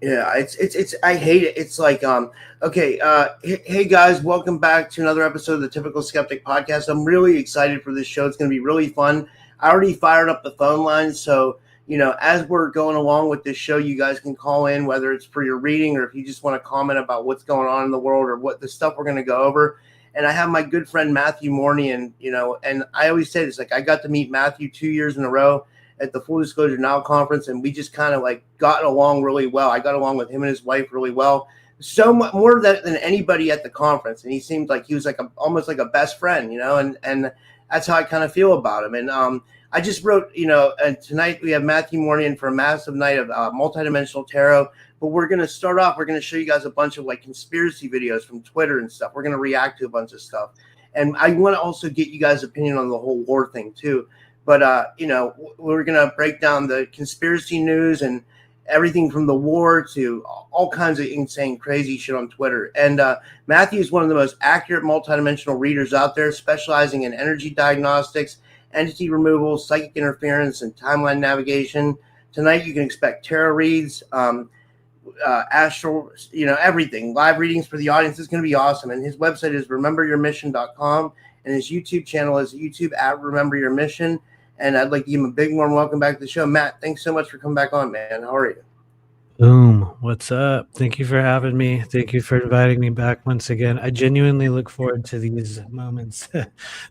Yeah, it's I hate it. It's like okay, hey guys, welcome back to another episode of the Typical Skeptic Podcast. I'm really excited for this show. It's going to be really fun. I already fired up the phone lines, so as we're going along with this show, you guys can call in, whether it's for your reading or if you just want to comment about what's going on in the world or what the stuff we're going to go over. And I have my good friend Matthew Mournian, and I always say this, like I got to meet Matthew 2 years in a row at the Full Disclosure Now conference, and we just kind of like got along really well. I got along with him and his wife really well, so much more than anybody at the conference. And he seemed like he was like almost like a best friend, and that's how I kind of feel about him. And I just wrote, and tonight we have Matthew Mournian for a massive night of multidimensional tarot. But we're going to start off. We're going to show you guys a bunch of like conspiracy videos from Twitter and stuff. We're going to react to a bunch of stuff. And I want to also get you guys' opinion on the whole war thing too. But, we're going to break down the conspiracy news and everything from the war to all kinds of insane, crazy shit on Twitter. And Matthew is one of the most accurate multidimensional readers out there, specializing in energy diagnostics, entity removal, psychic interference, and timeline navigation. Tonight, you can expect tarot reads, Astral, everything. Live readings for the audience. Is going to be awesome. And his website is rememberyourmission.com. And his YouTube channel is YouTube at Remember Your Mission. And I'd like to give him a big warm welcome back to the show. Matt, thanks so much for coming back on, man. How are you? Boom. What's up? Thank you for having me. Thank you for inviting me back once again. I genuinely look forward to these moments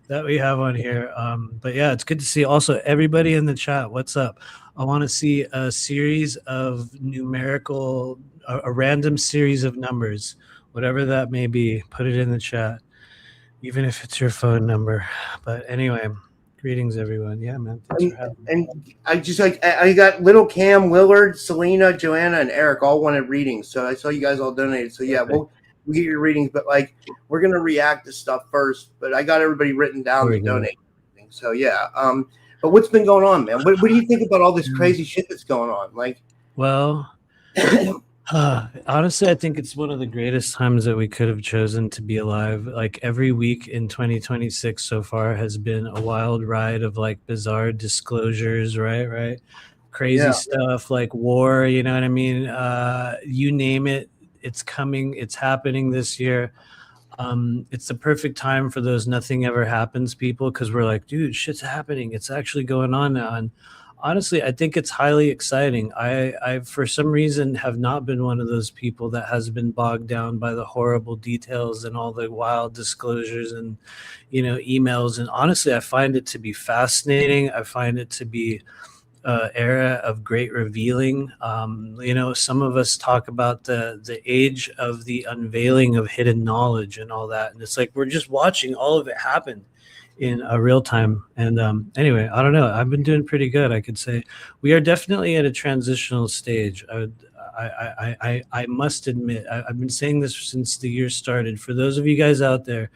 that we have on here. But yeah, it's good to see also everybody in the chat. What's up? I want to see a series of a random series of numbers, whatever that may be. Put it in the chat, even if it's your phone number. But anyway, greetings, everyone. Yeah, man. Thanks for having me. And I just I got Little Cam, Willard, Selena, Joanna, and Eric all wanted readings. So I saw you guys all donated. So yeah, we'll get your readings. But like, we're gonna react to stuff first. But I got everybody written down to donate. So yeah. But what's been going on, man? What do you think about all this crazy shit that's going on? Like, well. Honestly, I think it's one of the greatest times that we could have chosen to be alive. Like every week in 2026 so far has been a wild ride of like bizarre disclosures, right? Crazy stuff like war, you know what I mean? You name it, it's coming, it's happening this year. It's the perfect time for those nothing ever happens people, because we're like, dude, shit's happening. It's actually going on now. And honestly, I think it's highly exciting. I for some reason have not been one of those people that has been bogged down by the horrible details and all the wild disclosures and, emails. And honestly, I find it to be fascinating. I find it to be an era of great revealing. Some of us talk about the age of the unveiling of hidden knowledge and all that. And it's like, we're just watching all of it happen in a real time. And anyway, I don't know. I've been doing pretty good. I could say we are definitely at a transitional stage. I must admit, I've been saying this since the year started. For those of you guys out there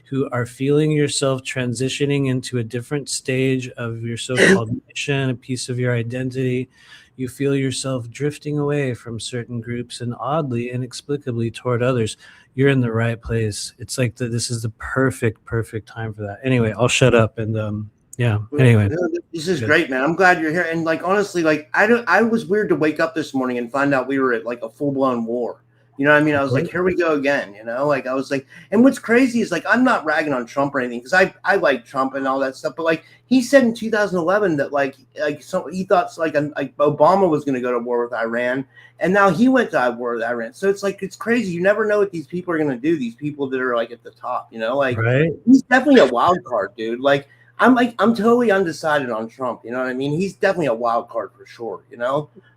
who are feeling yourself transitioning into a different stage of your so-called mission, a piece of your identity, you feel yourself drifting away from certain groups and oddly, inexplicably toward others, you're in the right place. It's like this is the perfect time for that. Anyway, I'll shut up and yeah. Anyway, this is great, man. I'm glad you're here. And like honestly, like I was weird to wake up this morning and find out we were at like a full-blown war. You know what I mean? I was like, here we go again, like I was like, and what's crazy is like, I'm not ragging on Trump or anything, because I like Trump and all that stuff. But like he said in 2011 that like he thought like Obama was going to go to war with Iran. And now he went to war with Iran. So it's like, it's crazy. You never know what these people are going to do. These people that are like at the top, like right? He's definitely a wild card, dude. Like I'm totally undecided on Trump. You know what I mean? He's definitely a wild card for sure.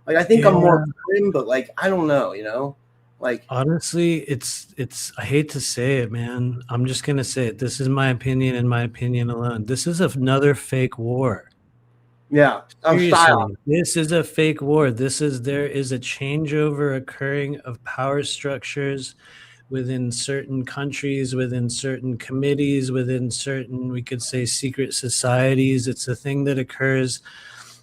Like I think I'm more for him, but like, I don't know, Like honestly, it's I hate to say it, man. I'm just gonna say it. This is my opinion and my opinion alone. This is another fake war. Yeah. Seriously, this is a fake war. There is a changeover occurring of power structures within certain countries, within certain committees, within certain, we could say, secret societies. It's a thing that occurs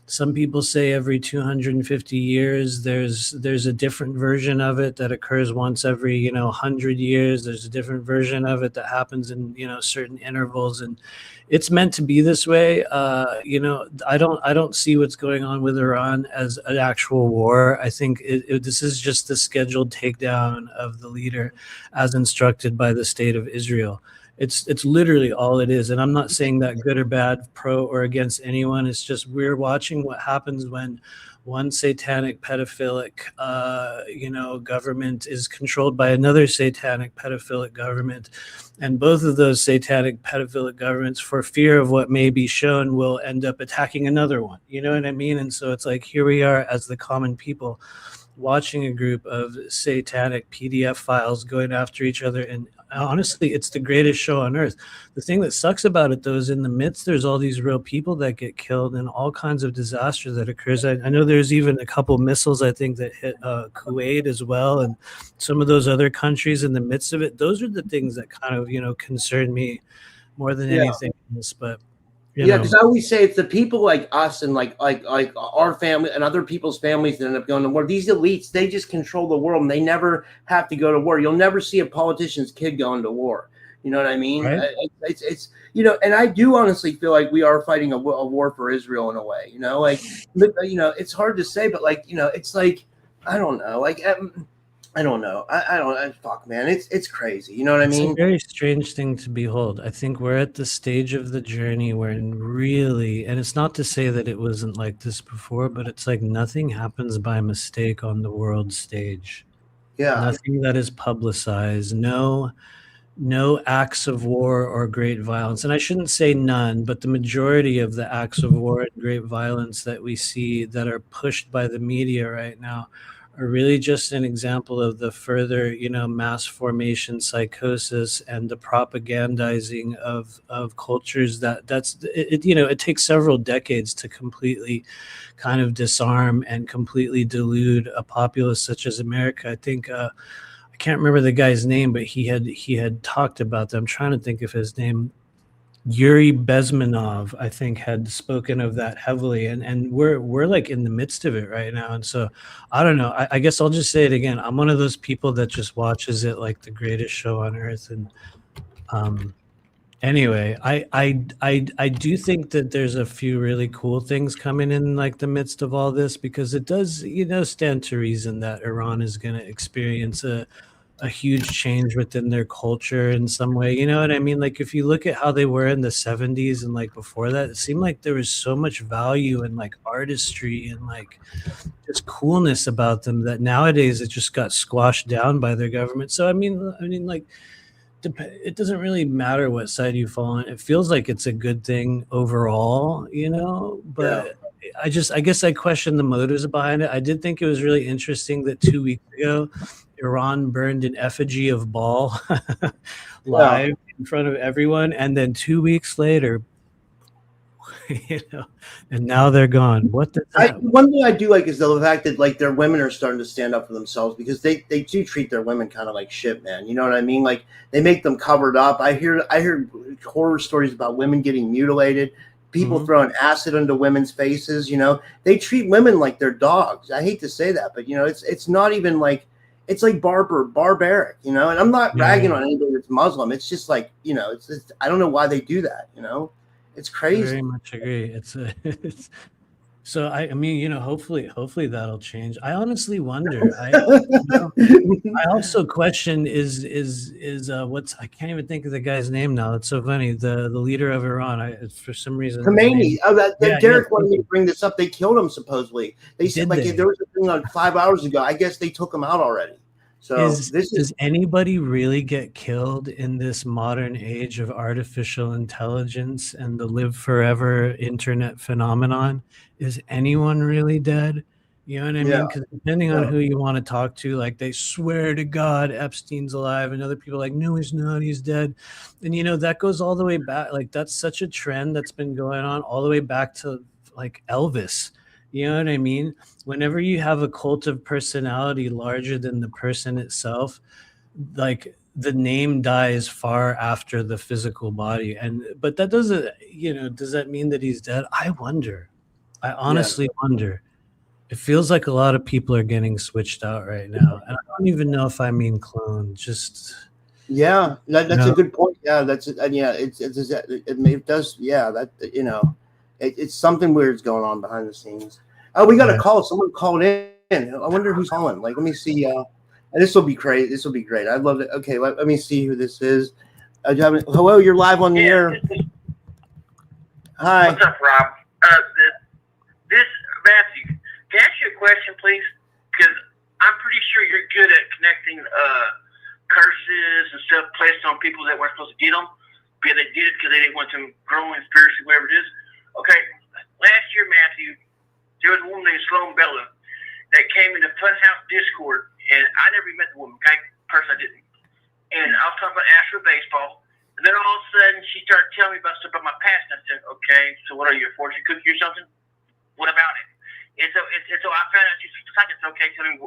Some people say every 250 years. There's a different version of it that occurs once every 100 years. There's a different version of it that happens in certain intervals, and it's meant to be this way. I don't see what's going on with Iran as an actual war. I think this is just the scheduled takedown of the leader as instructed by the state of Israel. It's literally all it is. And I'm not saying that good or bad, pro or against anyone. It's just we're watching what happens when one satanic pedophilic government is controlled by another satanic pedophilic government. And both of those satanic pedophilic governments, for fear of what may be shown, will end up attacking another one. You know what I mean? And so it's like, here we are as the common people watching a group of satanic PDF files going after each other. And honestly, it's the greatest show on earth. The thing that sucks about it, though, is in the midst, there's all these real people that get killed and all kinds of disaster that occurs. I know there's even a couple missiles, I think, that hit Kuwait as well, and some of those other countries in the midst of it. Those are the things that kind of, concern me more than anything else. But because I always say it's the people like us and like our family and other people's families that end up going to war. These elites, they just control the world, and they never have to go to war. You'll never see a politician's kid going to war. You know what I mean? Right. It's and I do honestly feel like we are fighting a war for Israel in a way. It's hard to say, but it's like I don't know, I don't know. I don't. Fuck, man. It's crazy. You know what I mean? It's a very strange thing to behold. I think we're at the stage of the journey where really, and it's not to say that it wasn't like this before, but it's like nothing happens by mistake on the world stage. Yeah. Nothing that is publicized. No acts of war or great violence. And I shouldn't say none, but the majority of the acts of war and great violence that we see that are pushed by the media right now are really just an example of the further, mass formation psychosis and the propagandizing of cultures it takes several decades to completely kind of disarm and completely delude a populace such as America. I think I can't remember the guy's name, but he had talked about that. I'm trying to think of his name. Yuri Bezmenov, I think, had spoken of that heavily, and we're like in the midst of it right now. And so I don't know. I guess I'll just say it again. I'm one of those people that just watches it like the greatest show on earth. And anyway, I do think that there's a few really cool things coming in like the midst of all this, because it does stand to reason that Iran is going to experience a huge change within their culture in some way. You know what I mean? Like if you look at how they were in the 70s and like before that, it seemed like there was so much value and like artistry and like just coolness about them that nowadays it just got squashed down by their government. So I mean like it doesn't really matter what side you fall on. It feels like it's a good thing overall, but I guess I question the motives behind it. I did think it was really interesting that 2 weeks ago Iran burned an effigy of Baal live in front of everyone, and then 2 weeks later, and now they're gone. What the one thing I do like is the fact that like their women are starting to stand up for themselves, because they do treat their women kind of like shit, man. You know what I mean? Like they make them covered up. I hear horror stories about women getting mutilated, people throwing acid into women's faces. They treat women like they're dogs. I hate to say that, but it's not even like. It's like barbaric, and I'm not ragging on anybody that's Muslim. It's just like, I don't know why they do that, It's crazy. Very much agree. It's so I mean, hopefully that'll change. I honestly wonder. I also question is I can't even think of the guy's name now. It's so funny. The leader of Iran. For some reason, Khomeini. Derek wanted me to bring this up. They killed him supposedly. They said there was a thing on 5 hours ago. I guess they took him out already. So does anybody really get killed in this modern age of artificial intelligence and the live forever internet phenomenon? Is anyone really dead? You know what I mean? Because depending on who you want to talk to, like they swear to God Epstein's alive, and other people are like, no, he's not, he's dead. And that goes all the way back. Like that's such a trend that's been going on all the way back to like Elvis. You know what I mean? Whenever you have a cult of personality larger than the person itself, like the name dies far after the physical body. But that doesn't, does that mean that he's dead? I wonder. I honestly wonder. It feels like a lot of people are getting switched out right now, and I don't even know if I mean clone. Just that's a good point. Yeah, that's it. And yeah, it does. Yeah, that it's something weird's going on behind the scenes. Oh, we got a call. Someone called in. I wonder who's calling. Like, let me see. This will be great. This will be great. I'd love it. Okay, let me see who this is. Hello, you're live on the air. Hi. What's up, Rob? This Matthew. Can I ask you a question, please? Because I'm pretty sure you're good at connecting curses and stuff placed on people that weren't supposed to get them. But they did it because they didn't want them growing spiritually, whatever it is. Okay, last year, Matthew, there was a woman named Sloan Bella that came into Funhouse Discord, and I never even met the woman, okay? Person I didn't. And I was talking about Astral baseball, and then all of a sudden she started telling me about stuff about my past, and I said, okay, so what are you, a fortune cookie or something? What about it? And so I found out she's like, it's okay, tell me.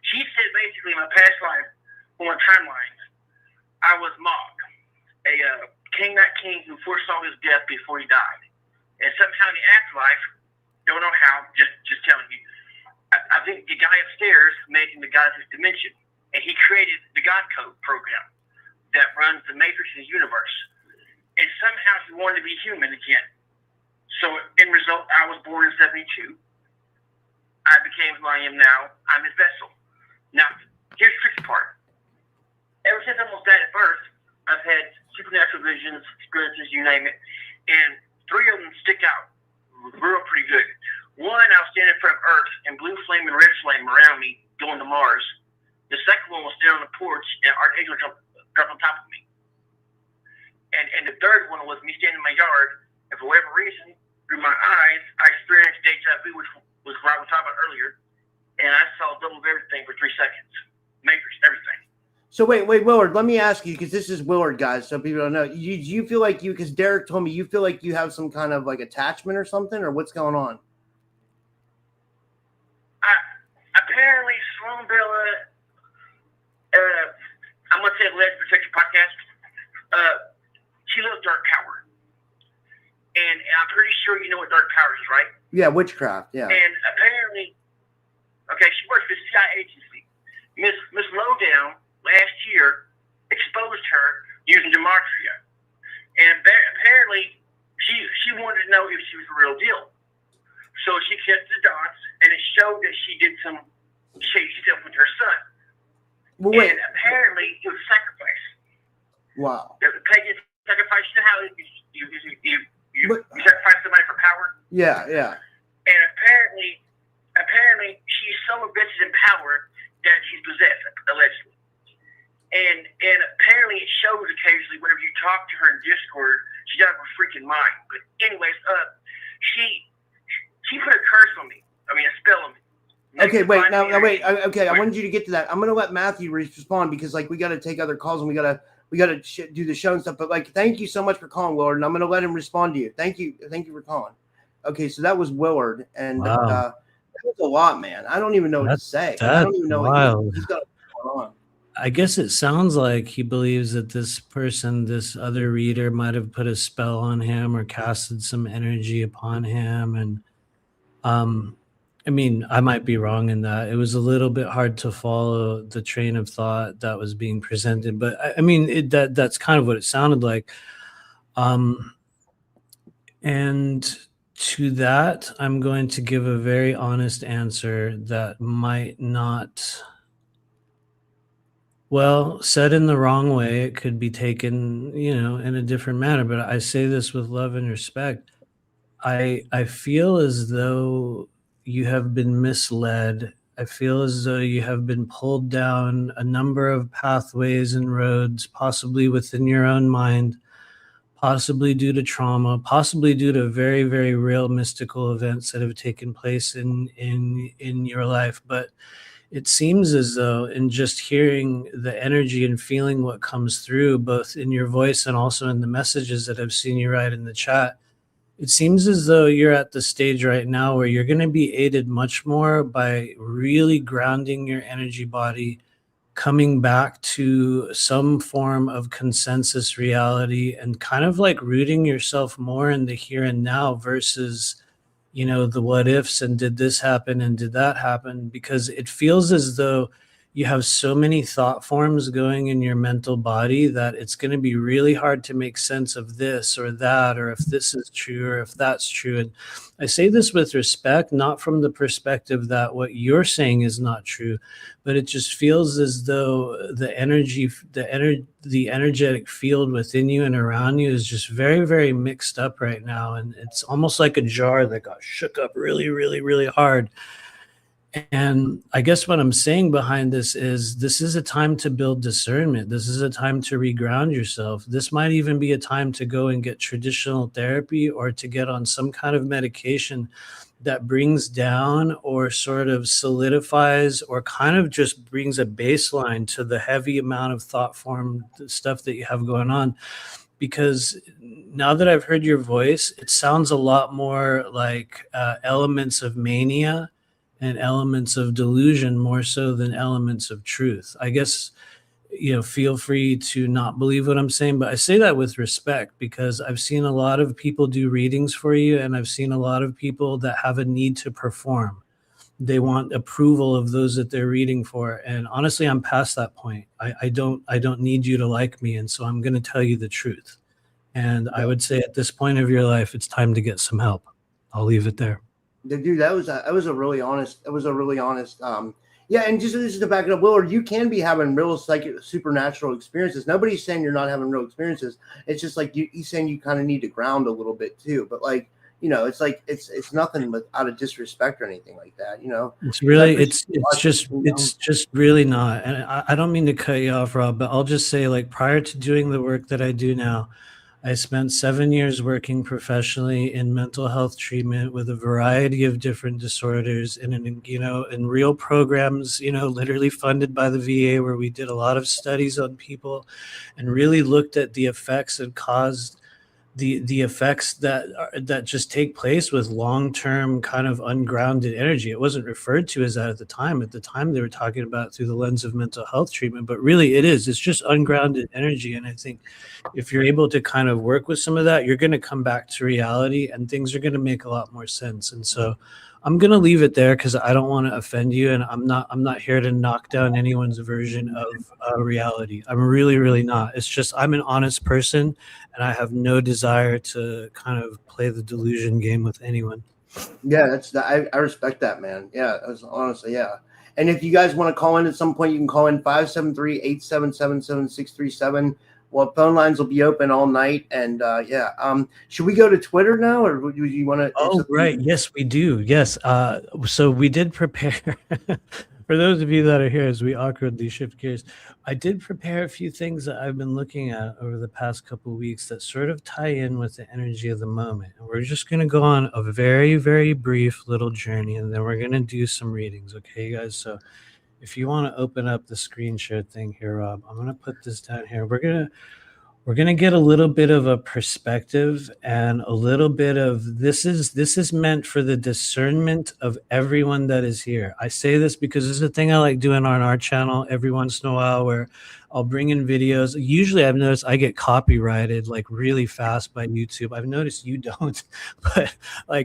She said basically in my past life, on my timelines, I was Mog, a king, not king, who foresaw his death before he died. And somehow in the afterlife, don't know how, just telling you, I think the guy upstairs made him the god of his dimension. And he created the God Code program that runs the matrix of the universe. And somehow he wanted to be human again. So in result, I was born in 72. I became who I am now. I'm his vessel. Now, here's the tricky part. Ever since I almost died at birth, I've had supernatural visions, experiences, you name it. And 3 of them stick out real pretty good. One, I was standing in front of Earth, and blue flame and red flame around me going to Mars. The second one was standing on the porch, and Archangel dropped on top of me. And the third one was me standing in my yard, and for whatever reason, through my eyes, I experienced deja vu, which was what I was talking about earlier, and I saw double of everything for 3 seconds. Matrix, everything. So wait, Willard, let me ask you, because this is Willard, guys, so people don't know. Do you feel like because Derek told me, you feel like you have some kind of like attachment or something, or what's going on? Apparently, Sloan Bella, I'm going to say Alleged Protection Podcast, she loves dark power. And I'm pretty sure you know what dark power is, right? Yeah, witchcraft, yeah. And apparently, okay, she works for the CIA agency. Miss Lowdown, last year, exposed her using gematria. And apparently, she wanted to know if she was the real deal. So she kept the dots, and it showed that she did some shady stuff with her son. Well, wait. And apparently, it was sacrifice. Wow. The pagan sacrifice. You know how you sacrifice somebody for power? Yeah. And apparently, she's so invested in power that she's possessed, allegedly. And apparently, it shows occasionally whenever you talk to her in Discord, she's out of her freaking mind. But anyways, she put a curse on me. I mean, a spell on me. Okay, wait. Now, wait. Okay, I wanted you to get to that. I'm going to let Matthew respond because, like, we got to take other calls and we got to do the show and stuff. But like, thank you so much for calling, Willard, and I'm going to let him respond to you. Thank you for calling. Okay, so that was Willard, and wow. That was a lot, man. I don't even know what to say. I don't even know what he's got going on. I guess it sounds like he believes that this person, this other reader, might have put a spell on him or casted some energy upon him, and I mean, I might be wrong in that. It was a little bit hard to follow the train of thought that was being presented, but I mean, that's kind of what it sounded like. And to that, I'm going to give a very honest answer that might not, well, said in the wrong way. It could be taken, in a different manner, but I say this with love and respect. I feel as though you have been misled. I feel as though you have been pulled down a number of pathways and roads, possibly within your own mind, possibly due to trauma, possibly due to very, very real mystical events that have taken place in your life. But it seems as though, in just hearing the energy and feeling what comes through, both in your voice and also in the messages that I've seen you write in the chat, it seems as though you're at the stage right now where you're going to be aided much more by really grounding your energy body, coming back to some form of consensus reality, and kind of like rooting yourself more in the here and now versus you know, the what ifs and did this happen and did that happen, because it feels as though you have so many thought forms going in your mental body that it's going to be really hard to make sense of this or that, or if this is true or if that's true. And I say this with respect, not from the perspective that what you're saying is not true, but it just feels as though the energetic field within you and around you is just very, very mixed up right now. And it's almost like a jar that got shook up really, really, really hard. And I guess what I'm saying behind this is a time to build discernment. This is a time to reground yourself. This might even be a time to go and get traditional therapy or to get on some kind of medication that brings down or sort of solidifies or kind of just brings a baseline to the heavy amount of thought form stuff that you have going on. Because now that I've heard your voice, it sounds a lot more like elements of mania and elements of delusion more so than elements of truth. I guess, you know, feel free to not believe what I'm saying, but I say that with respect because I've seen a lot of people do readings for you, and I've seen a lot of people that have a need to perform. They want approval of those that they're reading for. And honestly, I'm past that point. I don't need you to like me. And so I'm going to tell you the truth. And I would say at this point of your life, it's time to get some help. I'll leave it there. Dude, that was a really honest. Yeah, and just to back it up, Willard, you can be having real supernatural experiences. Nobody's saying you're not having real experiences. It's just like he's saying you kind of need to ground a little bit too. But like, you know, it's like it's nothing but out of disrespect or anything like that. You know, it's really it's just really not. And I don't mean to cut you off, Rob, but I'll just say, like, prior to doing the work that I do now, I spent 7 years working professionally in mental health treatment with a variety of different disorders in real programs, literally funded by the VA, where we did a lot of studies on people and really looked at the effects and caused the effects that just take place with long-term kind of ungrounded energy. It wasn't referred to as that at the time. At the time, they were talking about it through the lens of mental health treatment, but really it's just ungrounded energy. And I think if you're able to kind of work with some of that, you're going to come back to reality and things are going to make a lot more sense. And so I'm going to leave it there because I don't want to offend you, and I'm not here to knock down anyone's version of reality. I'm really, really not. It's just I'm an honest person, and I have no desire to kind of play the delusion game with anyone. Yeah, I respect that, man. Yeah, that's honestly, yeah. And if you guys want to call in at some point, you can call in 573-877-7637. Well, phone lines will be open all night. And should we go to Twitter now, or do you want to? Oh, right. Yes, we do. Yes. So we did prepare for those of you that are here as we awkwardly shift gears. I did prepare a few things that I've been looking at over the past couple of weeks that sort of tie in with the energy of the moment. And we're just going to go on a very, very brief little journey, and then we're going to do some readings. Okay, guys? So if you want to open up the screen share thing here, Rob, I'm going to put this down here. We're going to get a little bit of a perspective and a little bit of this is meant for the discernment of everyone that is here. I say this because this is a thing I like doing on our channel every once in a while, where I'll bring in videos. Usually I've noticed I get copyrighted like really fast by YouTube. I've noticed you don't, but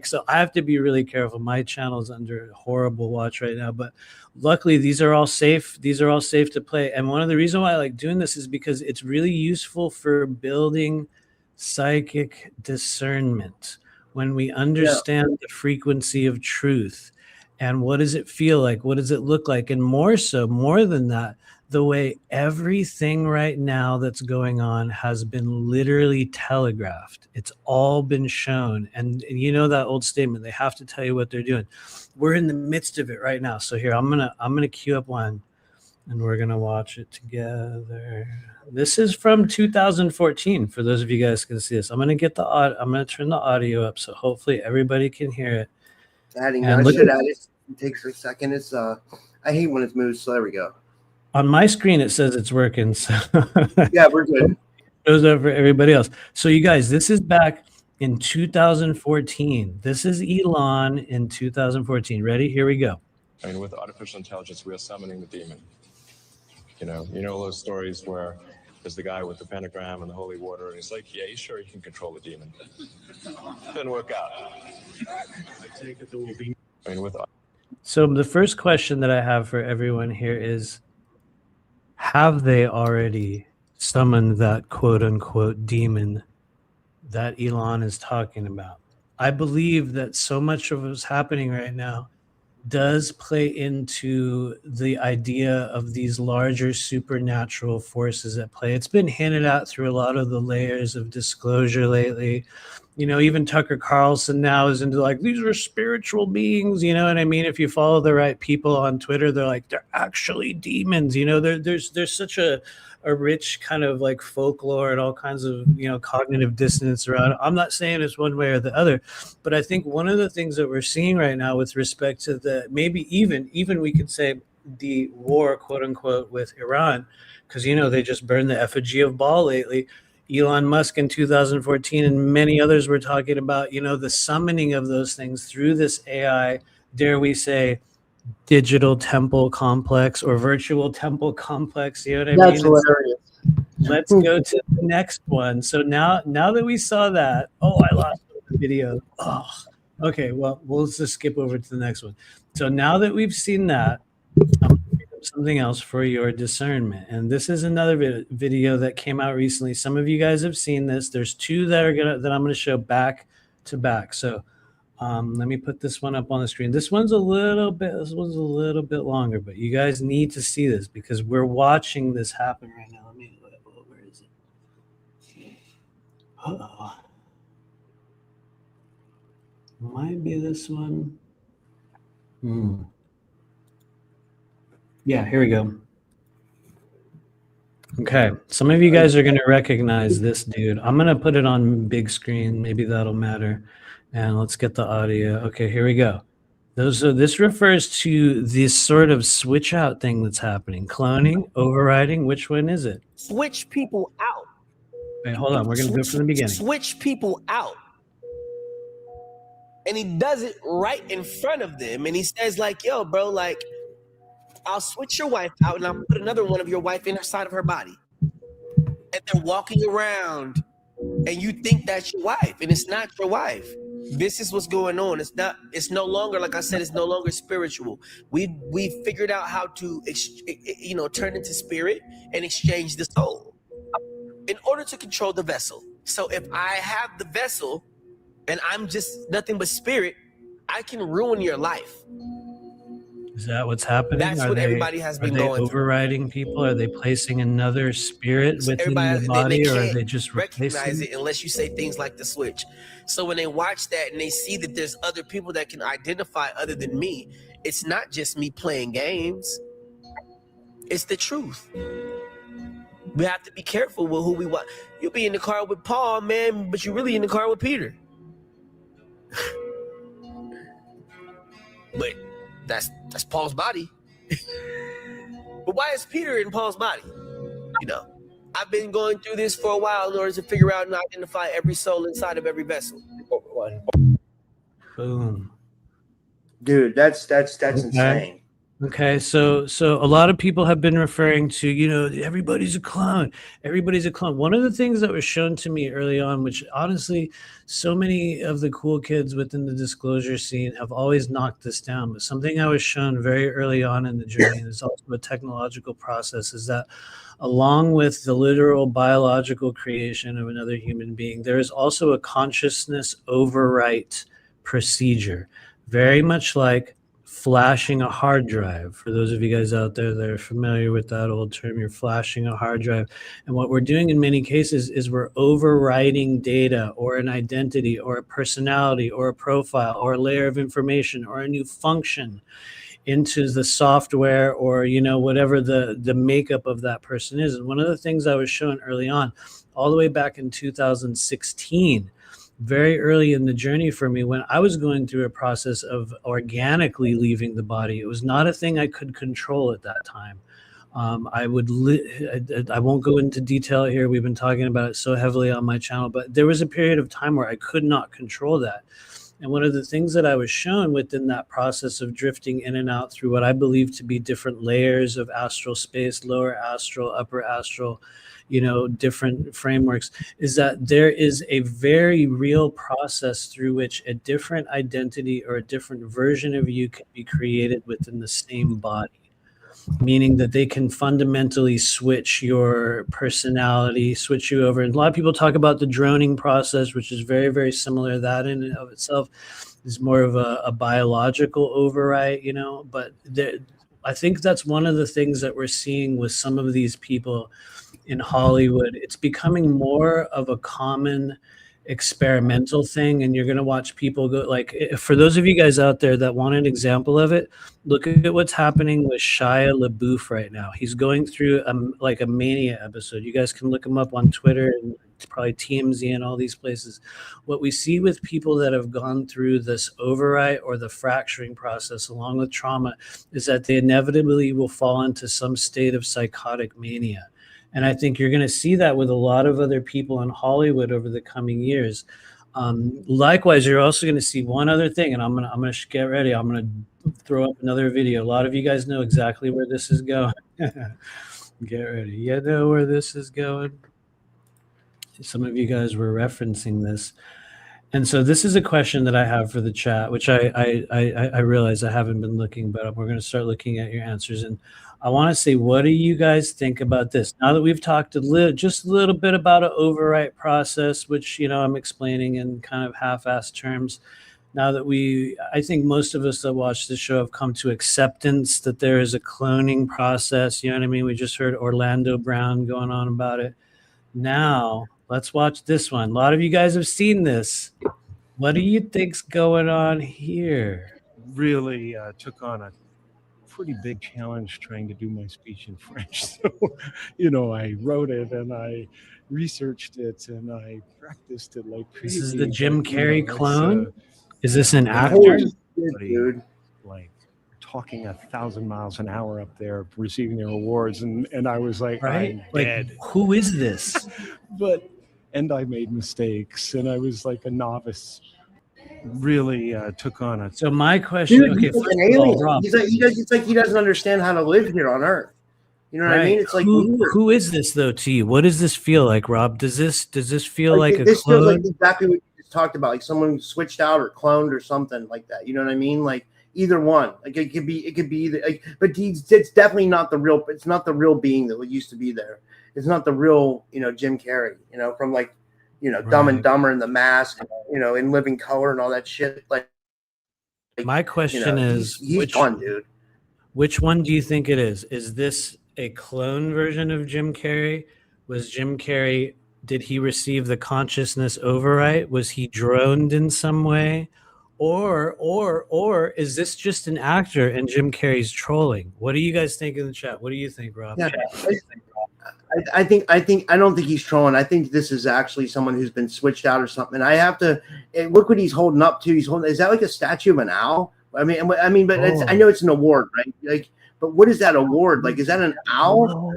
so I have to be really careful. My channel is under horrible watch right now, but luckily these are all safe. These are all safe to play. And one of the reasons why I like doing this is because it's really useful for building psychic discernment. When we understand the frequency of truth and what does it feel like? What does it look like? And more than that, the way everything right now that's going on has been literally telegraphed. It's all been shown. And you know that old statement, they have to tell you what they're doing. We're in the midst of it right now. So here, I'm gonna cue up one and we're gonna watch it together. This is from 2014, for those of you guys can see this. I'm gonna turn the audio up so hopefully everybody can hear it. It takes a second. It's I hate when it moves, so there we go. On my screen, it says it's working. So yeah, we're good. It shows up for everybody else. So you guys, this is back in 2014. This is Elon in 2014. Ready? Here we go. I mean, with artificial intelligence, we are summoning the demon. You know those stories where as the guy with the pentagram and the holy water. And he's like, yeah, he's sure he can control the demon. Didn't work out. I take it there will be. I mean, with. So the first question that I have for everyone here is, have they already summoned that quote unquote demon that Elon is talking about? I believe that so much of what's happening right now does play into the idea of these larger supernatural forces at play. It's been hinted at through a lot of the layers of disclosure lately. You know, even Tucker Carlson now is into like, these are spiritual beings, you know what I mean? If you follow the right people on Twitter, they're like, they're actually demons. You know, there's such a rich kind of like folklore and all kinds of, you know, cognitive dissonance around it. I'm not saying it's one way or the other, but I think one of the things that we're seeing right now with respect to the, maybe even we could say the war, quote unquote, with Iran, because, you know, they just burned the effigy of Baal lately. Elon Musk in 2014 and many others were talking about, you know, the summoning of those things through this AI, dare we say, digital temple complex or virtual temple complex. You know what I mean? That's hilarious. Let's go to the next one. So now that we saw that, oh, I lost the video. Oh, okay. Well, we'll just skip over to the next one. So now that we've seen that, I'm going to pick up something else for your discernment. And this is another video that came out recently. Some of you guys have seen this. There's two that I'm going to show back to back. So let me put this one up on the screen. This one's a little bit longer, but you guys need to see this because we're watching this happen right now. Where is it? Uh-oh. Might be this one. Yeah, here we go. Okay, some of you guys are going to recognize this dude. I'm going to put it on big screen. Maybe that'll matter. And let's get the audio. Okay, here we go. So this refers to this sort of switch out thing that's happening. Cloning, overriding. Which one is it? Switch people out. Wait, hold on. We're going to go from the beginning. Switch people out. And he does it right in front of them. And he says like, yo, bro, like, I'll switch your wife out and I'll put another one of your wife inside of her body. And they're walking around and you think that's your wife and it's not your wife. This is what's going on. It's no longer, like I said, it's no longer spiritual. We figured out how to, turn into spirit and exchange the soul in order to control the vessel. So if I have the vessel and I'm just nothing but spirit, I can ruin your life. Is that what's happening? That's what everybody has been going through. Are they overriding people? Are they placing another spirit within the body, or are they just recognize it unless you say things like the switch? So when they watch that and they see that there's other people that can identify other than me, it's not just me playing games. It's the truth. We have to be careful with who we want. You'll be in the car with Paul, man, but you're really in the car with Peter. But that's Paul's body. But why is Peter in Paul's body? You know, I've been going through this for a while in order to figure out and identify every soul inside of every vessel. Boom. Dude, that's insane. Okay, so a lot of people have been referring to, you know, everybody's a clone. Everybody's a clone. One of the things that was shown to me early on, which honestly, so many of the cool kids within the disclosure scene have always knocked this down, but something I was shown very early on in the journey, and it's also a technological process, is that along with the literal biological creation of another human being, there is also a consciousness overwrite procedure, very much like flashing a hard drive. For those of you guys out there that are familiar with that old term, you're flashing a hard drive. And what we're doing in many cases is we're overwriting data or an identity or a personality or a profile or a layer of information or a new function into the software or, you know, whatever the makeup of that person is. And one of the things I was shown early on, all the way back in 2016, very early in the journey for me, when I was going through a process of organically leaving the body, it was not a thing I could control at that time. I won't go into detail here. We've been talking about it so heavily on my channel, but there was a period of time where I could not control that. And one of the things that I was shown within that process of drifting in and out through what I believe to be different layers of astral space, lower astral, upper astral, different frameworks, is that there is a very real process through which a different identity or a different version of you can be created within the same body. Meaning that they can fundamentally switch your personality, switch you over. And a lot of people talk about the droning process, which is very, very similar. That in and of itself is more of a biological override, but I think that's one of the things that we're seeing with some of these people in Hollywood. It's becoming more of a common experimental thing, and you're going to watch people go, like, for those of you guys out there that want an example of it, look at what's happening with Shia LaBeouf right now. He's going through a mania episode. You guys can look him up on Twitter and probably TMZ and all these places. What we see with people that have gone through this override or the fracturing process along with trauma is that they inevitably will fall into some state of psychotic mania. And I think you're going to see that with a lot of other people in Hollywood over the coming years. Likewise, you're also going to see one other thing, and I'm gonna get ready. I'm going to throw up another video. A lot of you guys know exactly where this is going. Get ready. You know where this is going. Some of you guys were referencing this. And so this is a question that I have for the chat, which I realize I haven't been looking, but we're going to start looking at your answers. And I want to say, what do you guys think about this? Now that we've talked just a little bit about an overwrite process, which, I'm explaining in kind of half-assed terms. Now that I think most of us that watch this show have come to acceptance that there is a cloning process. You know what I mean? We just heard Orlando Brown going on about it. Now, let's watch this one. A lot of you guys have seen this. What do you think's going on here? Really took on a pretty big challenge trying to do my speech in French. So, I wrote it and I researched it and I practiced it like crazy. This is the Jim Carrey clone? Is this an actor? Dude. Like talking 1,000 miles an hour up there, receiving their awards. And I was like, right? I'm like, dead. Who is this? And I made mistakes and I was like a novice. Really took on it. So my question, dude, okay, he's like an alien. Rob, it's like he doesn't understand how to live here on Earth. You know what I mean? It's like who is this though to you? What does this feel like, Rob? Does this feel like this a clone? feels like exactly what you just talked about, like someone who switched out or cloned or something like that. You know what I mean? Like either one. Like it could be either. Like, but it's definitely not the real. It's not the real being that used to be there. It's not the real, Jim Carrey. From like. Dumb and Dumber and The Mask, In Living Color and all that shit. Like my question is, he's fun, dude. Which one do you think it is? Is this a clone version of Jim Carrey? Was Jim Carrey? Did he receive the consciousness override? Was he droned in some way, or is this just an actor and Jim Carrey's trolling? What do you guys think in the chat? What do you think, Rob? Yeah. I don't think he's trolling. I think this is actually someone who's been switched out or something. I have to look what he's holding up to. Is that like a statue of an owl? I mean, but I know it's an award, right? Like, but what is that award? Like, is that an owl?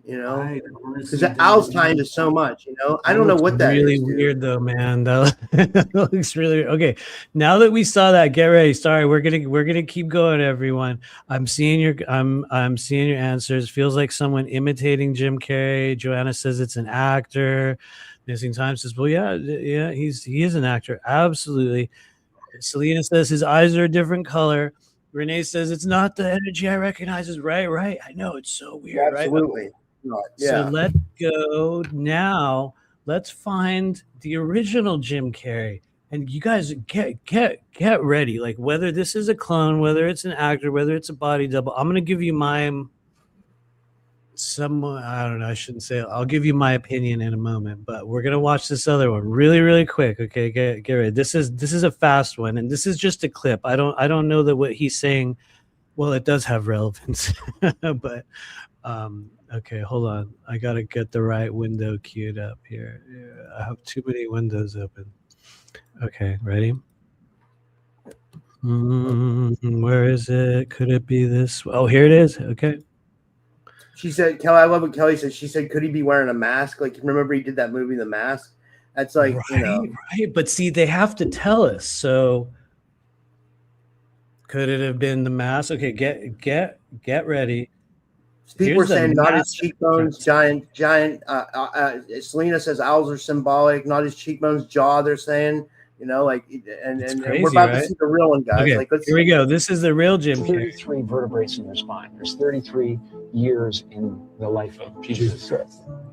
Because the owl's timed is so much. I don't know what that really is. Really weird though, man. That looks really okay. Now that we saw that, get ready. Sorry, we're gonna keep going, everyone. I'm seeing your answers. Feels like someone imitating Jim Carrey. Joanna says it's an actor. Missing Time says, well, yeah, he is an actor, absolutely. Selena says his eyes are a different color. Renee says it's not the energy I recognize. Is right. I know, it's so weird, right? Absolutely. Yeah. So let's go now. Let's find the original Jim Carrey, and you guys get ready. Like whether this is a clone, whether it's an actor, whether it's a body double. I'm gonna give you my I don't know. I shouldn't say it. I'll give you my opinion in a moment, but we're gonna watch this other one really, really quick. Okay, get ready. This is a fast one, and this is just a clip. I don't know that what he's saying. Well, it does have relevance, but. Okay, hold on. I gotta get the right window queued up here. Yeah, I have too many windows open. Okay, ready? Where is it? Could it be this? Oh, here it is. Okay. She said, Kelly, I love what Kelly said. She said, could he be wearing a mask? Like, remember he did that movie, The Mask? That's like, right. But see, they have to tell us. So could it have been the mask? Okay, get ready. People are saying not his cheekbones, giant. Selena says owls are symbolic, not his cheekbones, jaw. They're saying, and crazy, we're about right? to see the real one, guys. Okay, like, here we go. This is the real Jim Carrey. 33 vertebrae in your spine. There's 33 years in the life of Jesus.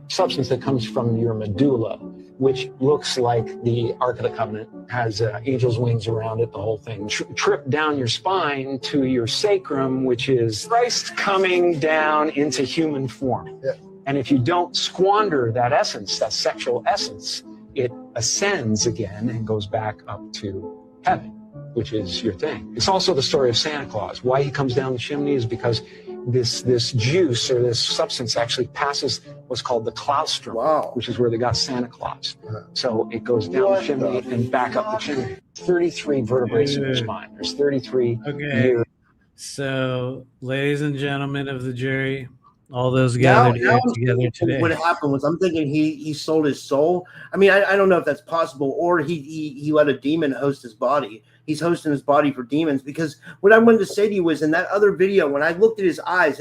Substance that comes from your medulla, which looks like the Ark of the Covenant, has angel's wings around it, the whole thing. Trip down your spine to your sacrum, which is Christ coming down into human form. Yeah. And if you don't squander that essence, that sexual essence, it ascends again and goes back up to heaven, which is your thing. It's also the story of Santa Claus. Why he comes down the chimney is because this juice or this substance actually passes what's called the claustrum, which is where they got Santa Claus. So it goes down the chimney and back up the chimney. 33 vertebrae in your spine. There's 33 years. So, ladies and gentlemen of the jury, all those gathered here together today. What happened was, I'm thinking he sold his soul. I mean, I don't know if that's possible, or he let a demon host his body. He's hosting his body for demons, because what I wanted to say to you was, in that other video, when I looked at his eyes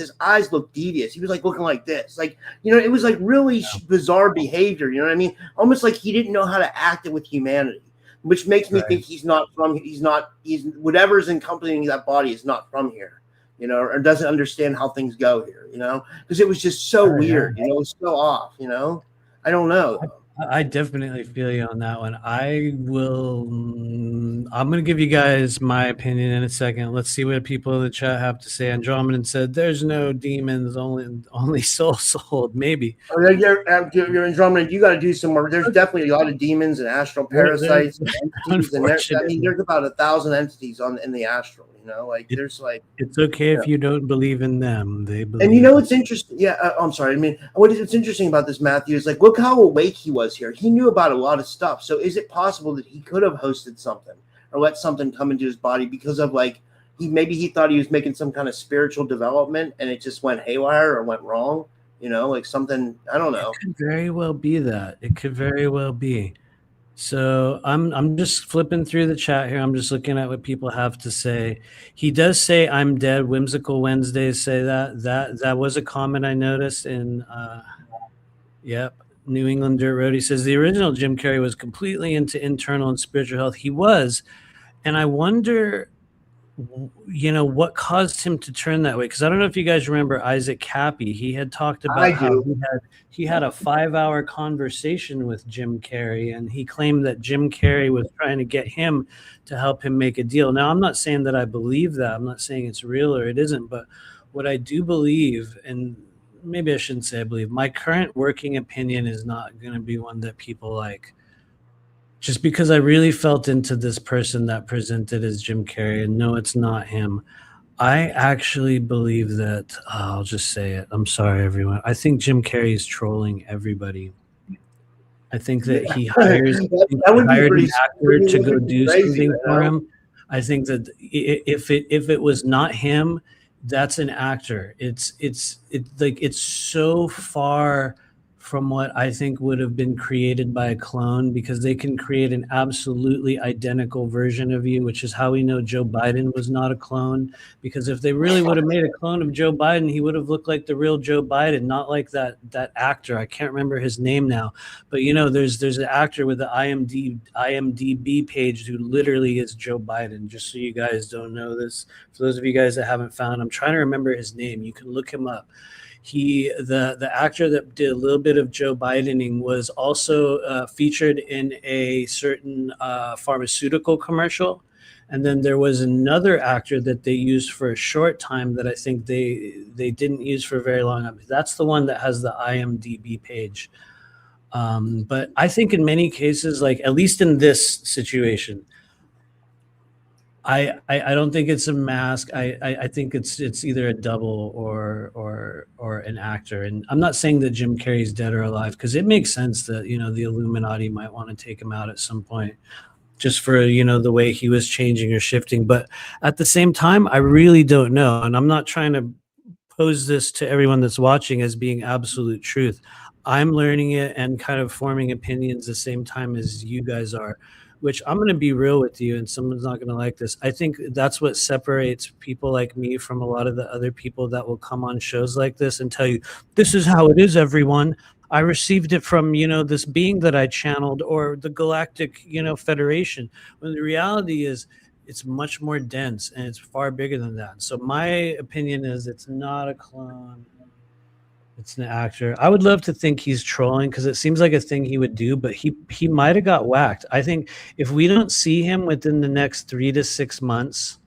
looked devious. He was like looking like this, like, it was like really bizarre behavior. You know what I mean? Almost like he didn't know how to act it with humanity, which makes me think he's whatever's accompanying that body is not from here, or doesn't understand how things go here, because it was just so weird, it was so off, I don't know. I definitely feel you on that one. I'm going to give you guys my opinion in a second. Let's see what people in the chat have to say. Andromeda said, there's no demons, only soul sold. Maybe. You're Andromeda, you got to do some more. There's definitely a lot of demons and astral parasites. There's about 1,000 entities in the astral. It's okay if you don't believe in them. They believe. And what's interesting? Yeah, I'm sorry. I mean, what's interesting about this, Matthew, is like, look how awake he was here. He knew about a lot of stuff. So is it possible that he could have hosted something or let something come into his body because of he thought he was making some kind of spiritual development and it just went haywire or went wrong? Something, I don't know. It could very well be that. It could very well be. So I'm just flipping through the chat here. I'm just looking at what people have to say. He does say I'm dead. Whimsical Wednesdays say that was a comment I noticed in New England Dirt Road. He says the original Jim Carrey was completely into internal and spiritual health. He was, and I wonder what caused him to turn that way, because I don't know if you guys remember Isaac Cappy. He had talked about how he had a 5-hour conversation with Jim Carrey, and he claimed that Jim Carrey was trying to get him to help him make a deal. Now, I'm not saying that I believe that. I'm not saying it's real or it isn't, but what I do believe, and maybe I shouldn't say I believe, my current working opinion is not going to be one that people like. Just because I really felt into this person that presented as Jim Carrey, and no, it's not him. I actually believe that, I'll just say it. I'm sorry, everyone. I think Jim Carrey is trolling everybody. I think that he hired an actor to go do something for him. I think that if it was not him, that's an actor. It's so far from what I think would have been created by a clone, because they can create an absolutely identical version of you, which is how we know Joe Biden was not a clone. Because if they really would have made a clone of Joe Biden, he would have looked like the real Joe Biden, not like that actor. I can't remember his name now, but there's an actor with the IMDb page who literally is Joe Biden. Just so you guys don't know this, for those of you guys that haven't found, I'm trying to remember his name. You can look him up. The actor that did a little bit of Joe Bidening was also featured in a certain pharmaceutical commercial. And then there was another actor that they used for a short time that I think they didn't use for very long. That's the one that has the IMDb page. But I think in many cases, like at least in this situation, I don't think it's a mask. I think it's either a double or an actor. And I'm not saying that Jim Carrey's dead or alive, because it makes sense that the Illuminati might want to take him out at some point, just for the way he was changing or shifting. But at the same time, I really don't know, and I'm not trying to pose this to everyone that's watching as being absolute truth. I'm learning it and kind of forming opinions the same time as you guys are, which I'm going to be real with you, and someone's not going to like this. I think that's what separates people like me from a lot of the other people that will come on shows like this and tell you, this is how it is, everyone. I received it from, this being that I channeled, or the galactic, federation. When the reality is, it's much more dense and it's far bigger than that. So my opinion is it's not a clone. It's an actor. I would love to think he's trolling because it seems like a thing he would do, but he might have got whacked. I think if we don't see him within the next 3 to 6 months,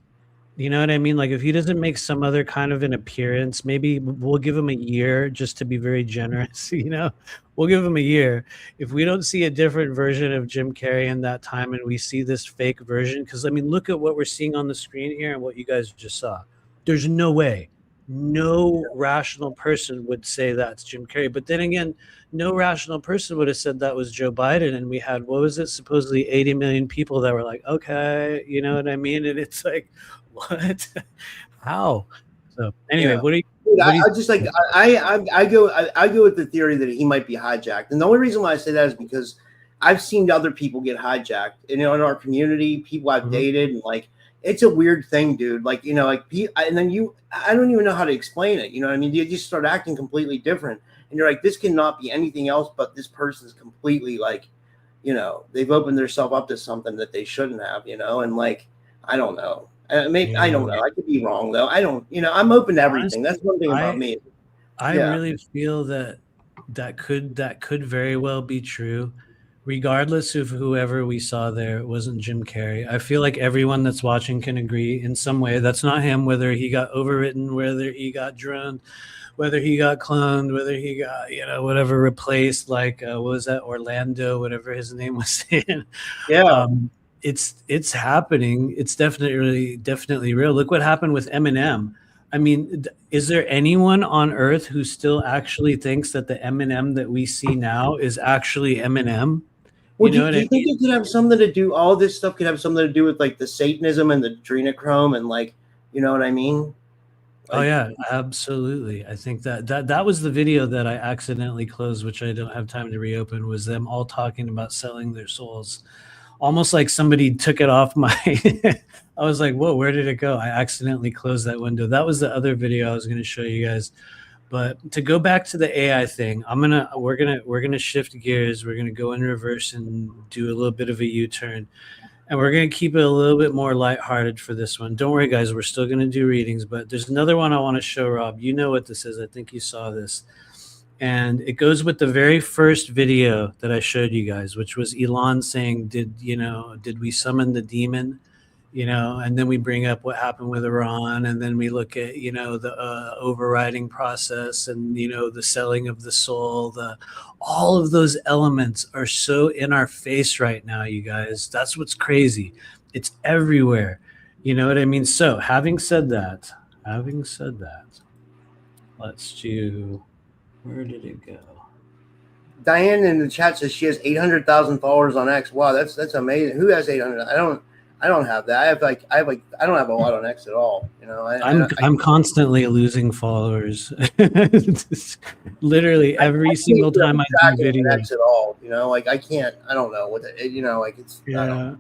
you know what I mean? Like if he doesn't make some other kind of an appearance, maybe we'll give him a year just to be very generous, We'll give him a year. If we don't see a different version of Jim Carrey in that time and we see this fake version, because I mean, look at what we're seeing on the screen here and what you guys just saw. There's no way. No rational person would say that's Jim Carrey. But then again, no rational person would have said that was Joe Biden. And we had, what was it, supposedly 80 million people that were like, okay, you know what I mean? And it's like, what? How? So anyway, what do you? Dude, I just like I go with the theory that he might be hijacked, and the only reason why I say that is because I've seen other people get hijacked, in our community, people I've dated, and like it's a weird thing, dude. Like and then I don't even know how to explain it. You know what I mean? You just start acting completely different, and you're like, this cannot be anything else but this person's completely like, they've opened themselves up to something that they shouldn't have, and like I don't know. Maybe I don't know. I could be wrong though. I don't. I'm open to everything. That's one thing about me. I really feel that could very well be true, regardless of whoever we saw there. It wasn't Jim Carrey. I feel like everyone that's watching can agree in some way that's not him. Whether he got overwritten, whether he got droned, whether he got cloned, whether he got whatever replaced. Like what was that, Orlando, whatever his name was in. Yeah. It's happening. It's definitely real. Look what happened with Eminem. I mean, is there anyone on earth who still actually thinks that the Eminem that we see now is actually Eminem? Well, do you think it could have something to do? All this stuff could have something to do with like the Satanism and the adrenochrome and like, you know what I mean? Oh yeah, absolutely. I think that was the video that I accidentally closed, which I don't have time to reopen. Was them all talking about selling their souls. Almost like somebody took it off my I was like, whoa, where did it go? I accidentally closed that window. That was the other video I was going to show you guys. But to go back to the AI thing, we're gonna shift gears. We're gonna go in reverse and do a little bit of a U-turn. And we're gonna keep it a little bit more lighthearted for this one. Don't worry, guys, we're still gonna do readings, but there's another one I want to show, Rob. You know what this is. I think you saw this. And it goes with the very first video that I showed you guys, which was Elon saying, did we summon the demon? And then we bring up what happened with Iran. And then we look at, the overriding process and, the selling of the soul. All of those elements are so in our face right now, you guys. That's what's crazy. It's everywhere. You know what I mean? So having said that, let's do... Where did it go? Diane in the chat says she has 800,000 followers on X. Wow, that's amazing. Who has 800? I don't have that. I don't have a lot on X at all. I'm constantly losing followers. Literally every single time I do videos. X at all. I can't. I don't know what it's. Yeah.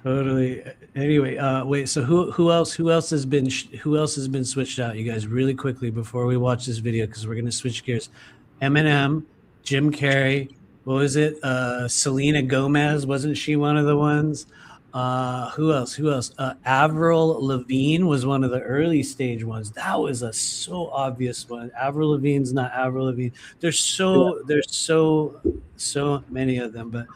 Totally. Anyway, wait. So who else has been switched out? You guys, really quickly before we watch this video, because we're gonna switch gears. Eminem, Jim Carrey. What was it? Selena Gomez, wasn't she one of the ones? Who else? Avril Lavigne was one of the early stage ones. That was a so obvious one. Avril Lavigne's not Avril Lavigne. There's so many of them, but.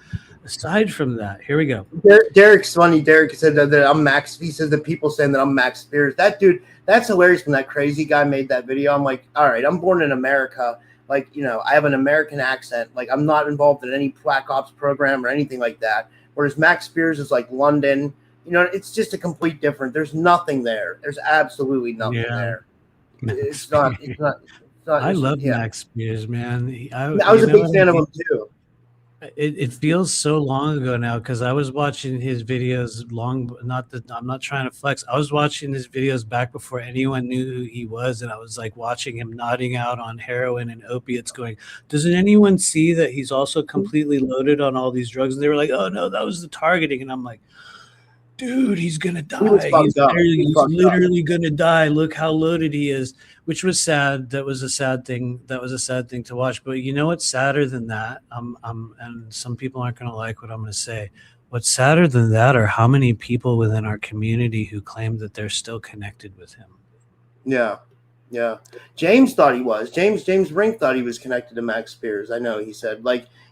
Aside from that, here we go. Derek's funny. Derek said that I'm Max. He says that people saying that I'm Max Spears. That dude, that's hilarious when that crazy guy made that video. I'm like, all right, I'm born in America. Like, I have an American accent. Like, I'm not involved in any Black Ops program or anything like that. Whereas Max Spears is like London. It's just a complete different. There's nothing there. There's absolutely nothing there. It's not. I love Max Spears, man. I was a big fan of him too. It feels so long ago now because I was watching his videos not that I'm not trying to flex. I was watching his videos back before anyone knew who he was, and I was like watching him nodding out on heroin and opiates going, doesn't anyone see that he's also completely loaded on all these drugs? And they were like, oh no, that was the targeting. And I'm like, dude, he's gonna die. He's literally gonna die. Look how loaded he is, which was sad. That was a sad thing. That was a sad thing to watch. But you know what's sadder than that? And some people aren't gonna like what I'm gonna say. What's sadder than that are how many people within our community who claim that they're still connected with him. Yeah. Yeah. James thought he was. James Rink thought he was connected to Max Spears. I know he said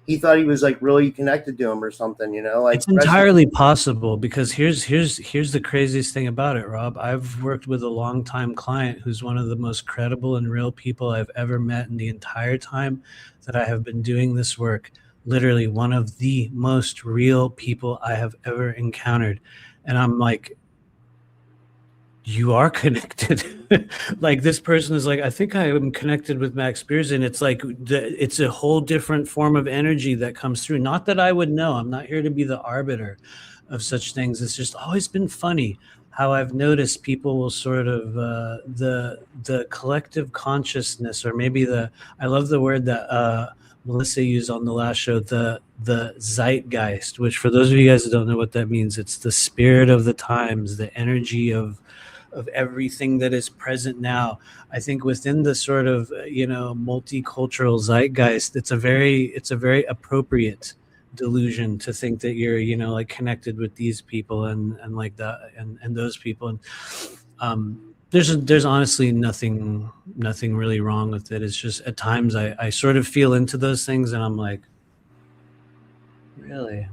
he thought he was like really connected to him or something, you know, like it's entirely possible because here's the craziest thing about it, Rob. I've worked with a longtime client who's one of the most credible and real people I've ever met in the entire time that I have been doing this work. Literally one of the most real people I have ever encountered. And I'm like, you are connected. Like this person is like, I think I am connected with Max Spears, and it's like it's a whole different form of energy that comes through. Not that I would know. I'm not here to be the arbiter of such things. It's just always been funny how I've noticed people will sort of the collective consciousness, or maybe I love the word that Melissa used on the last show, the zeitgeist, which for those of you guys that don't know what that means, it's the spirit of the times, the energy of everything that is present now. I think within the sort of multicultural zeitgeist, it's a very appropriate delusion to think that you're like connected with these people and like that and those people, and there's honestly nothing really wrong with it. It's just at times I sort of feel into those things and I'm like, really?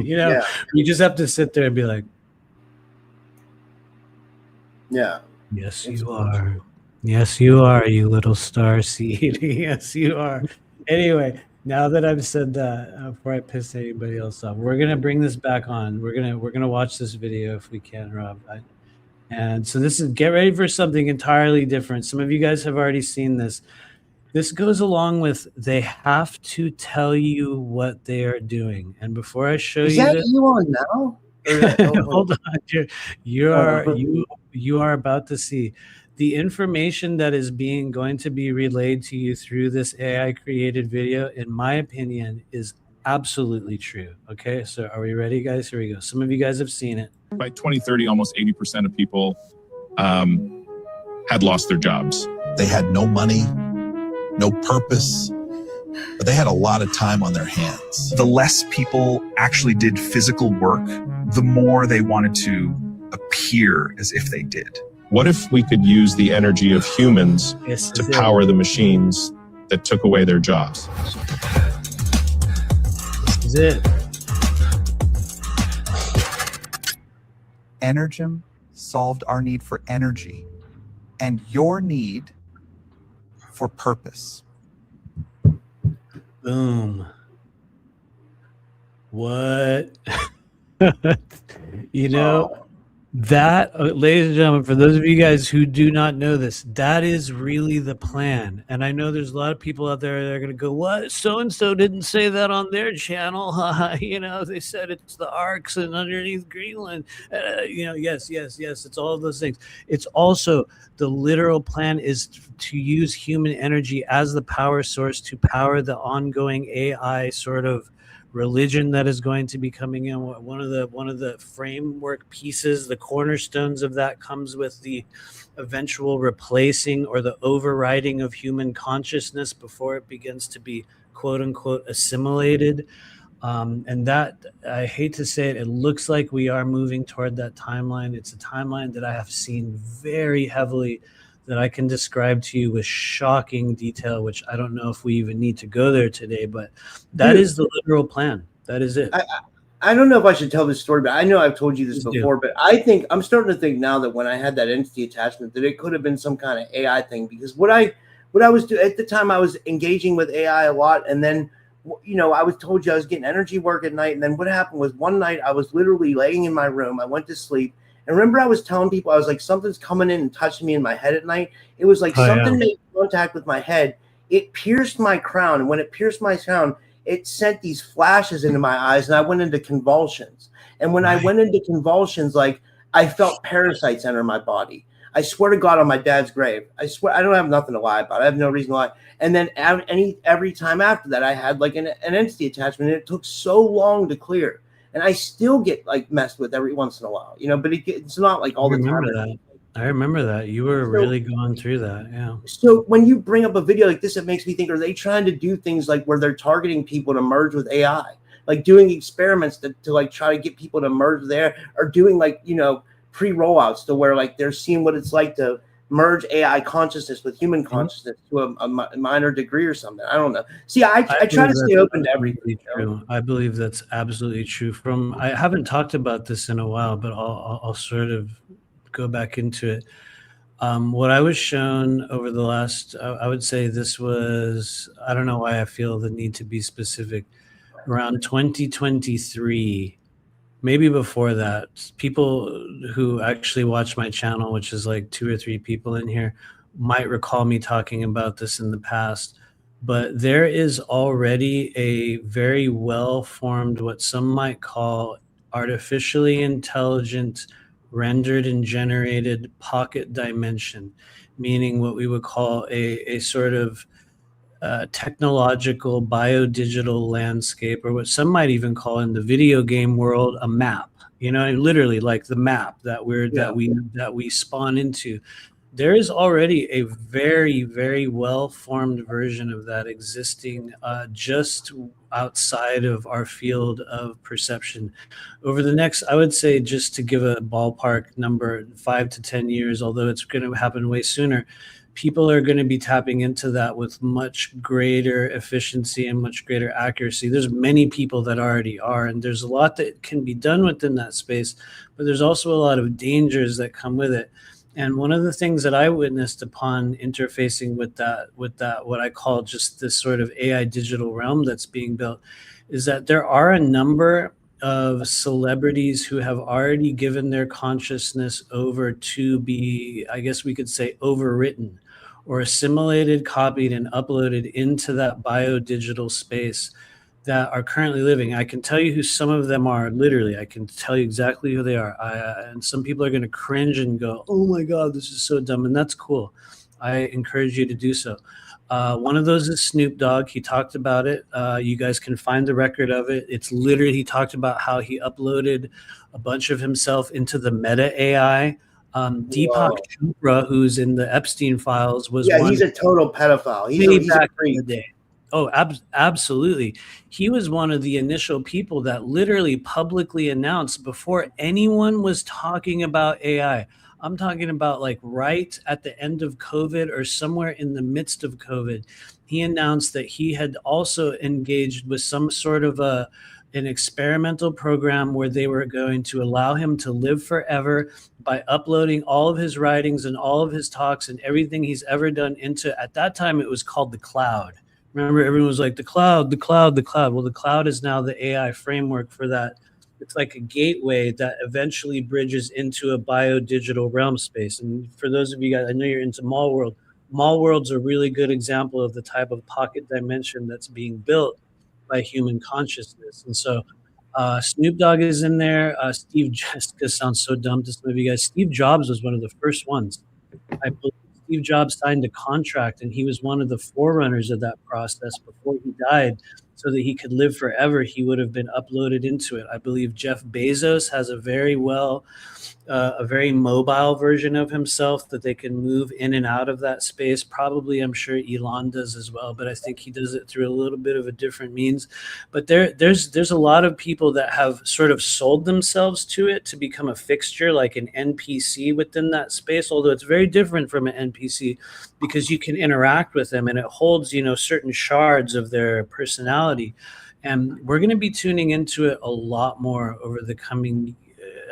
You just have to sit there and be like, yeah. Yes, you are. Yes, you are, you little star seed. Yes, you are. Anyway, now that I've said that, before I piss anybody else off, we're gonna bring this back on. We're gonna watch this video if we can, Rob. And so get ready for something entirely different. Some of you guys have already seen this. This goes along with they have to tell you what they are doing. And before I show you this, you on now? Hold on, you are about to see the information that is going to be relayed to you through this AI created video. In my opinion, is absolutely true. Okay, so are we ready, guys? Here we go. Some of you guys have seen it. By 2030, almost 80% of people had lost their jobs. They had no money, no purpose, but they had a lot of time on their hands. The less people actually did physical work, the more they wanted to appear as if they did. What if we could use the energy of humans to power the machines that took away their jobs? This is it. Energem solved our need for energy and your need for purpose. Boom. What? That, ladies and gentlemen, for those of you guys who do not know this, that is really the plan. And I know there's a lot of people out there that are going to go, what? So-and-so didn't say that on their channel. They said it's the arcs and underneath Greenland. Yes. It's all of those things. It's also the literal plan is to use human energy as the power source to power the ongoing AI sort of religion that is going to be coming in. One of the framework pieces, the cornerstones of that comes with the eventual replacing or the overriding of human consciousness before it begins to be quote unquote assimilated. And that, I hate to say it, it looks like we are moving toward that timeline. It's a timeline that I have seen very heavily, that I can describe to you with shocking detail, which I don't know if we even need to go there today, but that is the literal plan. That is it. I don't know if I should tell this story, but I know I've told you this before, but I think I'm starting to think now that when I had that entity attachment, that it could have been some kind of AI thing, because what I was doing at the time, I was engaging with AI a lot. And then, I was told you I was getting energy work at night. And then what happened was one night I was literally laying in my room. I went to sleep. And remember, I was telling people, I was like, something's coming in and touching me in my head at night. It was like something made contact with my head. it pierced my crown. And when it pierced my crown, it sent these flashes into my eyes, and I went into convulsions. And when I went into convulsions, like I felt parasites enter my body. I swear to God on my dad's grave. I swear I don't have nothing to lie about. I have no reason to lie. And then every time after that, I had like an entity attachment, and it took so long to clear. And I still get like messed with every once in a while, you know, but it's not like all the time. I remember that. You were really going through that. Yeah. So when you bring up a video like this, it makes me think, are they trying to do things like where they're targeting people to merge with AI? Like doing experiments to like try to get people to merge there, or doing like, you know, pre-rollouts to where like they're seeing what it's like to merge AI consciousness with human consciousness to a minor degree or something. I don't know. See, I try to stay open to everything. True. I believe that's absolutely true. I haven't talked about this in a while, but I'll sort of go back into it. What I was shown over the last, I would say this was, I don't know why I feel the need to be specific, around 2023. Maybe before that, people who actually watch my channel, which is like 2 or 3 people in here, might recall me talking about this in the past. But there is already a very well-formed, what some might call artificially intelligent, rendered and generated pocket dimension, meaning what we would call a sort of technological biodigital landscape, or what some might even call in the video game world a map. You know, literally like the map that we spawn into. There is already a very, very well formed version of that existing just outside of our field of perception. Over the next, I would say, just to give a ballpark number, 5 to 10 years, although it's going to happen way sooner, people are going to be tapping into that with much greater efficiency and much greater accuracy. There's many people that already are, and there's a lot that can be done within that space, but there's also a lot of dangers that come with it. And one of the things that I witnessed upon interfacing with that, what I call just this sort of AI digital realm that's being built, is that there are a number of celebrities who have already given their consciousness over to be, I guess we could say, overwritten or assimilated, copied, and uploaded into that biodigital space that are currently living. I can tell you who some of them are. Literally, I can tell you exactly who they are. And some people are going to cringe and go, "Oh my God, this is so dumb," and that's cool. I encourage you to do so. One of those is Snoop Dogg. He talked about it. You guys can find the record of it. It's literally, he talked about how he uploaded a bunch of himself into the Meta AI. Deepak Chopra, who's in the Epstein files, was one. He's a total pedophile. He's back in the day. Oh, absolutely. He was one of the initial people that literally publicly announced before anyone was talking about AI. I'm talking about like right at the end of COVID or somewhere in the midst of COVID. He announced that he had also engaged with some sort of an experimental program where they were going to allow him to live forever by uploading all of his writings and all of his talks and everything he's ever done into, at that time, it was called the cloud. Remember, everyone was like, the cloud, the cloud, the cloud. Well, the cloud is now the AI framework for that. It's like a gateway that eventually bridges into a biodigital realm space. And for those of you guys, I know you're into Mall World. Mall World's a really good example of the type of pocket dimension that's being built by human consciousness. And so Snoop Dogg is in there. Steve Jessica sounds so dumb to some of you guys. Steve Jobs was one of the first ones. I believe Steve Jobs signed a contract, and he was one of the forerunners of that process before he died, so that he could live forever. He would have been uploaded into it. I believe Jeff Bezos has a very mobile version of himself that they can move in and out of that space. Probably, I'm sure Elon does as well, but I think he does it through a little bit of a different means. But there's a lot of people that have sort of sold themselves to it to become a fixture, like an NPC within that space, although it's very different from an NPC because you can interact with them and it holds, certain shards of their personality. And we're going to be tuning into it a lot more over the coming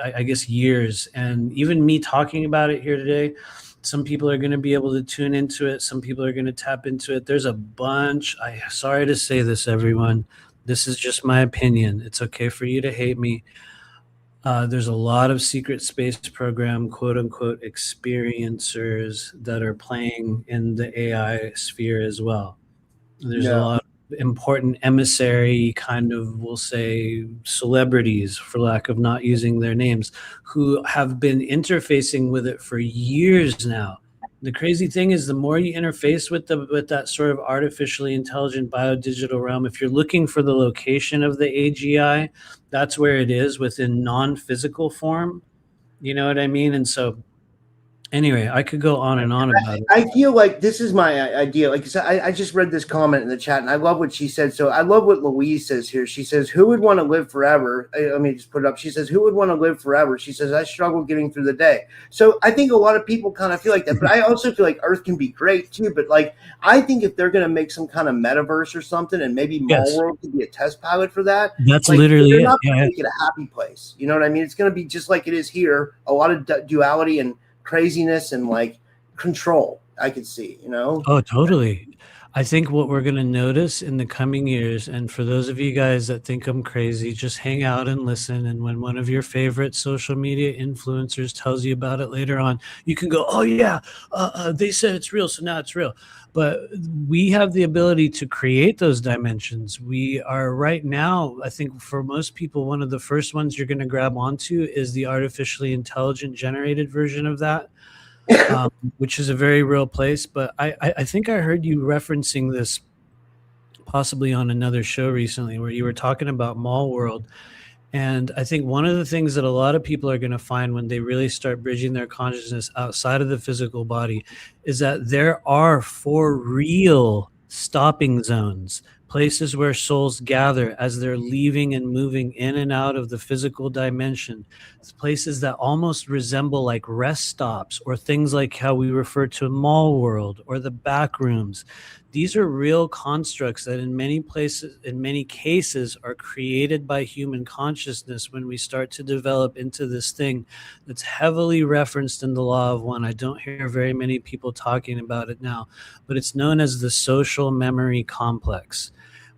I guess years. And even me talking about it here today, some people are going to be able to tune into it. Some people are going to tap into it. There's a bunch. Sorry to say this, everyone. This is just my opinion. It's okay for you to hate me. There's a lot of secret space program, quote unquote, experiencers that are playing in the AI sphere as well. There's a lot of important emissary kind of, we'll say, celebrities, for lack of not using their names, who have been interfacing with it for years now. The crazy thing is, the more you interface with that sort of artificially intelligent biodigital realm, if you're looking for the location of the AGI, that's where it is within non-physical form. You know what I mean? And so anyway, I could go on and on about it. I feel like this is my idea. Like I said, I just read this comment in the chat, and I love what she said. So I love what Louise says here. She says, who would want to live forever? Let me just put it up. She says, who would want to live forever? She says, I struggle getting through the day. So I think a lot of people kind of feel like that. But I also feel like Earth can be great, too. But, like, I think if they're going to make some kind of metaverse or something, and maybe Mall World could be a test pilot for that. That's like, literally they're it. not going to make it a happy place. You know what I mean? It's going to be just like it is here. A lot of duality and craziness and, like, control I could see, you know. Oh, totally. I think what we're going to notice in the coming years, and for those of you guys that think I'm crazy, just hang out and listen, and when one of your favorite social media influencers tells you about it later on, you can go, oh yeah, they said it's real, so now it's real. But we have the ability to create those dimensions. We are right now, I think for most people, one of the first ones you're going to grab onto is the artificially intelligent generated version of that. Which is a very real place. But I think I heard you referencing this possibly on another show recently where you were talking about Mall World. And I think one of the things that a lot of people are going to find when they really start bridging their consciousness outside of the physical body is that there are for real stopping zones, places where souls gather as they're leaving and moving in and out of the physical dimension. It's places that almost resemble like rest stops, or things like how we refer to Mall World or the back rooms. These are real constructs that in many places, in many cases, are created by human consciousness when we start to develop into this thing that's heavily referenced in the Law of One. I don't hear very many people talking about it now, but it's known as the social memory complex.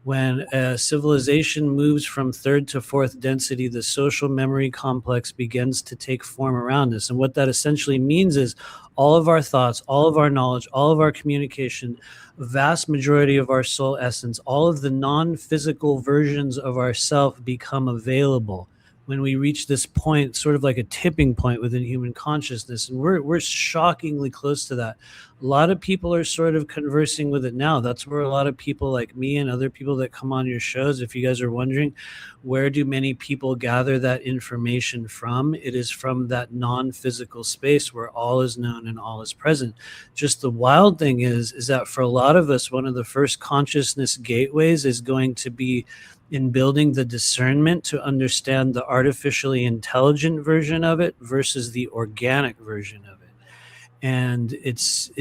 When a civilization moves from third to fourth density, the social memory complex begins to take form around us. And what that essentially means is all of our thoughts, all of our knowledge, all of our communication, vast majority of our soul essence, all of the non-physical versions of ourself become available when we reach this point, sort of like a tipping point within human consciousness. And we're shockingly close to that. A lot of people are sort of conversing with it now. That's where a lot of people like me and other people that come on your shows, if you guys are wondering, where do many people gather that information from? It is from that non-physical space where all is known and all is present. Just the wild thing is that for a lot of us, one of the first consciousness gateways is going to be in building the discernment to understand the artificially intelligent version of it versus the organic version of it. And it's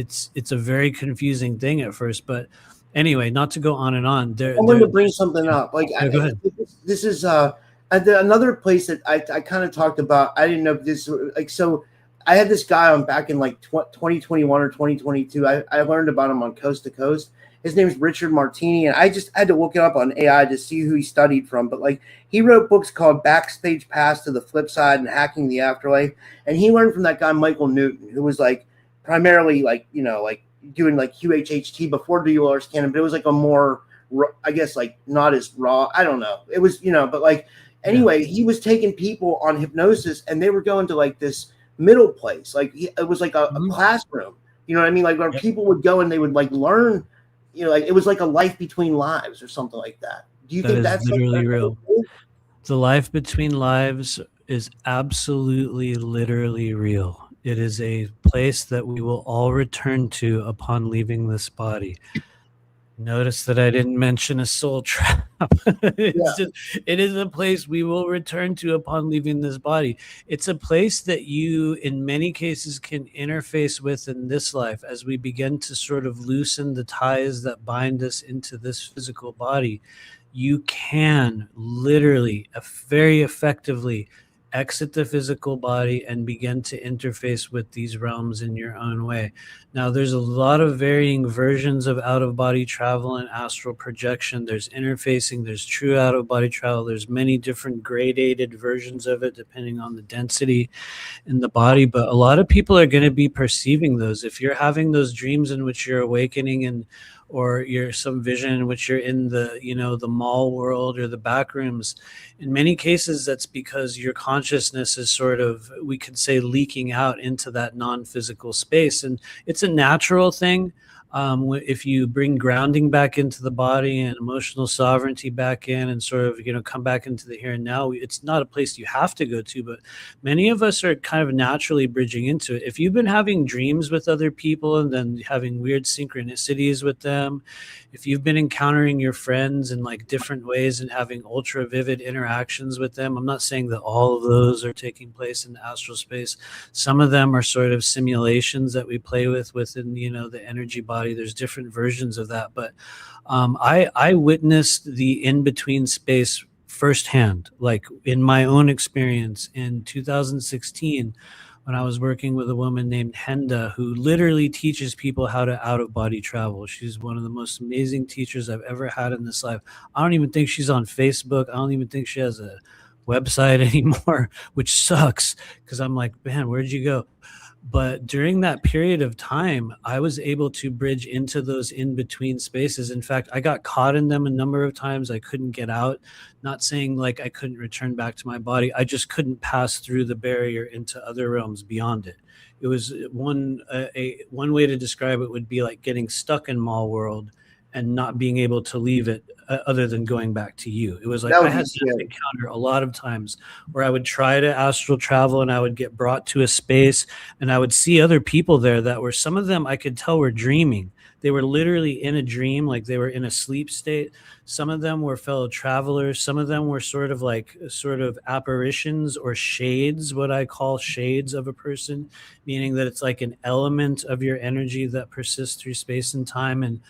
a very confusing thing at first, but anyway, not to go on and on. I wanted to bring something up. Like, go ahead. This is another place that I kind of talked about. I didn't know if this, like, so I had this guy on back in like 2021 or 2022. I learned about him on Coast to Coast. His name is Richard Martini, and I just had to look it up on AI to see who he studied from. But like, he wrote books called Backstage Pass to the Flip Side and Hacking the Afterlife. And he learned from that guy, Michael Newton, who was like primarily like, you know, like doing like QHHT before dual scanning, but it was like a more, I guess, like not as raw. I don't know. It was, you know, but like, anyway, he was taking people on hypnosis and they were going to like this middle place. Like it was like a classroom, you know what I mean? Like where people would go and they would like learn, you know, like it was like a life between lives or something like that. Do you think that's literally real? The life between lives is absolutely literally real. It is a place that we will all return to upon leaving this body. Notice that I didn't mention a soul trap. It is a place we will return to upon leaving this body. It's a place that you, in many cases, can interface with in this life as we begin to sort of loosen the ties that bind us into this physical body. You can literally, very effectively exit the physical body and begin to interface with these realms in your own way. Now, there's a lot of varying versions of out-of-body travel and astral projection. There's interfacing, there's true out-of-body travel. There's many different gradated versions of it depending on the density in the body. But a lot of people are going to be perceiving those. If you're having those dreams in which you're awakening and or you're some vision in which you're in the, the mall world or the back rooms. In many cases, that's because your consciousness is sort of, we could say, leaking out into that non-physical space. And it's a natural thing. If you bring grounding back into the body and emotional sovereignty back in, and sort of, come back into the here and now, it's not a place you have to go to, but many of us are kind of naturally bridging into it. If you've been having dreams with other people and then having weird synchronicities with them, if you've been encountering your friends in like different ways and having ultra vivid interactions with them, I'm not saying that all of those are taking place in the astral space. Some of them are sort of simulations that we play with within, the energy body. There's different versions of that, but I witnessed the in-between space firsthand, like in my own experience in 2016, when I was working with a woman named Henda, who literally teaches people how to out-of-body travel. She's one of the most amazing teachers I've ever had in this life. I don't even think she's on Facebook. I don't even think she has a website anymore, which sucks, because I'm like, man, where'd you go? But during that period of time, I was able to bridge into those in-between spaces. In fact, I got caught in them a number of times. I couldn't get out. Not saying like I couldn't return back to my body. I just couldn't pass through the barrier into other realms beyond it. It was one way to describe it would be like getting stuck in mall world and not being able to leave it other than going back to you. It was like I had to encounter a lot of times where I would try to astral travel and I would get brought to a space and I would see other people there that were, some of them I could tell were dreaming. They were literally in a dream, like they were in a sleep state. Some of them were fellow travelers. Some of them were sort of apparitions or shades, what I call shades of a person, meaning that it's like an element of your energy that persists through space and time. And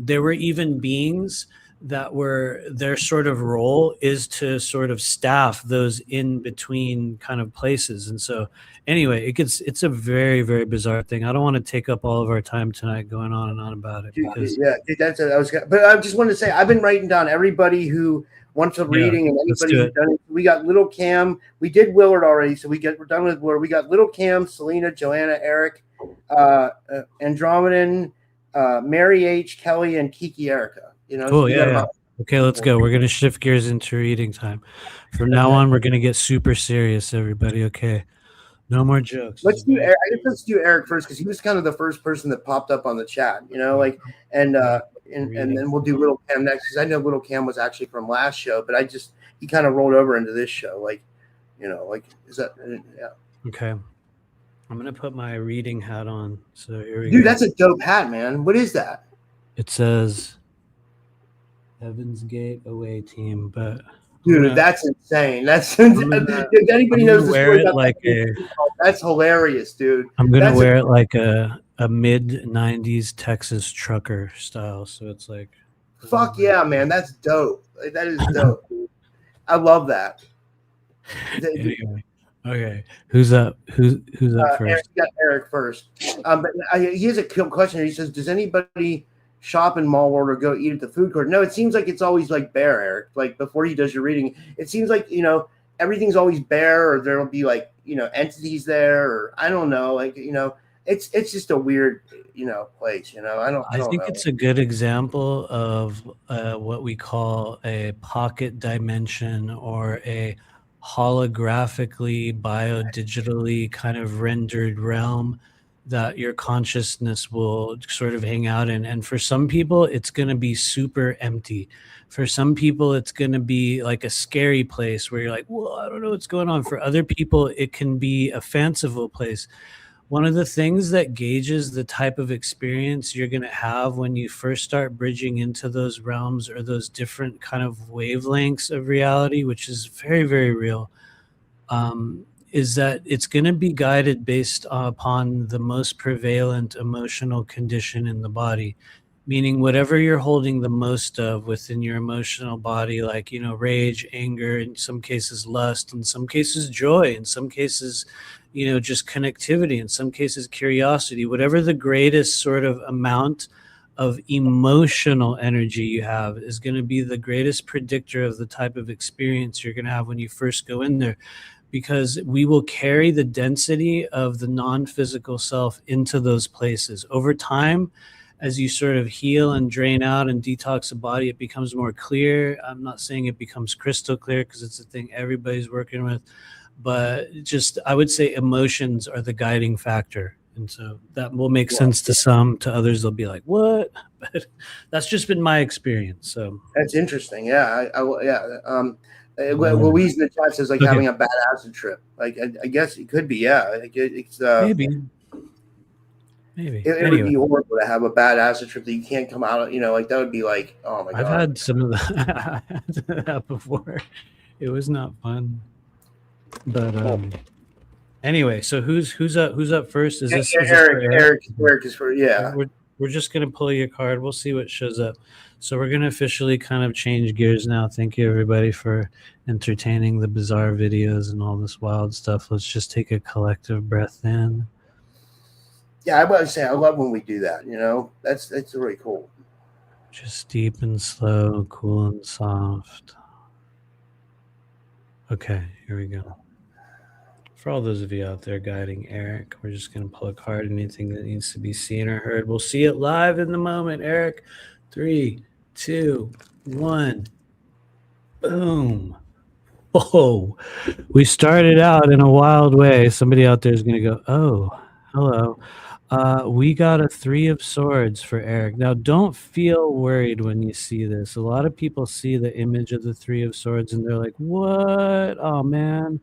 there were even beings that were, their sort of role is to sort of staff those in between kind of places. And so anyway, it's a very, very bizarre thing. I don't want to take up all of our time tonight going on and on about it. Because but I just wanted to say, I've been writing down everybody who wants a reading and anybody who's done it. We got Little Cam. We did Willard already, so we're done with Willard. We got Little Cam, Selena, Joanna, Eric, Andromedan, Mary H, Kelly, and Kiki Erica. Cool. Okay, let's go. We're gonna shift gears into reading time. From now on, we're gonna get super serious, everybody. Okay, no more jokes. Let's do Eric first, because he was kind of the first person that popped up on the chat. And then we'll do Little Cam next, because I know Little Cam was actually from last show, but he kind of rolled over into this show. Is that? Yeah. Okay. I'm going to put my reading hat on. So here we go. Dude, go. That's a dope hat, man. What is that? It says Heaven's Gate away team, but dude, that's insane. That's if anybody knows the story about that's hilarious, dude. I'm going to wear it like a mid-90s Texas trucker style. So it's like, fuck yeah, man. That's dope. That is dope. I love that. Anyway. Okay, who's up? Who's up first? Got Eric first. But he has a question. He says, "Does anybody shop in Mall World or go eat at the food court?" No, it seems like it's always like bare, Eric. Like before he does your reading, it seems like everything's always bare, or there'll be like entities there, or I don't know, it's just a weird place. I think it's a good example of what we call a pocket dimension, or a holographically, biodigitally kind of rendered realm that your consciousness will sort of hang out in. And for some people, it's going to be super empty. For some people, it's going to be like a scary place where you're like, well, I don't know what's going on. For other people, it can be a fanciful place. One of the things that gauges the type of experience you're going to have when you first start bridging into those realms, or those different kind of wavelengths of reality, which is very, very real, is that it's going to be guided based upon the most prevalent emotional condition in the body. Meaning whatever you're holding the most of within your emotional body, like, rage, anger, in some cases lust, in some cases joy, in some cases, just connectivity, in some cases curiosity, whatever the greatest sort of amount of emotional energy you have is going to be the greatest predictor of the type of experience you're going to have when you first go in there. Because we will carry the density of the non-physical self into those places. Over time, as you sort of heal and drain out and detox the body, it becomes more clear. I'm not saying it becomes crystal clear because it's a thing everybody's working with, but just I would say emotions are the guiding factor. And so that will make sense to some. To others, they'll be like, "What?" But that's just been my experience. So that's interesting. Yeah, Louise in the chat says having a bad acid trip. Like I guess it could be. Yeah, it's maybe. It would be horrible to have a bad acid trip that you can't come out of. That would be like, oh my god. I've had some of that before. It was not fun. But anyway, so who's up first? Is this Eric is for We're just gonna pull your card. We'll see what shows up. So we're gonna officially kind of change gears now. Thank you everybody for entertaining the bizarre videos and all this wild stuff. Let's just take a collective breath in. Yeah, I would say I love when we do that. That's really cool. Just deep and slow, cool and soft. Okay, here we go. For all those of you out there guiding Eric, we're just going to pull a card. Anything that needs to be seen or heard, we'll see it live in the moment. Eric, 3, 2, 1. Boom. Whoa. We started out in a wild way. Somebody out there is going to go, oh, hello. We got a 3 of Swords for Eric. Now, don't feel worried when you see this. A lot of people see the image of the 3 of Swords and they're like, what? Oh, man.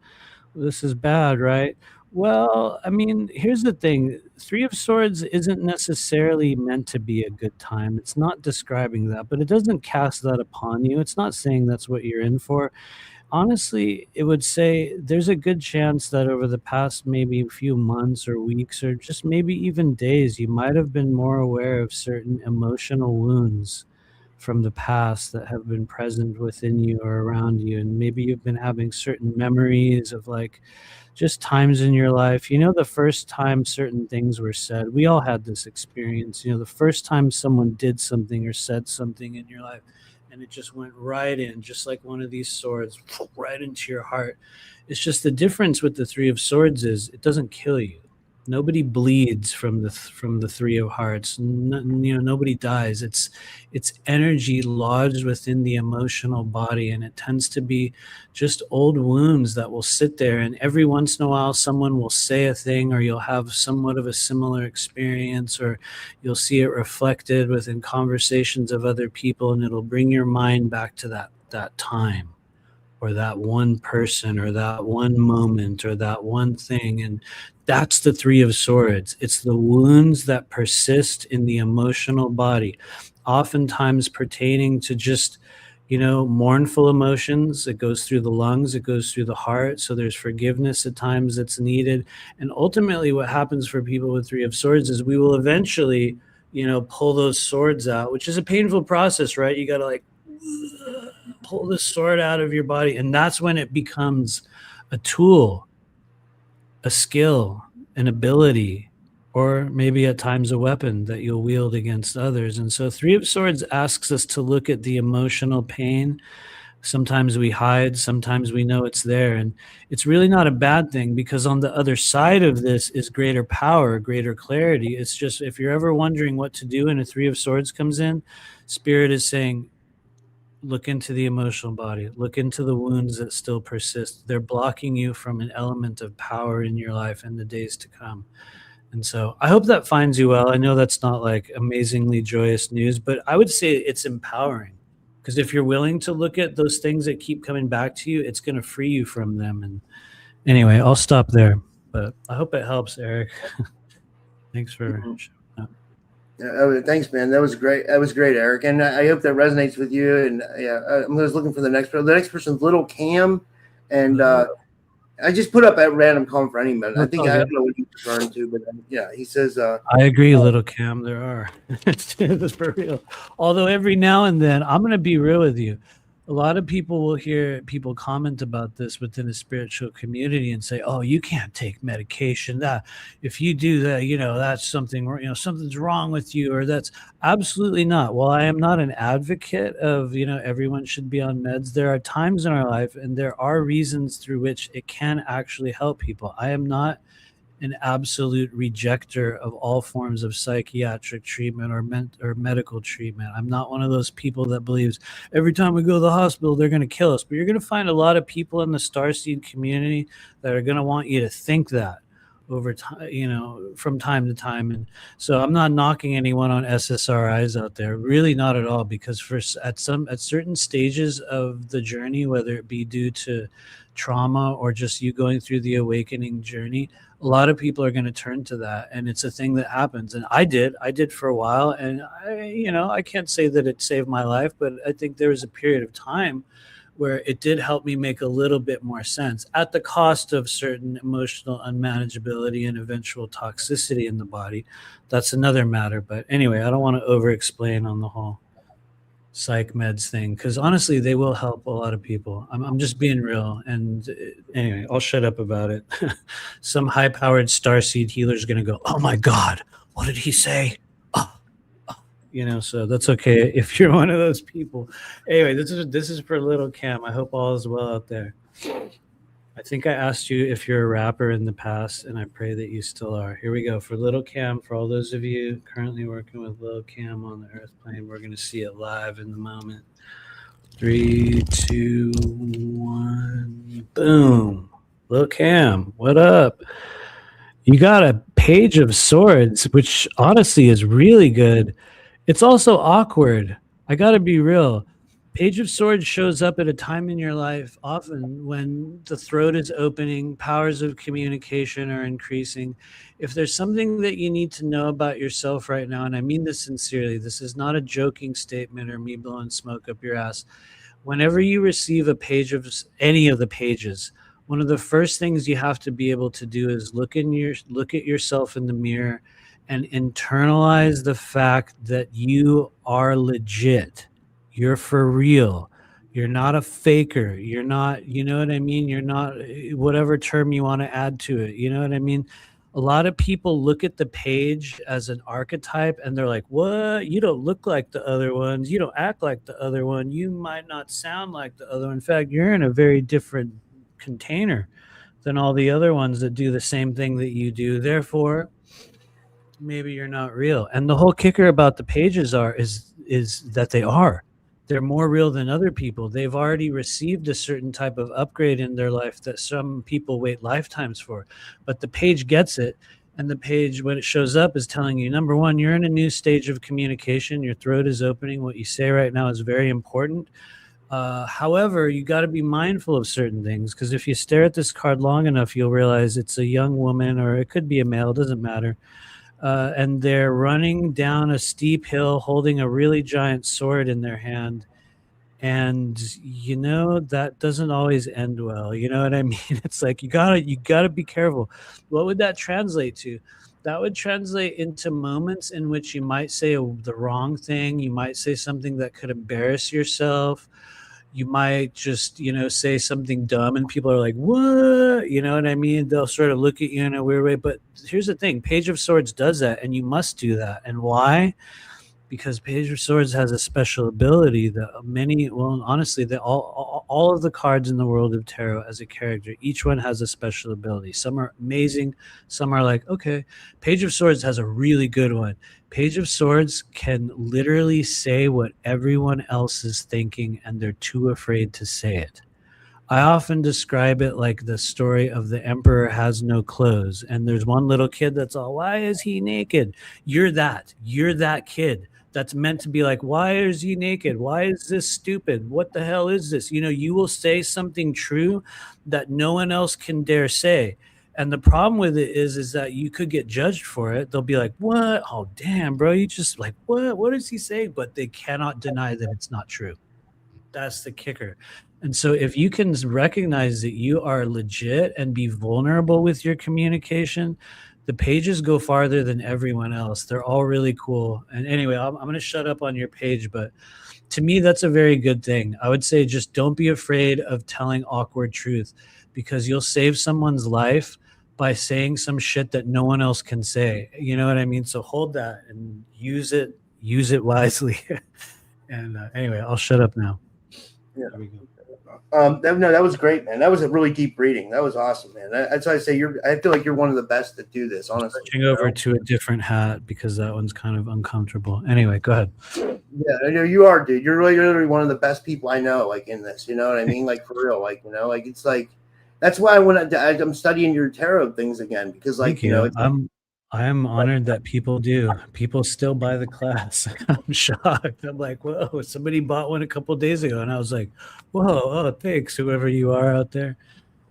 This is bad, right? Well, I mean, here's the thing. 3 of Swords isn't necessarily meant to be a good time. It's not describing that, but it doesn't cast that upon you. It's not saying that's what you're in for. Honestly, it would say there's a good chance that over the past maybe few months or weeks or just maybe even days, you might have been more aware of certain emotional wounds from the past that have been present within you or around you. And maybe you've been having certain memories of just times in your life. The first time certain things were said, we all had this experience. The first time someone did something or said something in your life, and it just went right in, just like one of these swords, right into your heart. It's just the difference with the 3 of Swords is it doesn't kill you. Nobody bleeds from the 3 of Hearts. Nobody dies. It's energy lodged within the emotional body, and it tends to be just old wounds that will sit there. And every once in a while, someone will say a thing, or you'll have somewhat of a similar experience, or you'll see it reflected within conversations of other people, and it'll bring your mind back to that time, or that one person, or that one moment, or that one thing. And that's the 3 of Swords. It's the wounds that persist in the emotional body, oftentimes pertaining to just, mournful emotions. It goes through the lungs, it goes through the heart. So there's forgiveness at times that's needed. And ultimately what happens for people with 3 of Swords is we will eventually, pull those swords out, which is a painful process, right? You got to pull the sword out of your body. And that's when it becomes a tool, a skill, an ability, or maybe at times a weapon that you'll wield against others. And so 3 of Swords asks us to look at the emotional pain. Sometimes we hide, sometimes we know it's there. And it's really not a bad thing, because on the other side of this is greater power, greater clarity. It's just, if you're ever wondering what to do and a 3 of Swords comes in, Spirit is saying, look into the emotional body. Look into the wounds that still persist. They're blocking you from an element of power in your life in the days to come. And so I hope that finds you well. I know that's not amazingly joyous news, but I would say it's empowering, because if you're willing to look at those things that keep coming back to you, it's going to free you from them. And anyway, I'll stop there, but I hope it helps, Eric. Thanks for thanks, man. That was great. That was great, Eric. And I hope that resonates with you. And I'm just looking for the next person. The next person's Little Cam. And I just put up a random comment for anyone. I think I don't know what he's referring to, but he says. I agree, Little Cam. There are. That's for real. Although every now and then, I'm going to be real with you. A lot of people will hear people comment about this within the spiritual community and say, oh, you can't take medication. That if you do that, that's something, something's wrong with you, or that's absolutely not. Well, I am not an advocate of, everyone should be on meds. There are times in our life and there are reasons through which it can actually help people. I am not an absolute rejecter of all forms of psychiatric treatment or medical treatment. I'm not one of those people that believes every time we go to the hospital, they're going to kill us. But you're going to find a lot of people in the starseed community that are going to want you to think that over time, you know, from time to time. And so I'm not knocking anyone on SSRIs out there, really not at all, because at certain stages of the journey, whether it be due to trauma or just you going through the awakening journey, a lot of people are going to turn to that, and it's a thing that happens. And I did for a while, and I can't say that it saved my life, but I think there was a period of time where it did help me make a little bit more sense at the cost of certain emotional unmanageability and eventual toxicity in the body. That's another matter. But anyway, I don't want to over explain on the whole psych meds thing, because honestly, they will help a lot of people. I'm just being real. And anyway, I'll shut up about it. Some high-powered starseed healer is going to go, oh my God, what did he say? So that's okay if you're one of those people. Anyway, this is for little Cam. I hope all is well out there. I think I asked you if you're a rapper in the past, and I pray that you still are. Here we go. For little Cam, for all those of you currently working with little Cam on the Earth plane, we're going to see it live in the moment. 3, 2, 1, boom. Little Cam, what up? You got a Page of Swords, which honestly is really good. It's also awkward. I got to be real. Page of Swords shows up at a time in your life often when the throat is opening, powers of communication are increasing. If there's something that you need to know about yourself right now, and I mean this sincerely, this is not a joking statement or me blowing smoke up your ass. Whenever you receive a page of any of the pages, one of the first things you have to be able to do is look at yourself in the mirror and internalize the fact that you are legit. You're for real. You're not a faker. You're not, you know what I mean? You're not, whatever term you want to add to it. You know what I mean? A lot of people look at the page as an archetype and they're like, what? You don't look like the other ones. You don't act like the other one. You might not sound like the other one. In fact, you're in a very different container than all the other ones that do the same thing that you do. Therefore, maybe you're not real. And the whole kicker about the pages is that they're more real than other people. They've already received a certain type of upgrade in their life that some people wait lifetimes for. But the page gets it, and the page, when it shows up, is telling you, number one, you're in a new stage of communication. Your throat is opening. What you say right now is very important. However, you got to be mindful of certain things, because if you stare at this card long enough, you'll realize it's a young woman, or it could be a male, doesn't matter. And they're running down a steep hill holding a really giant sword in their hand. And, that doesn't always end well. You know what I mean? It's like, you gotta be careful. What would that translate to? That would translate into moments in which you might say the wrong thing. You might say something that could embarrass yourself. You might just, say something dumb and people are like, what? You know what I mean? They'll sort of look at you in a weird way. But here's the thing. Page of Swords does that, and you must do that. And why? Because Page of Swords has a special ability that honestly, all of the cards in the world of tarot as a character, each one has a special ability. Some are amazing. Some are like, okay. Page of Swords has a really good one. Page of Swords can literally say what everyone else is thinking, and they're too afraid to say it. I often describe it like the story of the emperor has no clothes, and there's one little kid that's all, why is he naked? You're that kid that's meant to be like, why is he naked? Why is this stupid? What the hell is this? You will say something true that no one else can dare say. And the problem with it is that you could get judged for it. They'll be like, what? Oh, damn, bro. You just like, what? What does he say? But they cannot deny that it's not true. That's the kicker. And so if you can recognize that you are legit and be vulnerable with your communication, the pages go farther than everyone else. They're all really cool. And anyway, I'm going to shut up on your page, but to me, that's a very good thing. I would say just don't be afraid of telling awkward truth, because you'll save someone's life by saying some shit that no one else can say. You know what I mean? So hold that and use it wisely. And anyway, I'll shut up now. Yeah. There we go. That was great, man. That was a really deep reading. That was awesome, man. That's why I say I feel like you're one of the best that do this, honestly. Switching over to a different hat because that one's kind of uncomfortable. Anyway, go ahead. Yeah, I know you are, dude. You're literally one of the best people I know, like in this. You know what I mean? Like for real, like like it's like that's why I'm studying your tarot things again because like I am honored that people do. People still buy the class. I'm shocked. I'm like, whoa, somebody bought one a couple of days ago. And I was like, whoa, oh, thanks, whoever you are out there.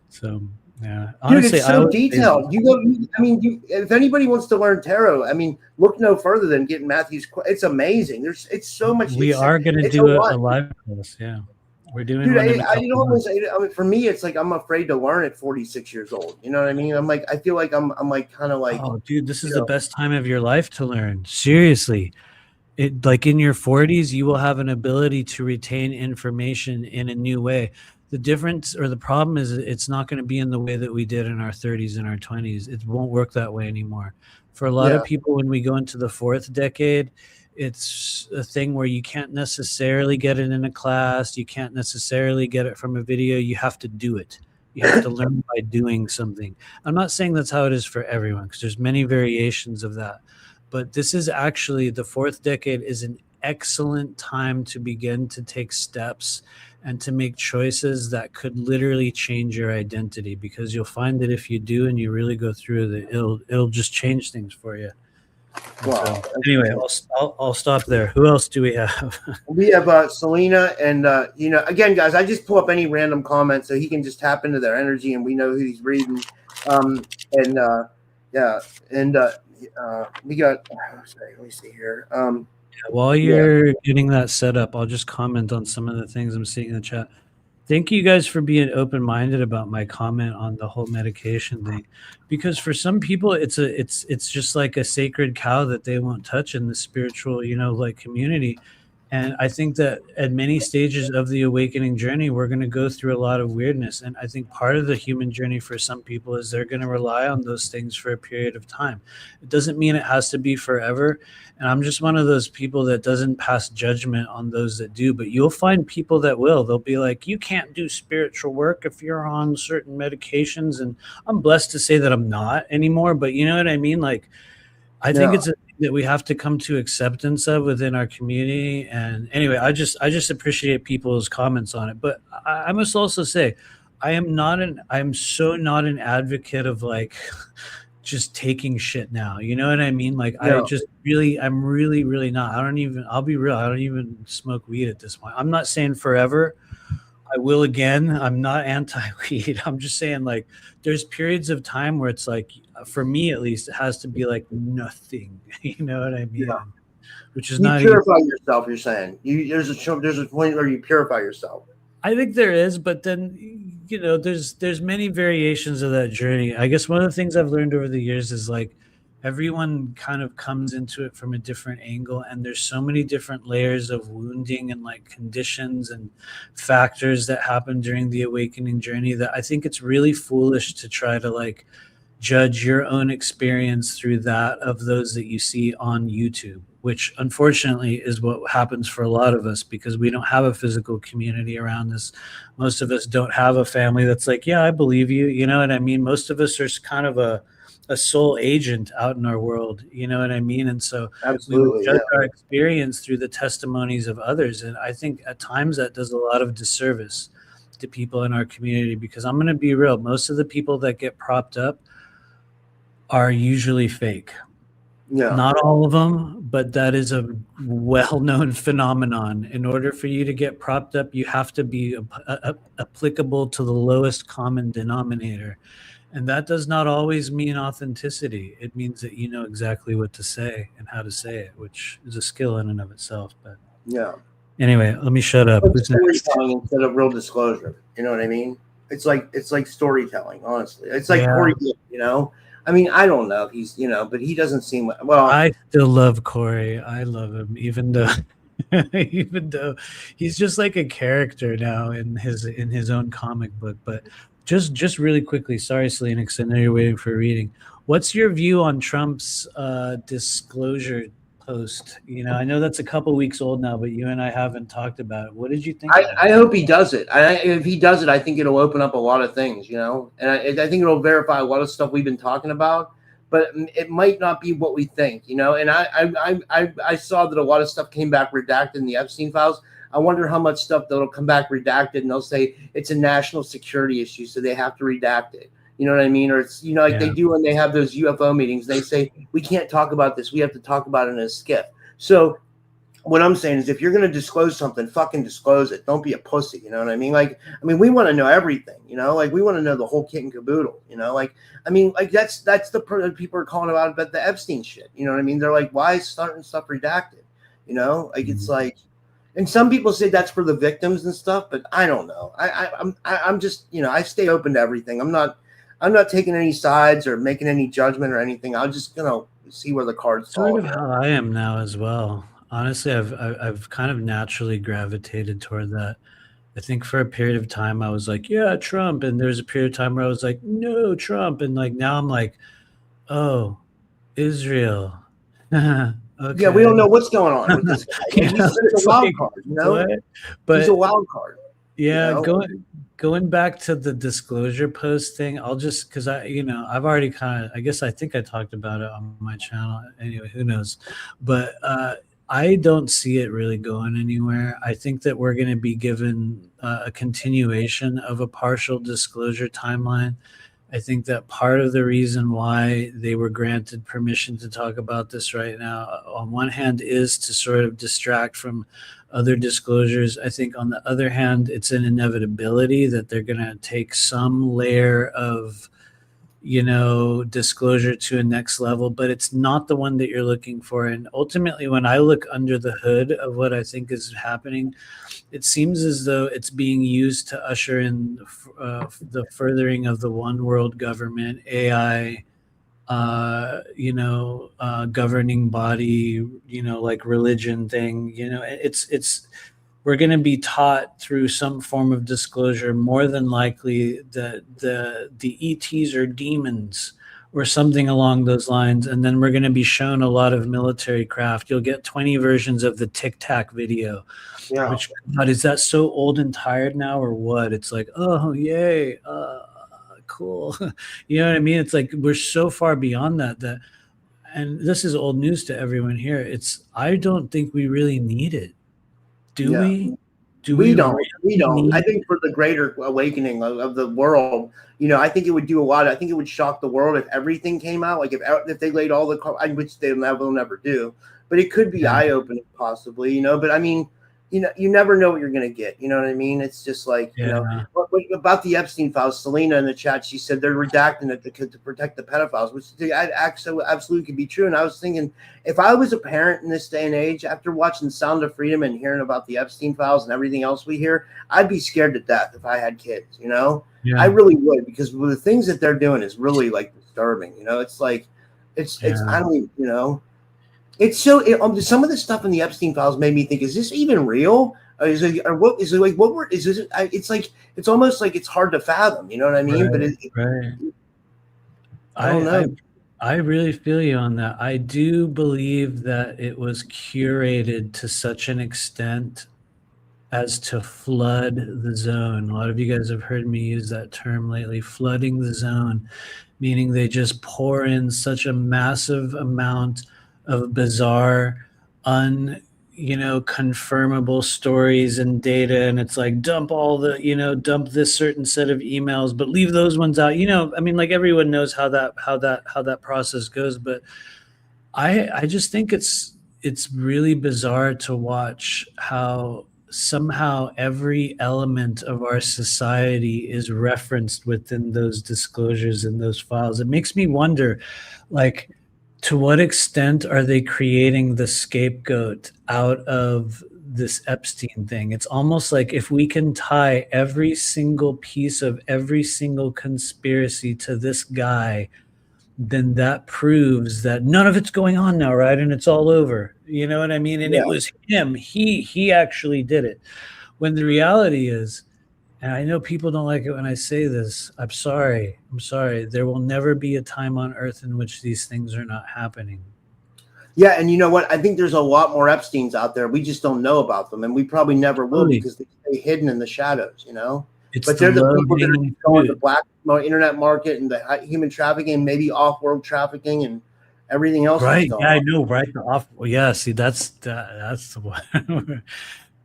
So, yeah. Honestly, dude, it's so detailed. If anybody wants to learn tarot, look no further than getting Matthew's. It's amazing. It's so much. We are going to do a live class. Yeah. We're doing. Dude, for me, it's like I'm afraid to learn at 46 years old. You know what I mean? I'm like, I feel like I'm like kind of like. Oh, dude, this is the best time of your life to learn. Seriously, it like in your 40s, you will have an ability to retain information in a new way. The difference or the problem is it's not going to be in the way that we did in our 30s and our 20s. It won't work that way anymore. For a lot of people, when we go into the fourth decade, it's a thing where you can't necessarily get it in a class. You can't necessarily get it from a video. You have to do it. You have to learn by doing something. I'm not saying that's how it is for everyone because there's many variations of that. But this is actually the fourth decade is an excellent time to begin to take steps and to make choices that could literally change your identity because you'll find that if you do and you really go through it, it'll just change things for you. Wow. So, anyway, I'll stop there. Who else do we have? We have Selena, and again, guys, I just pull up any random comment so he can just tap into their energy, and we know who he's reading. We got. Sorry, let me see here. While you're getting that set up, I'll just comment on some of the things I'm seeing in the chat. Thank you guys for being open-minded about my comment on the whole medication thing, because for some people it's just like a sacred cow that they won't touch in the spiritual, community. And I think that at many stages of the awakening journey, we're going to go through a lot of weirdness. And I think part of the human journey for some people is they're going to rely on those things for a period of time. It doesn't mean it has to be forever. And I'm just one of those people that doesn't pass judgment on those that do. But you'll find people that will. They'll be like, you can't do spiritual work if you're on certain medications. And I'm blessed to say that I'm not anymore. But you know what I mean? Like, I think it's a thing that we have to come to acceptance of within our community. And anyway, I just appreciate people's comments on it. But I must also say, I'm so not an advocate of like just taking shit now. You know what I mean? Like I'm really, really not. I'll be real. I don't even smoke weed at this point. I'm not saying forever. I will again. I'm not anti-weed. I'm just saying like there's periods of time where it's like, for me at least, it has to be like nothing. You know what I mean? Yeah. Which is not purify yourself. You're saying there's a point where you purify yourself. I think there is, but then there's many variations of that journey. I guess one of the things I've learned over the years is like everyone kind of comes into it from a different angle, and there's so many different layers of wounding and like conditions and factors that happen during the awakening journey that I think it's really foolish to try to like judge your own experience through that of those that you see on YouTube, which unfortunately is what happens for a lot of us because we don't have a physical community around us. Most of us don't have a family that's like, yeah, I believe you. You know what I mean? Most of us are kind of a sole agent out in our world. You know what I mean? And so we judge our experience through the testimonies of others. And I think at times that does a lot of disservice to people in our community because I'm going to be real. Most of the people that get propped up are usually fake. Yeah. Not all of them, but that is a well-known phenomenon. In order for you to get propped up, you have to be applicable to the lowest common denominator. And that does not always mean authenticity. It means that you know exactly what to say and how to say it, which is a skill in and of itself. But yeah. Anyway, let me shut up. Storytelling instead of real disclosure. You know what I mean? It's like storytelling, honestly. It's like Corey, I mean, I don't know if he's, but he doesn't seem well. I still love Corey. I love him, even though he's just like a character now in his own comic book. But just really quickly, sorry, Selena, because I know you're waiting for a reading. What's your view on Trump's disclosure post? You know, I know that's a couple weeks old now, but you and I haven't talked about it. What did you think? I hope he does it. If he does it, I think it'll open up a lot of things, you know, and I think it'll verify a lot of stuff we've been talking about. But it might not be what we think, you know. And I saw that a lot of stuff came back redacted in the Epstein files. I wonder how much stuff that'll come back redacted, and they'll say it's a national security issue, so they have to redact it. You know what I mean? Or it's, you know, like they do when they have those UFO meetings. They say, we can't talk about this. We have to talk about it in a skiff. So what I'm saying is, if you're going to disclose something, fucking disclose it. Don't be a pussy. You know what I mean? Like, I mean, we want to know everything, you know, like we want to know the whole kit and caboodle, you know, like, I mean, like that's the people are calling about the Epstein shit. You know what I mean? They're like, why is certain stuff redacted? You know, like it's like, and some people say that's for the victims and stuff, but I don't know. I'm just, you know, I stay open to everything. I'm not taking any sides or making any judgment or anything. I'm just gonna see where the cards fall. Sort of how I am now as well. Honestly, I've kind of naturally gravitated toward that. I think for a period of time I was like, yeah, Trump, and there's a period of time where I was like, no, Trump, and like now I'm like, oh, Israel. Okay. Yeah, we don't know what's going on with this guy. He's a wild card, you know. What? But he's a wild card. Yeah, you know? Going back to the disclosure post thing, I'll just, because I've already kind of, I think I talked about it on my channel. Anyway, who knows? But I don't see it really going anywhere. I think that we're going to be given a continuation of a partial disclosure timeline. I think that part of the reason why they were granted permission to talk about this right now, on one hand, is to sort of distract from other disclosures. I think on the other hand, it's an inevitability that they're going to take some layer of, you know, disclosure to a next level, but it's not the one that you're looking for. And ultimately, when I look under the hood of what I think is happening, it seems as though it's being used to usher in the furthering of the one world government, AI, governing body, you know, like religion thing. You know, it's we're going to be taught through some form of disclosure, more than likely that the ETs are demons or something along those lines. And then we're going to be shown a lot of military craft. You'll get 20 versions of the Tic Tac video. Yeah. Which, God, is that so old and tired now or what? It's like, oh, yay. Cool. You know what I mean? It's like we're so far beyond that, and this is old news to everyone here. I don't think we really need it. Do we? We don't. I think for the greater awakening of the world, you know, I think it would do a lot. I think it would shock the world if everything came out. Like if they laid all the, which they will never do, but it could be eye-opening possibly, you know. But I mean, you know, you never know what you're going to get. You know what I mean? It's just like, you know, about the Epstein files, Selena in the chat, she said they're redacting it to protect the pedophiles, which absolutely could be true. And I was thinking, if I was a parent in this day and age, after watching Sound of Freedom and hearing about the Epstein files and everything else we hear, I'd be scared to death if I had kids, you know? Yeah. I really would, because the things that they're doing is really like disturbing. You know, it's like, it's I don't even, you know. It's so some of the stuff in the Epstein files made me think: is this even real? Is it like what were? Is this? It's like it's almost like it's hard to fathom. You know what I mean? Right, but I don't know. I really feel you on that. I do believe that it was curated to such an extent as to flood the zone. A lot of you guys have heard me use that term lately, flooding the zone, meaning they just pour in such a massive amount of bizarre, confirmable stories and data, and it's like dump this certain set of emails, but leave those ones out. You know, I mean, like everyone knows how that process goes, but I just think it's really bizarre to watch how somehow every element of our society is referenced within those disclosures in those files. It makes me wonder, like, to what extent are they creating the scapegoat out of this Epstein thing? It's almost like if we can tie every single piece of every single conspiracy to this guy, then that proves that none of it's going on now, right? And it's all over. You know what I mean? And it was him. He actually did it. When the reality is, and I know people don't like it when I say this, I'm sorry. There will never be a time on earth in which these things are not happening. Yeah, and you know what? I think there's a lot more Epsteins out there. We just don't know about them, and we probably never will because they stay hidden in the shadows, you know? But they're the people that are going the black internet market and the human trafficking, maybe off-world trafficking and everything else. Right. Yeah, I know, right? The off. Well, yeah, see, that's the one.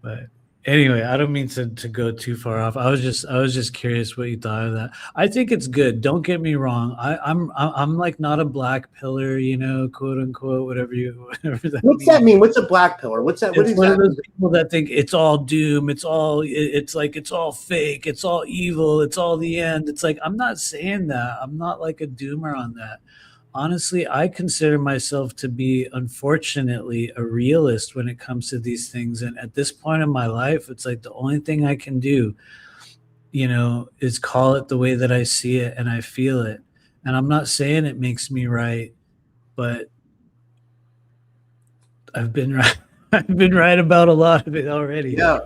But anyway, I don't mean to go too far off. I was just curious what you thought of that. I think it's good. Don't get me wrong. I'm like not a black pillar, you know, quote unquote, whatever that What's means. that mean? What's a black pillar? What's that? It's one of those people that think it's all doom. It's all fake. It's all evil. It's all the end. It's like, I'm not saying that. I'm not like a doomer on that. Honestly, I consider myself to be, unfortunately, a realist when it comes to these things. And at this point in my life, it's like the only thing I can do, you know, is call it the way that I see it and I feel it. And I'm not saying it makes me right, but I've been right. I've been right about a lot of it already. Yeah.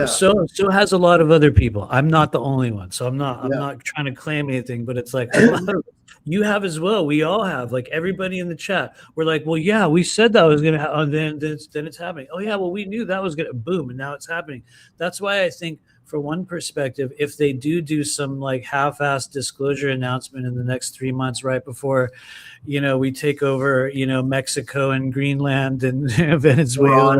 So has a lot of other people. I'm not the only one. So I'm not trying to claim anything, but it's like a lot of you have as well. We all have, like everybody in the chat. We're like, well, yeah, we said that was gonna happen. Then it's happening. Oh yeah, well, we knew that was gonna boom, and now it's happening. That's why I think, for one perspective, if they do some like half-assed disclosure announcement in the next 3 months, right before, you know, we take over, you know, Mexico and Greenland and Venezuela,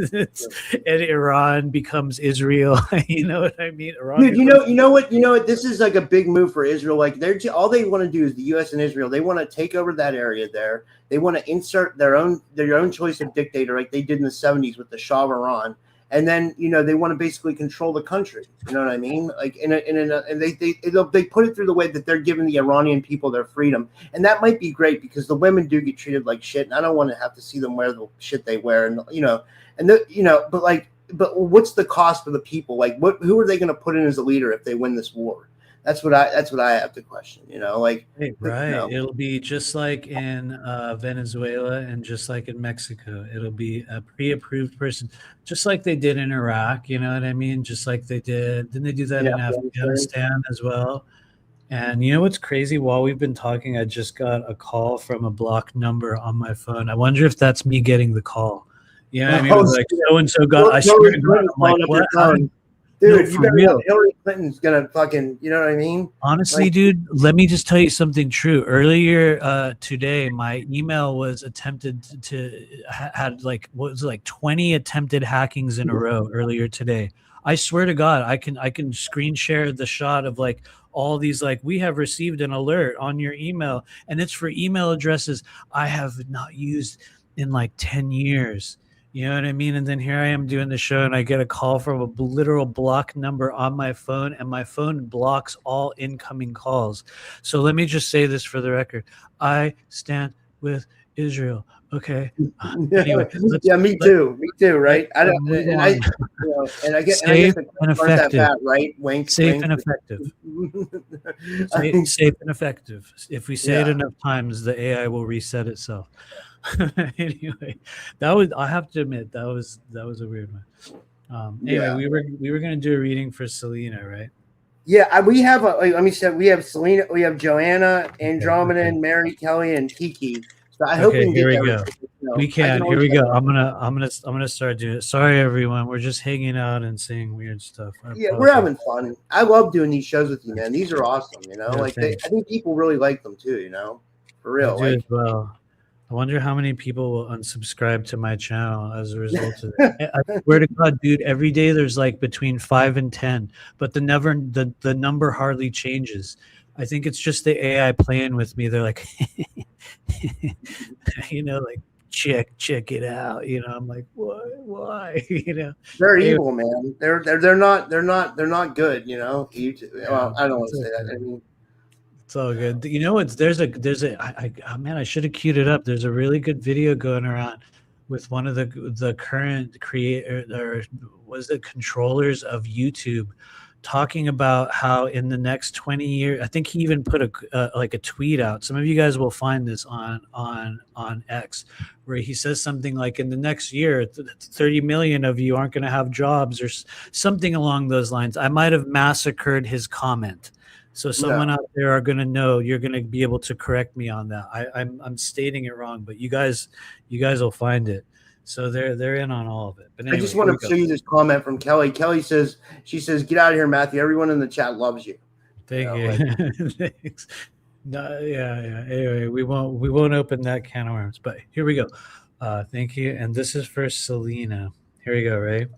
and Iran becomes Israel. You know what I mean? Iran. Dude, you know what? This is like a big move for Israel. Like all they want to do is the U.S. and Israel. They want to take over that area there. They want to insert their own choice of dictator, like they did in the 70s with the Shah of Iran. And then, you know, they want to basically control the country. You know what I mean? Like, and they put it through the way that they're giving the Iranian people their freedom, and that might be great because the women do get treated like shit, and I don't want to have to see them wear the shit they wear, and but what's the cost for the people? Like, who are they going to put in as a leader if they win this war? That's what I have to question. You know, like right. You know. It'll be just like in Venezuela and just like in Mexico. It'll be a pre-approved person, just like they did in Iraq. You know what I mean? Just like they did. Didn't they do that in Afghanistan as well? And you know what's crazy? While we've been talking, I just got a call from a blocked number on my phone. I wonder if that's me getting the call. You know what I mean? It was like so and so got. I swear to God, I'm like, what? Dude, no, you better know Hillary Clinton's gonna fucking, you know what I mean? Honestly, dude, let me just tell you something true. Earlier today, my email was attempted to had like what was it, like 20 attempted hackings in a row earlier today. I swear to God, I can screen share the shot of like all these, like, we have received an alert on your email, and it's for email addresses I have not used in like 10 years. You know what I mean? And then here I am doing the show, and I get a call from a literal block number on my phone, and my phone blocks all incoming calls. So let me just say this for the record. I stand with Israel. Okay. Anyway, me too, right? I don't, and I get safe and effective, that, right? Wink, safe wink. and effective. Safe and effective. If we say it enough times, the AI will reset itself. Anyway, I have to admit that was a weird one. Anyway, we were gonna do a reading for Selena, right? Yeah, we have we have Selena, we have Joanna, Andromeda, and Mary Kelly, and Kiki. So I hope we can here we get go. We can. Here we go. I'm gonna start doing it. Sorry, everyone. We're just hanging out and saying weird stuff. Yeah, we're having fun. I love doing these shows with you, man. These are awesome. You know, I think people really like them too. You know, for real. I do as well. I wonder how many people will unsubscribe to my channel as a result of it. I swear to God, dude, every day there's like between 5 and 10, but the number hardly changes. I think it's just the AI playing with me. They're like, you know, like check it out. You know, I'm like, what? Why? You know, they're evil, man. They're not good. You know, well, I don't want to say that. I mean, it's all good. You know, man, I should have queued it up. There's a really good video going around with one of the current controllers of YouTube, talking about how in the next 20 years, I think he even put a tweet out. Some of you guys will find this on X, where he says something like, in the next year, 30 million of you aren't going to have jobs, or something along those lines. I might have massacred his comment. So someone out there are going to know. You're going to be able to correct me on that. I'm stating it wrong, but you guys will find it. So they're in on all of it. But anyway, I just want to show you this comment from Kelly. Kelly says, "Get out of here, Matthew. Everyone in the chat loves you." Thank you. Thanks. No, yeah. Anyway, we won't open that can of worms. But here we go. Thank you. And this is for Selena. Here we go. Right.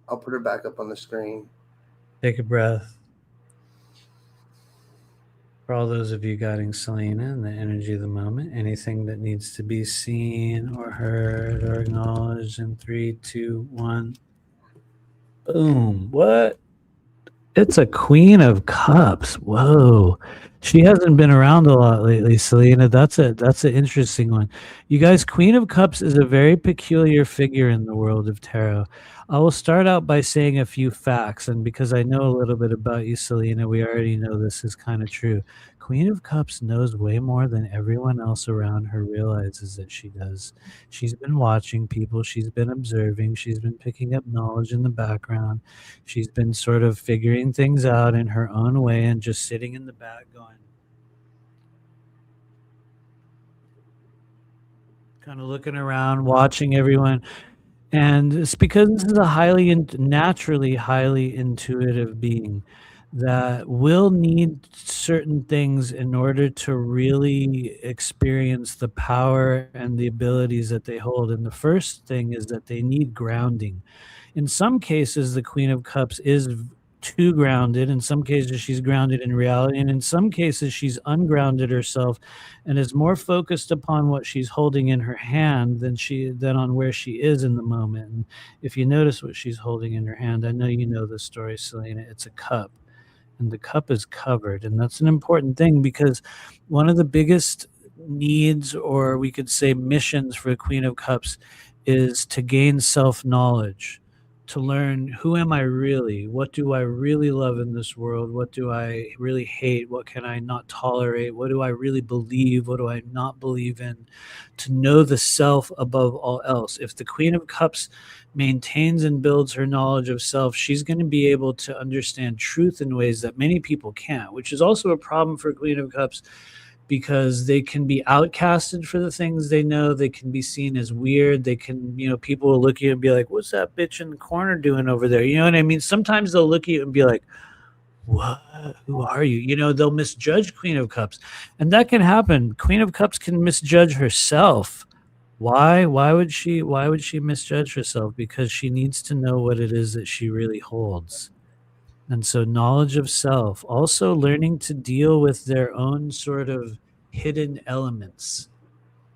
I'll put her back up on the screen. Take a breath. For all those of you guiding Selena and the energy of the moment, anything that needs to be seen or heard or acknowledged in 3, 2, 1. Boom. What? It's a Queen of Cups. Whoa. She hasn't been around a lot lately, Selena. That's an interesting one. You guys, Queen of Cups is a very peculiar figure in the world of tarot. I will start out by saying a few facts, and because I know a little bit about you, Selena, we already know this is kind of true. Queen of Cups knows way more than everyone else around her realizes that she does. She's been watching people. She's been observing. She's been picking up knowledge in the background. She's been sort of figuring things out in her own way and just sitting in the back going, kind of looking around, watching everyone. And it's because this is a naturally highly intuitive being that will need certain things in order to really experience the power and the abilities that they hold. And the first thing is that they need grounding. In some cases, the Queen of Cups is too grounded. In some cases, she's grounded in reality. And in some cases, she's ungrounded herself and is more focused upon what she's holding in her hand than on where she is in the moment. And if you notice what she's holding in her hand, I know you know the story, Selena, it's a cup. And the cup is covered. And that's an important thing because one of the biggest needs, or we could say missions for the Queen of Cups, is to gain self-knowledge, to learn who am I really? What do I really love in this world? What do I really hate? What can I not tolerate? What do I really believe? What do I not believe in? To know the self above all else. If the Queen of Cups maintains and builds her knowledge of self, she's going to be able to understand truth in ways that many people can't, which is also a problem for Queen of Cups because they can be outcasted for the things they know. They can be seen as weird. They can, people will look at you and be like, what's that bitch in the corner doing over there? You know what I mean? Sometimes they'll look at you and be like, what? Who are you? They'll misjudge Queen of Cups. And that can happen. Queen of Cups can misjudge herself. Why? Why would she misjudge herself? Because she needs to know what it is that she really holds. And so knowledge of self, also learning to deal with their own sort of hidden elements.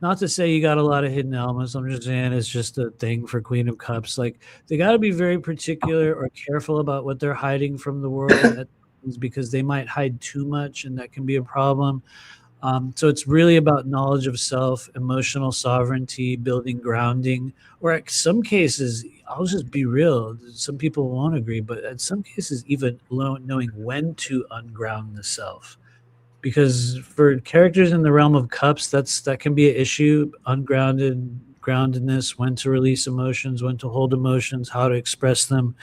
Not to say you got a lot of hidden elements. I'm just saying it's just a thing for Queen of Cups. Like they got to be very particular or careful about what they're hiding from the world at times because they might hide too much and that can be a problem. So it's really about knowledge of self, emotional sovereignty, building grounding, or in some cases, I'll just be real. Some people won't agree, but in some cases, even knowing when to unground the self. Because for characters in the realm of cups, that can be an issue. Groundedness, when to release emotions, when to hold emotions, how to express them.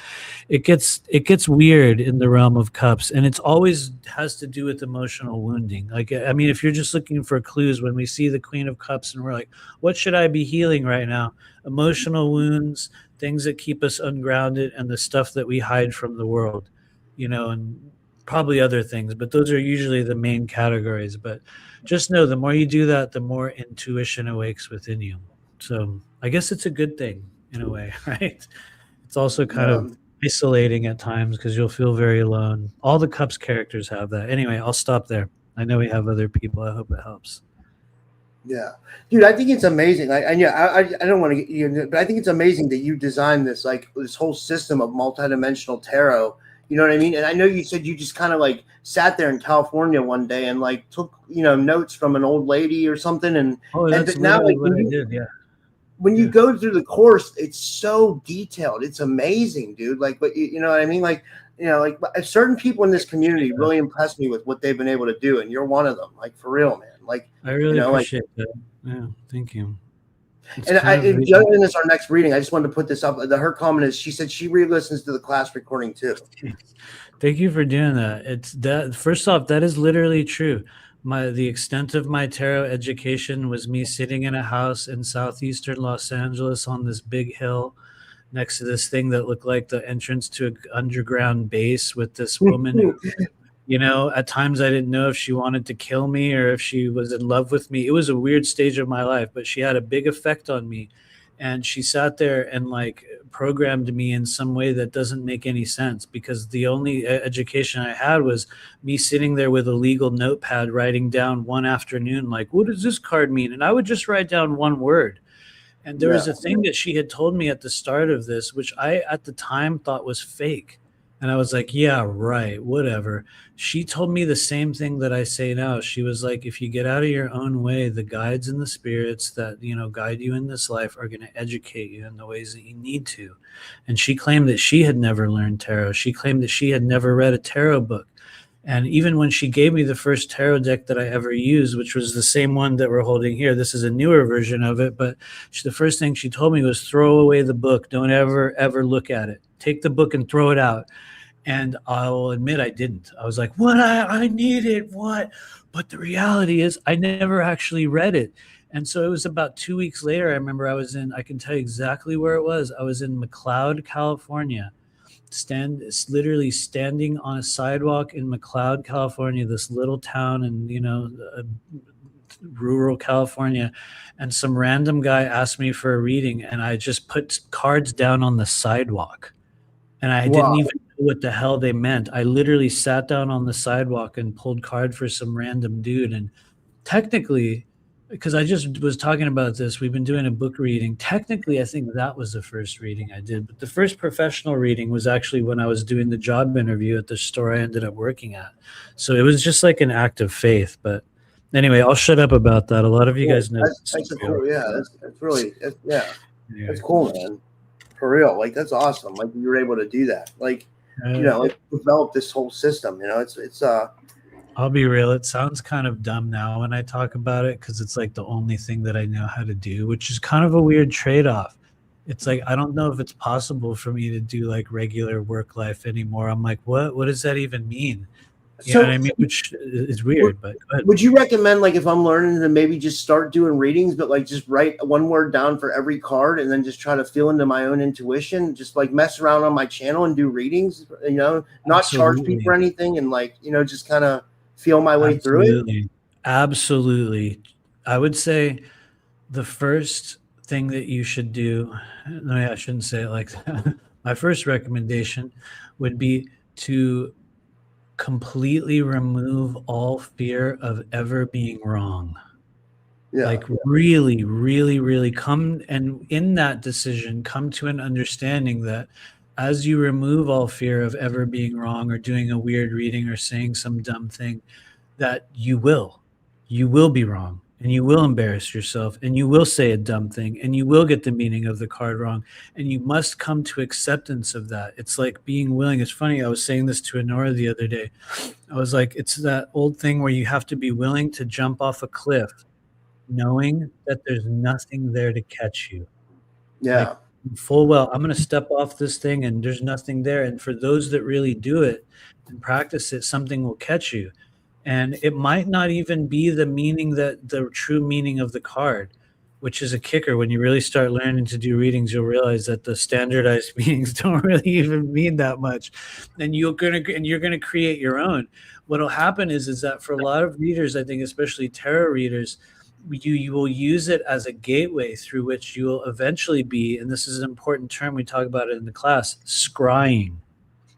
It gets weird in the realm of cups, and it's always has to do with emotional wounding. Like, I mean, if you're just looking for clues, when we see the Queen of Cups and we're like, what should I be healing right now? Emotional wounds, things that keep us ungrounded, and the stuff that we hide from the world, and probably other things, but those are usually the main categories. But just know the more you do that, the more intuition awakes within you. So I guess it's a good thing in a way, right? It's also kind of isolating at times because you'll feel very alone. All the Cups characters have that. Anyway, I'll stop there. I know we have other people. I hope it helps. Yeah, dude, I think it's amazing. I don't want to get you, but I think it's amazing that you designed this whole system of multidimensional tarot. You know what I mean? And I know you said you just kind of sat there in California one day and took notes from an old lady or something. And that's now what I did. Yeah. When you go through the course, it's so detailed. It's amazing, dude. But you know what I mean? Certain people in this community really impress me with what they've been able to do, and you're one of them. For real, man. I really appreciate that. Yeah, thank you. It's And kind of the other thing is our next reading. I just wanted to put this up. Her comment is, she said she re-listens to the class recording too. Thank you for doing that. It's that. First off, that is literally true. The extent of my tarot education was me sitting in a house in southeastern Los Angeles on this big hill next to this thing that looked like the entrance to an underground base with this woman who, you know, at times I didn't know if she wanted to kill me or if she was in love with me. It was a weird stage of my life, but she had a big effect on me. And she sat there and like programmed me in some way that doesn't make any sense, because the only education I had was me sitting there with a legal notepad writing down one afternoon, like, what does this card mean? And I would just write down one word. And there was a thing that she had told me at the start of this, which I at the time thought was fake. And I was like, yeah, right, whatever. She told me the same thing that I say now. She was like, if you get out of your own way, the guides and the spirits that, you know, guide you in this life are going to educate you in the ways that you need to. And she claimed that she had never learned tarot. She claimed that she had never read a tarot book. And even when she gave me the first tarot deck that I ever used, which was the same one that we're holding here, this is a newer version of it, but the first thing she told me was throw away the book. Don't ever look at it. Take the book and throw it out. And I'll admit I didn't. I was like, what? I need it. What? But the reality is I never actually read it. And so it was about 2 weeks later. I remember I can tell you exactly where it was. I was in McLeod, California, literally standing on a sidewalk in McLeod, California, this little town in, you know, rural California. And some random guy asked me for a reading, and I just put cards down on the sidewalk. And I didn't even know what the hell they meant. I literally sat down on the sidewalk and pulled card for some random dude. And technically, because I just was talking about this, we've been doing a book reading. Technically, I think that was the first reading I did. But the first professional reading was actually when I was doing the job interview at the store I ended up working at. So it was just like an act of faith. But anyway, I'll shut up about that. A lot of you guys know. That's cool. Yeah, that's really, that's cool, man. For real, like that's awesome. Like you were able to do that. Like, you know, like develop this whole system. You know, it's I'll be real. It sounds kind of dumb now when I talk about it, because it's like the only thing that I know how to do, which is kind of a weird trade-off. It's like I don't know if it's possible for me to do like regular work life anymore. I'm like, what does that even mean? You know what I mean? Which is weird, but go ahead. Would you recommend, like, if I'm learning to maybe just start doing readings, but like just write one word down for every card and then just try to feel into my own intuition, just like mess around on my channel and do readings, you know, not charge people or anything, and like, you know, just kind of feel my way through it? Absolutely. I would say the first thing that you should do, no, I shouldn't say it like that. My first recommendation would be to completely remove all fear of ever being wrong. Like really, really, really come, and in that decision, come to an understanding that as you remove all fear of ever being wrong or doing a weird reading or saying some dumb thing, that you will be wrong, and you will embarrass yourself, and you will say a dumb thing, and you will get the meaning of the card wrong, and you must come to acceptance of that. It's like being willing. It's funny, I was saying this to Honora the other day. I was like, it's that old thing where you have to be willing to jump off a cliff knowing that there's nothing there to catch you. Yeah. Like, full well, I'm going to step off this thing and there's nothing there. And for those that really do it and practice it, something will catch you. And it might not even be the meaning, that the true meaning of the card, which is a kicker. When you really start learning to do readings, you'll realize that the standardized meanings don't really even mean that much. And you're going to create your own. What'll happen is that for a lot of readers, I think, especially tarot readers, you will use it as a gateway through which you will eventually be, and this is an important term, we talk about it in the class, scrying.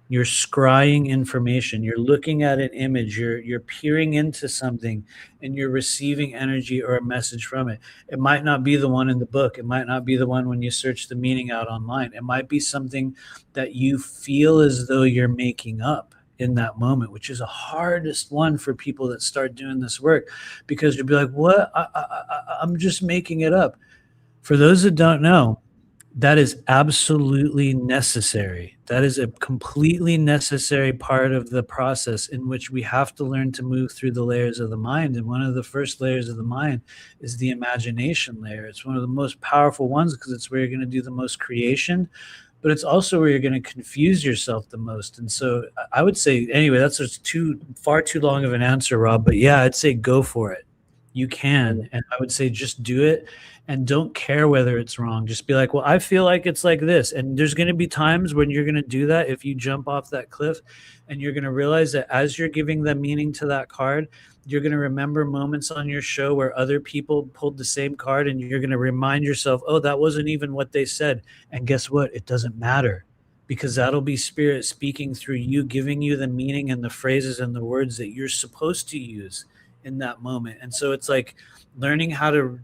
You're scrying information. You're looking at an image. You're peering into something, and you're receiving energy or a message from it. It might not be the one in the book. It might not be the one when you search the meaning out online. It might be something that you feel as though you're making up in that moment, which is the hardest one for people that start doing this work, because you'll be like, what? I'm just making it up. For those that don't know, That is absolutely necessary. That is a completely necessary part of the process in which we have to learn to move through the layers of the mind. And one of the first layers of the mind is the imagination layer. It's one of the most powerful ones because it's where you're going to do the most creation, but it's also where you're going to confuse yourself the most. And so I would say, anyway, that's just far too long of an answer, Rob. But yeah, I'd say go for it. You can. And I would say just do it. And don't care whether it's wrong. Just be like, well, I feel like it's like this. And there's going to be times when you're going to do that if you jump off that cliff, and you're going to realize that as you're giving the meaning to that card, you're going to remember moments on your show where other people pulled the same card, and you're going to remind yourself, oh, that wasn't even what they said. And guess what? It doesn't matter, because that'll be spirit speaking through you, giving you the meaning and the phrases and the words that you're supposed to use in that moment. And so it's like, learning how to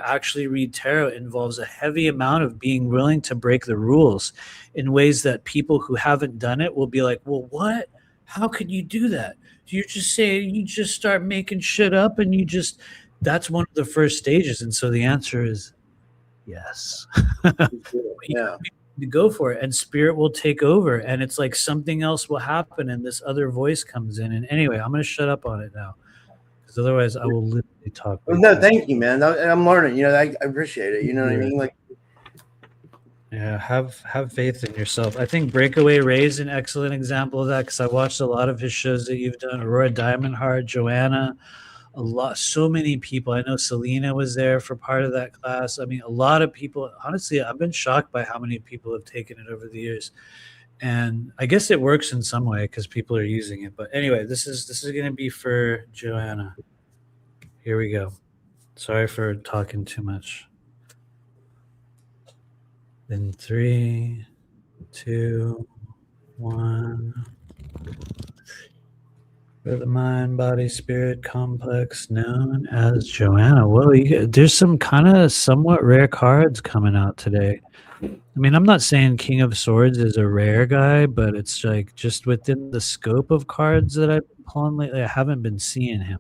actually read tarot involves a heavy amount of being willing to break the rules in ways that people who haven't done it will be like, well, what? How could you do that? You just say, you just start making shit up, and that's one of the first stages. And so the answer is yes. Yeah. To go for it, and spirit will take over, and it's like something else will happen, and this other voice comes in. And anyway, I'm going to shut up on it now, because otherwise I will literally talk. Well, no, thank you, man. I'm learning. You know, I appreciate it. You know what I mean? Like, yeah, have faith in yourself. I think Breakaway Ray's an excellent example of that, because I watched a lot of his shows that you've done. Aurora Diamond Heart, Joanna, so many people. I know Selena was there for part of that class. I mean, a lot of people. Honestly, I've been shocked by how many people have taken it over the years. And I guess it works in some way because people are using it. But anyway, this is going to be for Joanna. Here we go. Sorry for talking too much. In 3, 2, 1. For the mind, body, spirit complex known as Joanna. Whoa, there's some kind of somewhat rare cards coming out today. I mean, I'm not saying King of Swords is a rare guy, but it's like just within the scope of cards that I've been pulling lately, I haven't been seeing him.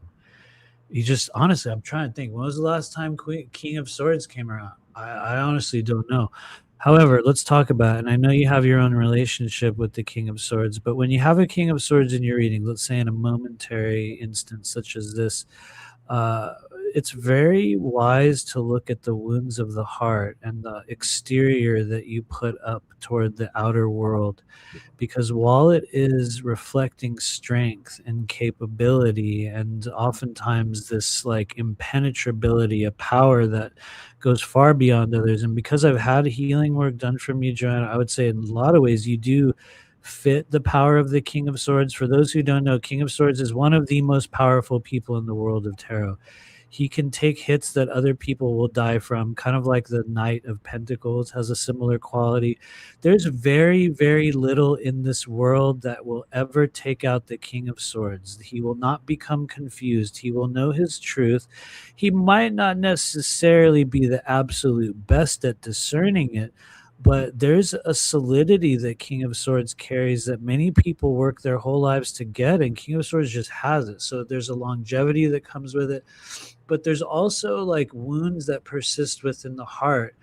Honestly, I'm trying to think. When was the last time King of Swords came around? I honestly don't know. However, let's talk about it. And I know you have your own relationship with the King of Swords, but when you have a King of Swords in your reading, let's say in a momentary instance such as this, it's very wise to look at the wounds of the heart and the exterior that you put up toward the outer world, because while it is reflecting strength and capability and oftentimes this like impenetrability, a power that goes far beyond others, and because I've had healing work done from you, Joanna, I would say in a lot of ways you do fit the power of the King of Swords. For those who don't know, King of Swords is one of the most powerful people in the world of tarot. He can take hits that other people will die from, kind of like the Knight of Pentacles has a similar quality. There's very, very little in this world that will ever take out the King of Swords. He will not become confused. He will know his truth. He might not necessarily be the absolute best at discerning it, but there's a solidity that King of Swords carries that many people work their whole lives to get, and King of Swords just has it. So there's a longevity that comes with it, but there's also like wounds that persist within the heart.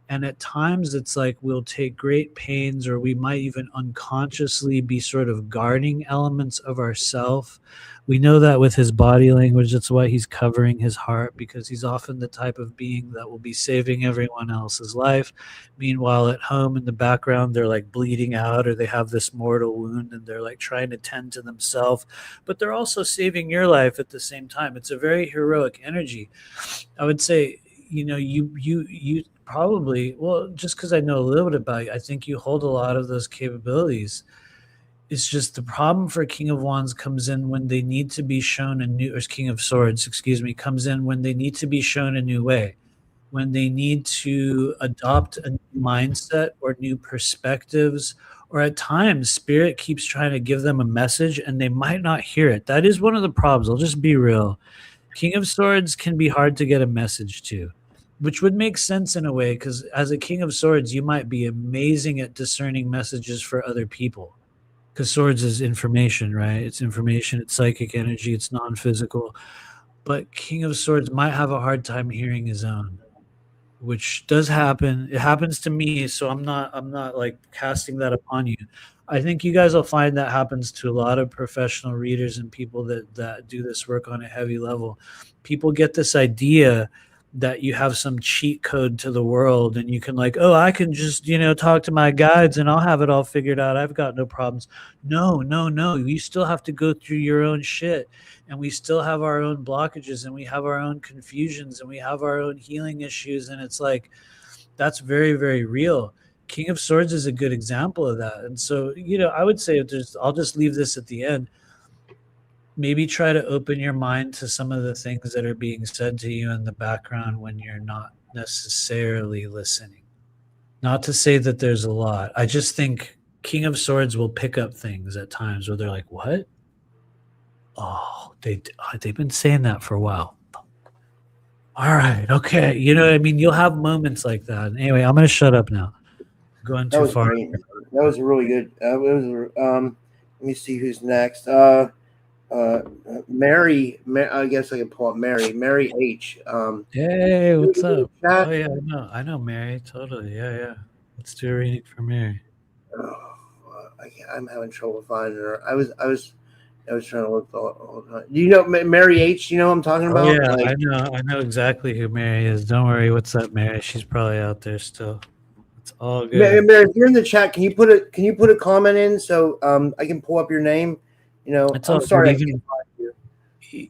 And at times it's like we'll take great pains, or we might even unconsciously be sort of guarding elements of ourself. We know that with his body language. That's why he's covering his heart, because he's often the type of being that will be saving everyone else's life. Meanwhile, at home in the background, they're like bleeding out, or they have this mortal wound and they're like trying to tend to themselves, but they're also saving your life at the same time. It's a very heroic energy. I would say, you know, you probably, well, just because I know a little bit about you, I think you hold a lot of those capabilities. It's just the problem for King of Wands comes in when they need to be shown a new, or King of Swords, excuse me, comes in when they need to be shown a new way, when they need to adopt a new mindset or new perspectives, or at times Spirit keeps trying to give them a message and they might not hear it. That is one of the problems. I'll just be real. King of Swords can be hard to get a message to, which would make sense in a way, because as a King of Swords, you might be amazing at discerning messages for other people. Because swords is information, right? It's information, it's psychic energy, it's non-physical. But King of Swords might have a hard time hearing his own. which does happen. It happens to me, so I'm not like casting that upon you. I think you guys will find that happens to a lot of professional readers and people that do this work on a heavy level. People get this idea that you have some cheat code to the world and you can like, oh, I can just, talk to my guides and I'll have it all figured out. I've got no problems. No. You still have to go through your own shit, and we still have our own blockages, and we have our own confusions, and we have our own healing issues. And it's like, that's very, very real. King of Swords is a good example of that. And so, I would say I'll just leave this at the end. Maybe try to open your mind to some of the things that are being said to you in the background when you're not necessarily listening. Not to say that there's a lot. I just think King of Swords will pick up things at times where they're like, what? Oh, they've been saying that for a while. All right. Okay. You know what I mean? You'll have moments like that. Anyway, I'm going to shut up now. Going too far. Great. That was really good. Let me see who's next. Mary, I guess I can pull up Mary H. Hey, what's up? Oh yeah, I know Mary, totally. Yeah. Let's do a reading for Mary. I'm having trouble finding her. I was trying to look the whole time. Do you know Mary H? You know what I'm talking about? Oh, yeah, I know exactly who Mary is. Don't worry. What's up, Mary? She's probably out there still. It's all good. Mary, if you're in the chat, can you put a comment in so I can pull up your name? It's I'm sorry.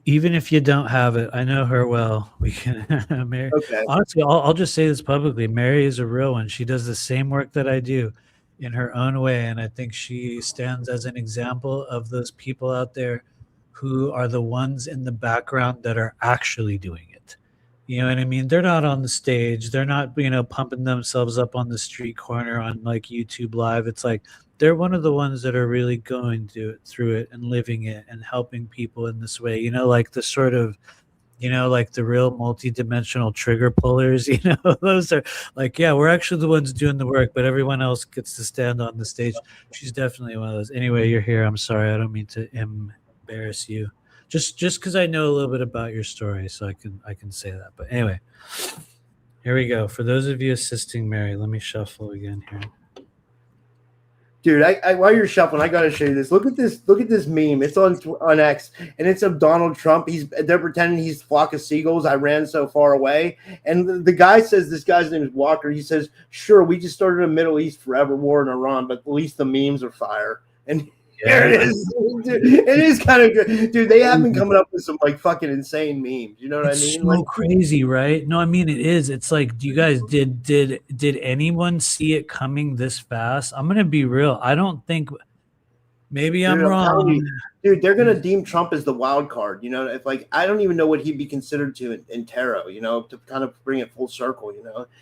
Even if you don't have it, I know her well. We can, Mary. Okay. Honestly, I'll just say this publicly. Mary is a real one. She does the same work that I do in her own way, and I think she stands as an example of those people out there who are the ones in the background that are actually doing it. You know what I mean? They're not on the stage. They're not, pumping themselves up on the street corner on like YouTube Live. It's like they're one of the ones that are really going through it and living it and helping people in this way. Like the sort of, like the real multidimensional trigger pullers. Those are like, yeah, we're actually the ones doing the work, but everyone else gets to stand on the stage. She's definitely one of those. Anyway, you're here. I'm sorry. I don't mean to embarrass you. Just because I know a little bit about your story, so I can say that. But anyway, here we go. For those of you assisting Mary, let me shuffle again here. Dude, I while you're shuffling, I gotta show you this. Look at this meme. It's on X, and it's of Donald Trump. They're pretending he's a flock of seagulls. I ran so far away, and the guy says, this guy's name is Walker. He says, "Sure, we just started a Middle East forever war in Iran, but at least the memes are fire." And there it is. Dude, it is kind of good. Dude, they have been coming up with some like fucking insane memes. You know what I mean? So crazy, right? No, I mean it is. It's like, do you guys did anyone see it coming this fast? I'm gonna be real. I don't think. Maybe I'm wrong. Dude, they're gonna deem Trump as the wild card. If like I don't even know what he'd be considered to in tarot. To kind of bring it full circle.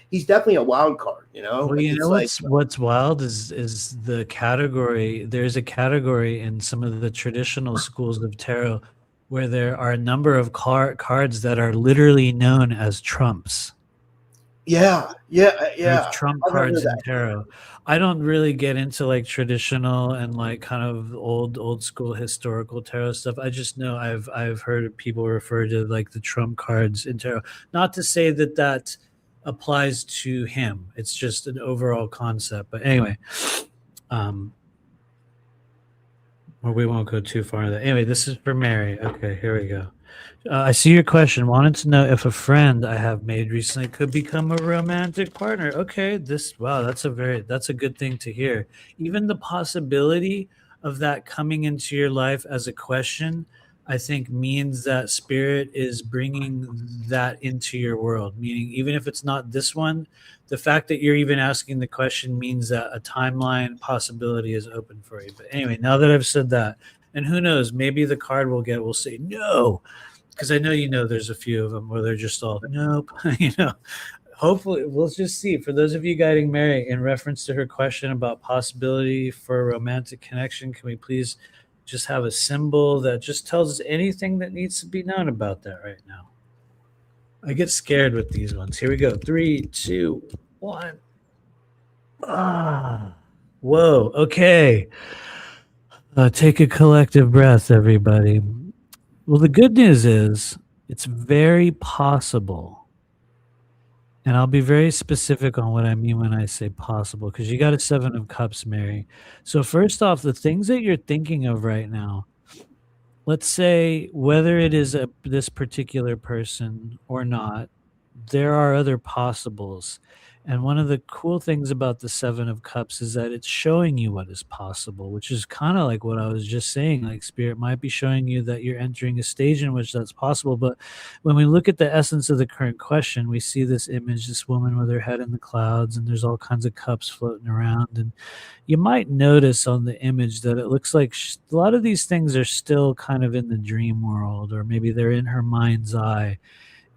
He's definitely a wild card. Well, what's wild is the category. There's a category in some of the traditional schools of tarot where there are a number of cards that are literally known as trumps. Yeah. There's Trump cards in tarot. I don't really get into like traditional and like kind of old school historical tarot stuff. I just know I've heard people refer to like the Trump cards in tarot. Not to say that applies to him. It's just an overall concept. But anyway, or we won't go too far into that. Anyway, this is for Mary. Okay, here we go. I see your question. Wanted to know if a friend I have made recently could become a romantic partner. Okay, that's a good thing to hear. Even the possibility of that coming into your life as a question, I think, means that spirit is bringing that into your world. Meaning, even if it's not this one, the fact that you're even asking the question means that a timeline possibility is open for you. But anyway, now that I've said that, and who knows, maybe the card will say no. Because I know, there's a few of them where they're just all, nope, Hopefully, we'll just see. For those of you guiding Mary, in reference to her question about possibility for a romantic connection, can we please just have a symbol that just tells us anything that needs to be known about that right now? I get scared with these ones. Here we go. 3, 2, 1. Whoa. Okay. Take a collective breath, everybody. Well, the good news is it's very possible And I'll be very specific on what I mean when I say possible, because you got a 7 of Cups, Mary. So first off, the things that you're thinking of right now, let's say whether it is this particular person or not, there are other possibles. And one of the cool things about the 7 of Cups is that it's showing you what is possible, which is kind of like what I was just saying. Like Spirit might be showing you that you're entering a stage in which that's possible. But when we look at the essence of the current question, we see this image, this woman with her head in the clouds, and there's all kinds of cups floating around. And you might notice on the image that it looks like a lot of these things are still kind of in the dream world, or maybe they're in her mind's eye.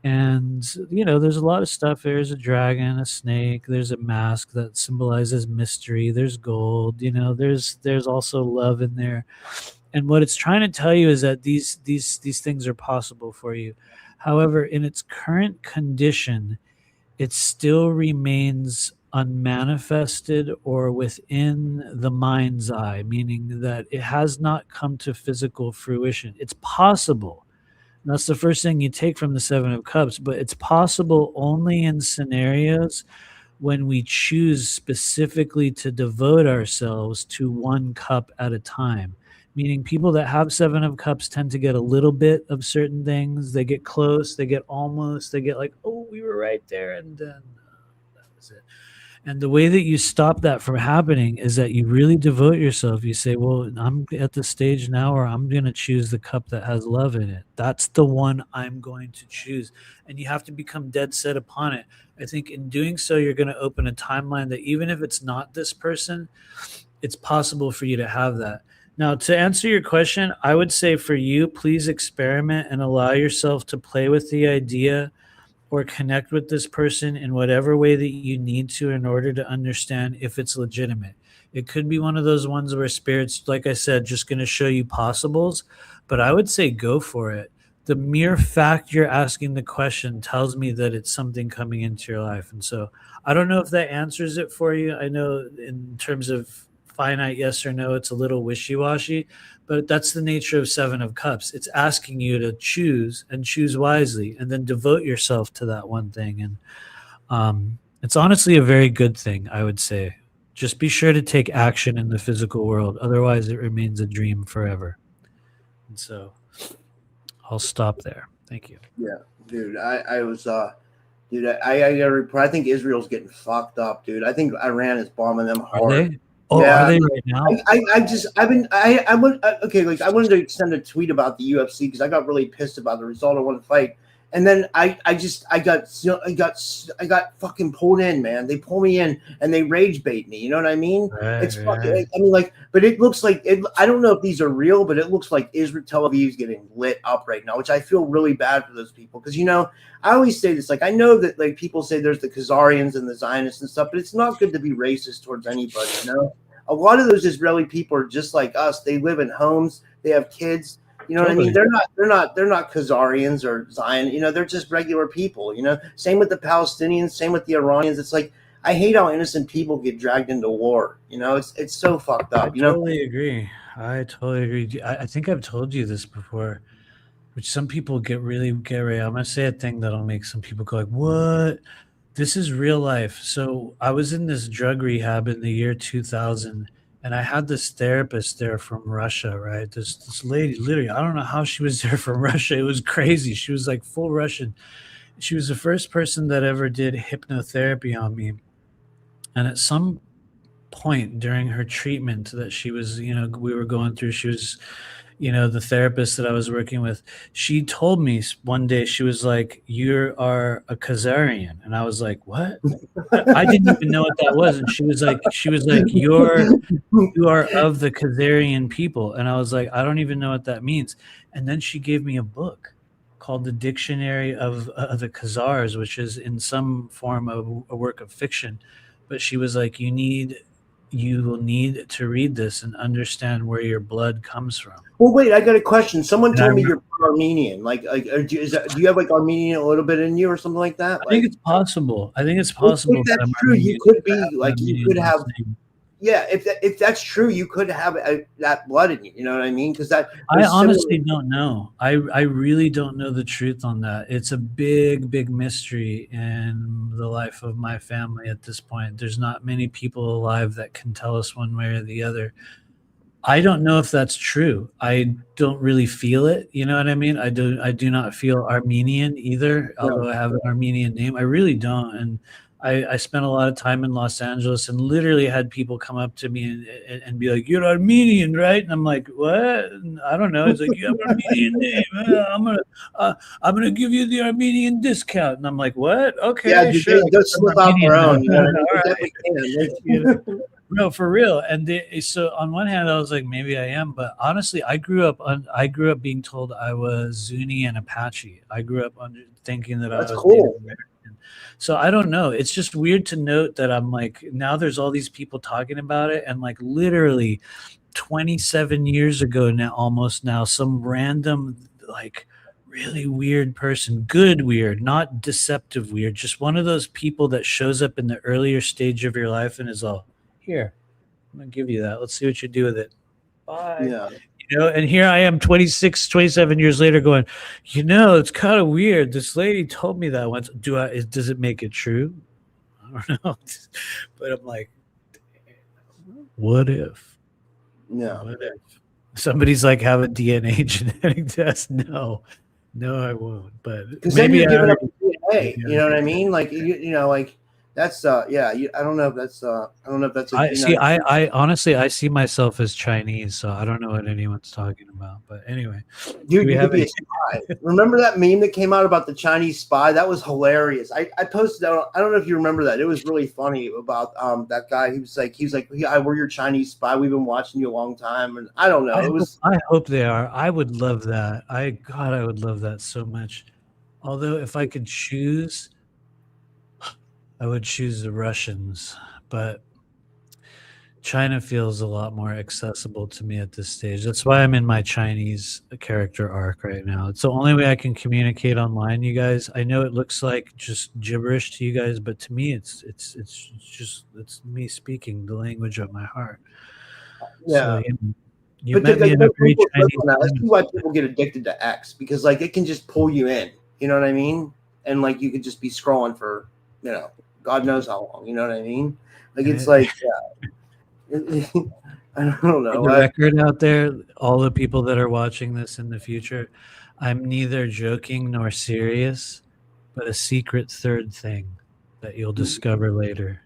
And, there's a lot of stuff. There's a dragon, a snake, there's a mask that symbolizes mystery. There's gold, there's also love in there. And what it's trying to tell you is that these things are possible for you. However, in its current condition, it still remains unmanifested or within the mind's eye, meaning that it has not come to physical fruition. It's possible. And that's the first thing you take from the 7 of Cups, but it's possible only in scenarios when we choose specifically to devote ourselves to one cup at a time. Meaning people that have 7 of Cups tend to get a little bit of certain things. They get close, they get almost, they get like, oh, we were right there, and then that was it. And the way that you stop that from happening is that you really devote yourself. You say, well, I'm at the stage now where I'm going to choose the cup that has love in it. That's the one I'm going to choose. And you have to become dead set upon it. I think in doing so, you're going to open a timeline that even if it's not this person, it's possible for you to have that. Now, to answer your question, I would say for you, please experiment and allow yourself to play with the idea or connect with this person in whatever way that you need to in order to understand if it's legitimate. It could be one of those ones where Spirit's, like I said, just going to show you possibles, but I would say go for it. The mere fact you're asking the question tells me that it's something coming into your life. And so I don't know if that answers it for you. I know in terms of finite yes or no, it's a little wishy-washy, but that's the nature of 7 of Cups. It's asking you to choose and choose wisely and then devote yourself to that one thing. And it's honestly a very good thing, I would say. Just be sure to take action in the physical world. Otherwise, it remains a dream forever. And so I'll stop there. Thank you. Yeah, dude, I think Israel's getting fucked up, dude. I think Iran is bombing them hard. Are they? Oh, yeah. Are they right now? I wanted to extend a tweet about the UFC because I got really pissed about the result of one fight, and then I got fucking pulled in, man. They pull me in and they rage bait me. You know what I mean? Right, it's fucking. I mean, like, but it looks like it. I don't know if these are real, but it looks like Tel Aviv's getting lit up right now, which I feel really bad for those people because I always say this. Like, I know that like people say there's the Khazarians and the Zionists and stuff, but it's not good to be racist towards anybody. A lot of those Israeli people are just like us. They live in homes. They have kids. You know Totally. what I mean? They're not Khazarians or Zion. They're just regular people. Same with the Palestinians. Same with the Iranians. It's like I hate how innocent people get dragged into war. It's so fucked up. I totally agree. I think I've told you this before, which some people get ready. I'm gonna say a thing that'll make some people go like, "What? This is real life." So I was in this drug rehab in the year 2000, and I had this therapist there from Russia, right? This lady, literally, I don't know how she was there from Russia. It was crazy. She was like full Russian. She was the first person that ever did hypnotherapy on me. And at some point during her treatment that she was, we were going through, she was, the therapist that I was working with, she told me one day, she was like, "You are a Khazarian." And I was like, "What?" I didn't even know what that was. And she was like, you are of the Khazarian people. And I was like, "I don't even know what that means." And then she gave me a book called The Dictionary of the Khazars, which is in some form of a work of fiction. But she was like, you will need to read this and understand where your blood comes from. Well, wait, I got a question. Someone told me you're Armenian. Do you have like Armenian a little bit in you or something like that? I think it's possible. If that's true. You could be like, you could have. yeah, if that's true, you could have that blood in you. You know what I mean? Because that I honestly don't know. I really don't know the truth on that. It's a big mystery in the life of my family at this point. There's not many people alive that can tell us one way or the other. I don't know if that's true. I don't really feel it. You know what I mean? I do not feel Armenian either, although I have an Armenian name. I really don't. And I spent a lot of time in Los Angeles and literally had people come up to me and be like, "You're Armenian, right?" And I'm like, "What?" And I don't know. It's like, "You have an Armenian name. I'm gonna give you the Armenian discount." And I'm like, "What? Okay, yeah, sure." They just slip out their own. You know what I mean? No, for real. And so on one hand, I was like, maybe I am, but honestly, I grew up being told I was Zuni and Apache. I grew up thinking that I was cool. Native American. So I don't know. It's just weird to note that I'm like, now there's all these people talking about it, and like literally 27 years ago now, almost now, some random like really weird person, good weird, not deceptive weird, just one of those people that shows up in the earlier stage of your life and is all, "Here, I'm gonna give you that. Let's see what you do with it. Bye." Yeah. You know, and here I am 26, 27 years later going, it's kind of weird. This lady told me that once. Does it make it true? I don't know. But I'm like, what if? Yeah. What if? Somebody's like, have a DNA genetic test. No, I won't. But because then maybe you're giving up already- DNA. You know what I mean? Like like that's yeah. I don't know if that's I honestly I see myself as Chinese, so I don't know what anyone's talking about. But anyway, dude, you could be a spy. Remember that meme that came out about the Chinese spy? That was hilarious. I posted that. I don't know if you remember that. It was really funny about that guy. He was like, yeah, we're your Chinese spy. We've been watching you a long time, and I don't know. I hope they are. I would love that. I would love that so much. Although if I could choose, I would choose the Russians, but China feels a lot more accessible to me at this stage. That's why I'm in my Chinese character arc right now. It's the only way I can communicate online, you guys. I know it looks like just gibberish to you guys, but to me, it's me speaking the language of my heart. Yeah. So, you met me in a very Chinese. That's why people get addicted to X, because like it can just pull you in. You know what I mean? And like you could just be scrolling for God knows how long. You know what I mean? Like it's like. I don't know. For the record out there, all the people that are watching this in the future, I'm neither joking nor serious, but a secret third thing that you'll discover later.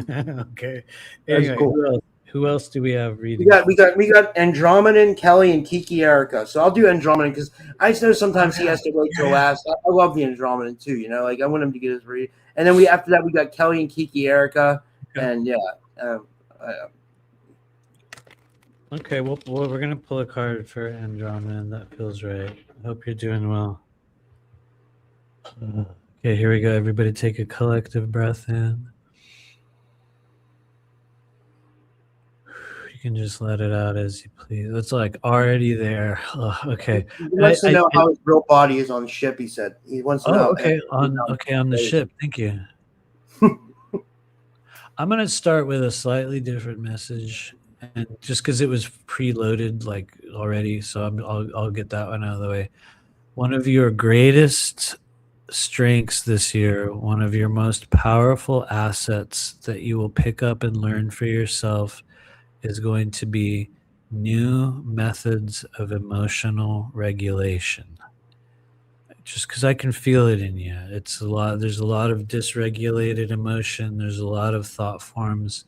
Okay. Anyway, cool. Who else do we have reading? We got Andromedan, Kelly, and Kiki Erica. So I'll do Andromedan because I just know sometimes he has to wait till last. I love the Andromedan too. Like I want him to get his read. And then after that we got Kelly and Kiki Erica, and okay, well, we're gonna pull a card for Andromedan. That feels right. I hope you're doing well. Okay, here we go. Everybody, take a collective breath in. You can just let it out as you please. It's like already there. Okay. He wants to know how his real body is on the ship. He said he wants to know. Okay, on the ship. Thank you. I'm gonna start with a slightly different message, and just because it was preloaded like already, so I'll get that one out of the way. One of your greatest strengths this year, one of your most powerful assets that you will pick up and learn for yourself, is going to be new methods of emotional regulation. Just because I can feel it in you. There's a lot of dysregulated emotion. There's a lot of thought forms.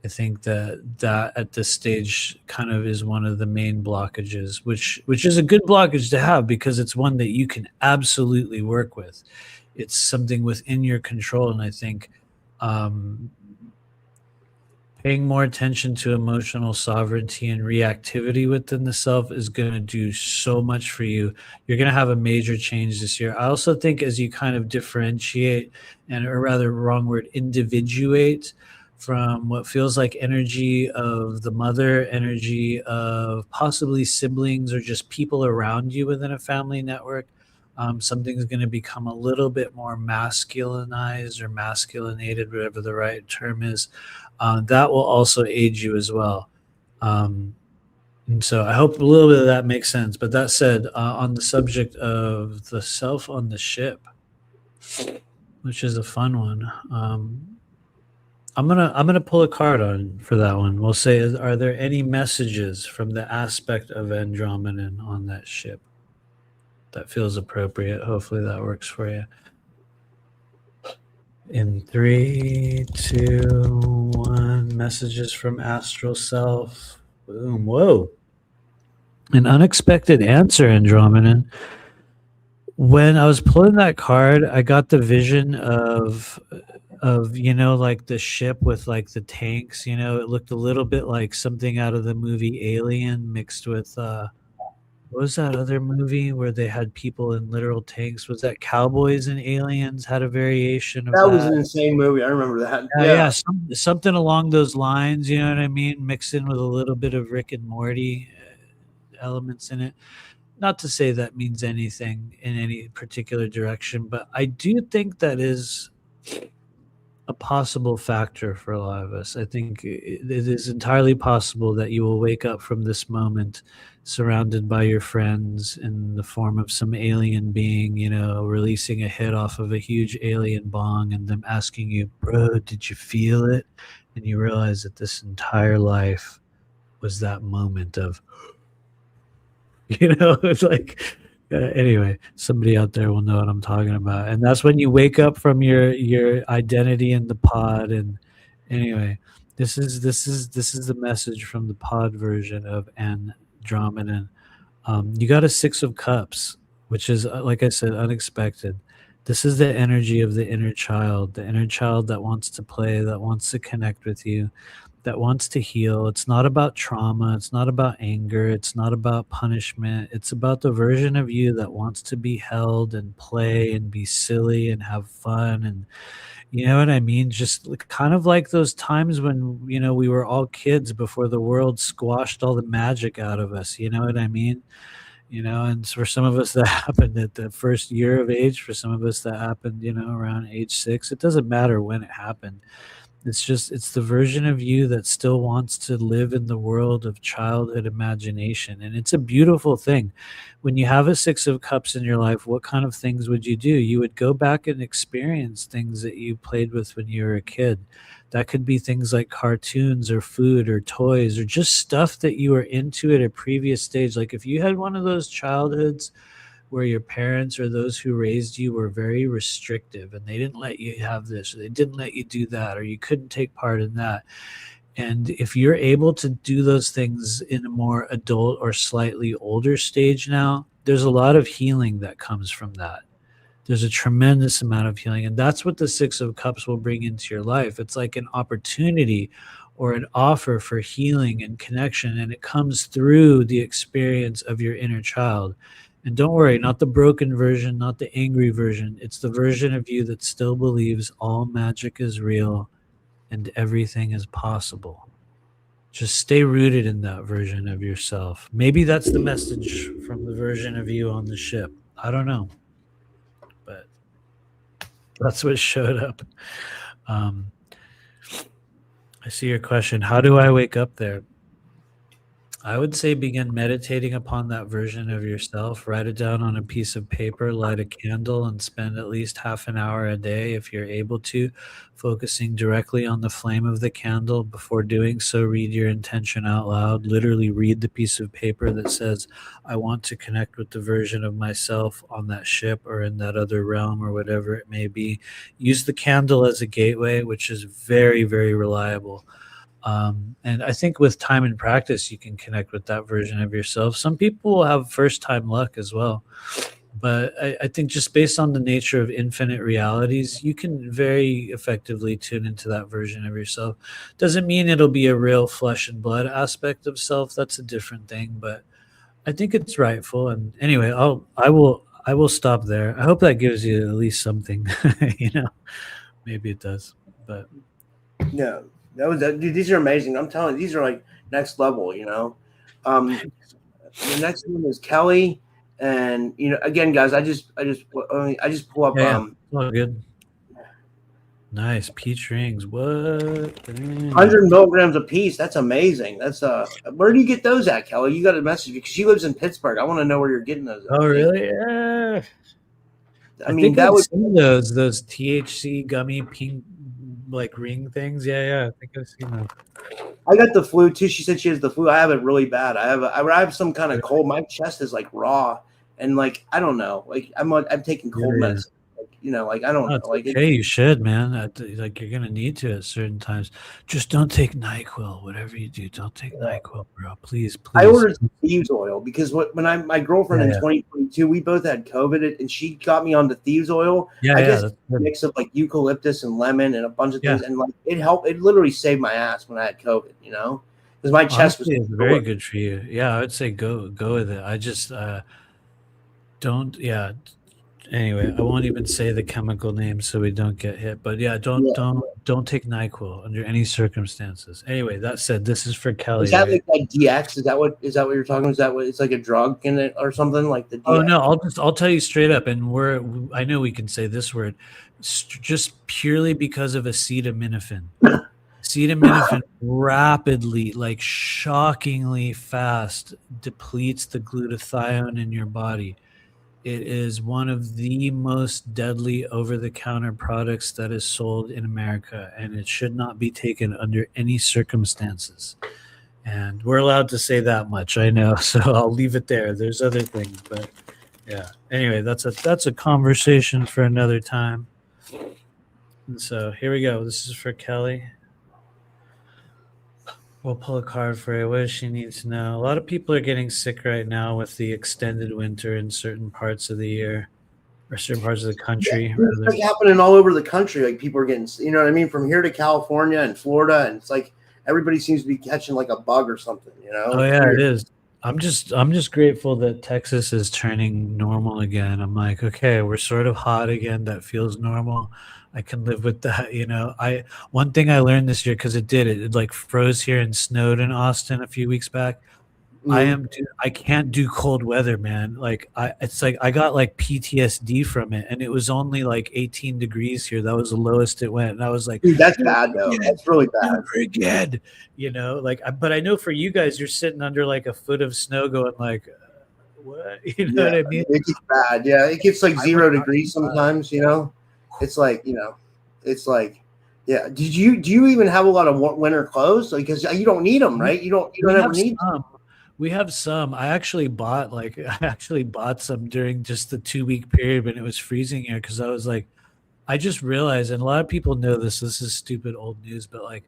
I think that at this stage kind of is one of the main blockages, which is a good blockage to have because it's one that you can absolutely work with. It's something within your control, and I think paying more attention to emotional sovereignty and reactivity within the self is going to do so much for you. You're going to have a major change this year. I also think as you kind of differentiate, or rather, wrong word, individuate from what feels like energy of the mother, energy of possibly siblings or just people around you within a family network, something's going to become a little bit more masculinized or masculinated, whatever the right term is. That will also aid you as well. And so I hope a little bit of that makes sense. But that said, on the subject of the self on the ship, which is a fun one, I'm gonna pull a card on for that one. We'll say, are there any messages from the aspect of Andromedan on that ship? That feels appropriate. Hopefully that works for you. In 3, 2, 1, messages from Astral Self. Boom. Whoa. An unexpected answer, Andromedan. When I was pulling that card, I got the vision of like the ship with like the tanks. It looked a little bit like something out of the movie Alien mixed with what was that other movie where they had people in literal tanks? Was that Cowboys and Aliens? Had a variation of that. That was an insane movie. I remember that. Yeah, something along those lines. You know what I mean? Mixed in with a little bit of Rick and Morty elements in it. Not to say that means anything in any particular direction, but I do think that is a possible factor for a lot of us. I think it is entirely possible that you will wake up from this moment surrounded by your friends in the form of some alien being, releasing a hit off of a huge alien bong and them asking you, bro, did you feel it? And you realize that this entire life was that moment of, it's like, anyway, somebody out there will know what I'm talking about. And that's when you wake up from your identity in the pod. And anyway, this is the message from the pod version of Andromedan. You got a 6 of Cups, which is, like I said, unexpected. This is the energy of the inner child that wants to play, that wants to connect with you, that wants to heal. It's not about trauma. It's not about anger. It's not about punishment. It's about the version of you that wants to be held and play and be silly and have fun. And you know what I mean? Just kind of like those times when, we were all kids before the world squashed all the magic out of us. You know what I mean? And for some of us that happened at the first year of age, for some of us that happened, around age 6, it doesn't matter when it happened. It's the version of you that still wants to live in the world of childhood imagination. And it's a beautiful thing. When you have a 6 of Cups in your life, what kind of things would you do? You would go back and experience things that you played with when you were a kid. That could be things like cartoons or food or toys or just stuff that you were into at a previous stage. Like if you had one of those childhoods where your parents or those who raised you were very restrictive and they didn't let you have this, or they didn't let you do that, or you couldn't take part in that. And if you're able to do those things in a more adult or slightly older stage now, there's a lot of healing that comes from that. There's a tremendous amount of healing. And that's what the 6 of Cups will bring into your life. It's like an opportunity or an offer for healing and connection. And it comes through the experience of your inner child. And don't worry, not the broken version, not the angry version. It's the version of you that still believes all magic is real and everything is possible. Just stay rooted in that version of yourself. Maybe that's the message from the version of you on the ship. I don't know. But that's what showed up. I see your question. How do I wake up there? I would say begin meditating upon that version of yourself. Write it down on a piece of paper, light a candle, and spend at least half an hour a day, if you're able to, focusing directly on the flame of the candle. Before doing so, read your intention out loud. Literally read the piece of paper that says, I want to connect with the version of myself on that ship or in that other realm or whatever it may be. Use the candle as a gateway, which is very, very reliable. And I think with time and practice, you can connect with that version of yourself. Some people will have first-time luck as well. But I think just based on the nature of infinite realities, you can very effectively tune into that version of yourself. Doesn't mean it'll be a real flesh and blood aspect of self. That's a different thing. But I think it's rightful. And anyway, I will stop there. I hope that gives you at least something. Maybe it does. But yeah. Dude, these are amazing. I'm telling you, these are like next level, The next one is Kelly, And again, guys, I just pull up. Oh, good. Nice peach rings. What? 100 milligrams a piece. That's amazing. That's where do you get those at, Kelly? You got a message because she lives in Pittsburgh. I want to know where you're getting those. Oh, really? Yeah. I mean, that would those THC gummy pink like ring things. Yeah. I think I've seen them. I got the flu too. She said she has the flu. I have it really bad. I have some kind of cold. My chest is like raw, and like I don't know. Like I'm taking cold medicine. Like I don't know. Like you should, man. Like you're gonna need to at certain times. Just don't take NyQuil. Whatever you do, don't take NyQuil, bro. Please. I ordered some thieves oil because when my girlfriend in 2022, we both had COVID, and she got me onto thieves oil. I guess it's a mix of like eucalyptus and lemon and a bunch of things, and like it helped. It literally saved my ass when I had COVID. Because my chest was very good for you. Yeah, I would say go with it. I just don't. Yeah. Anyway, I won't even say the chemical name so we don't get hit. But yeah, don't take NyQuil under any circumstances. Anyway, that said, this is for Kelly. Is that like DX? Is that what you're talking about? Is that what it's like a drug in it or something like the DX? Oh no, I'll tell you straight up, and I know we can say this word, just purely because of acetaminophen. Acetaminophen rapidly, like shockingly fast, depletes the glutathione in your body. It is one of the most deadly over-the-counter products that is sold in America, and it should not be taken under any circumstances. And we're allowed to say that much, I know, so I'll leave it there. There's other things, but yeah. Anyway, that's a conversation for another time. And so here we go. This is for Kelly. We'll pull a card for you. What does she need to know? A lot of people are getting sick right now with the extended winter in certain parts of the year or certain parts of the country. It's like happening all over the country. Like people are getting, what I mean? From here to California and Florida. And it's like everybody seems to be catching like a bug or something, Oh, yeah, it is. I'm just grateful that Texas is turning normal again. I'm like, okay, we're sort of hot again. That feels normal. I can live with that. One thing I learned this year, because it like froze here and snowed in Austin a few weeks back. I can't do cold weather, man. Like it's like I got like PTSD from it, and it was only like 18 degrees here. That was the lowest it went, and I was like, dude, that's bad though. That's really bad. Never again, But I know for you guys, you're sitting under like a foot of snow, going like, what? You know what I mean? It gets bad. Yeah, it gets like 0 degrees sometimes. It's like it's like. Yeah. Do you even have a lot of winter clothes? Because you don't need them, right? You don't ever need them. We have some. I actually bought some during just the 2-week period when it was freezing here, because I was like, I just realized, and a lot of people know this. This is stupid old news, but like,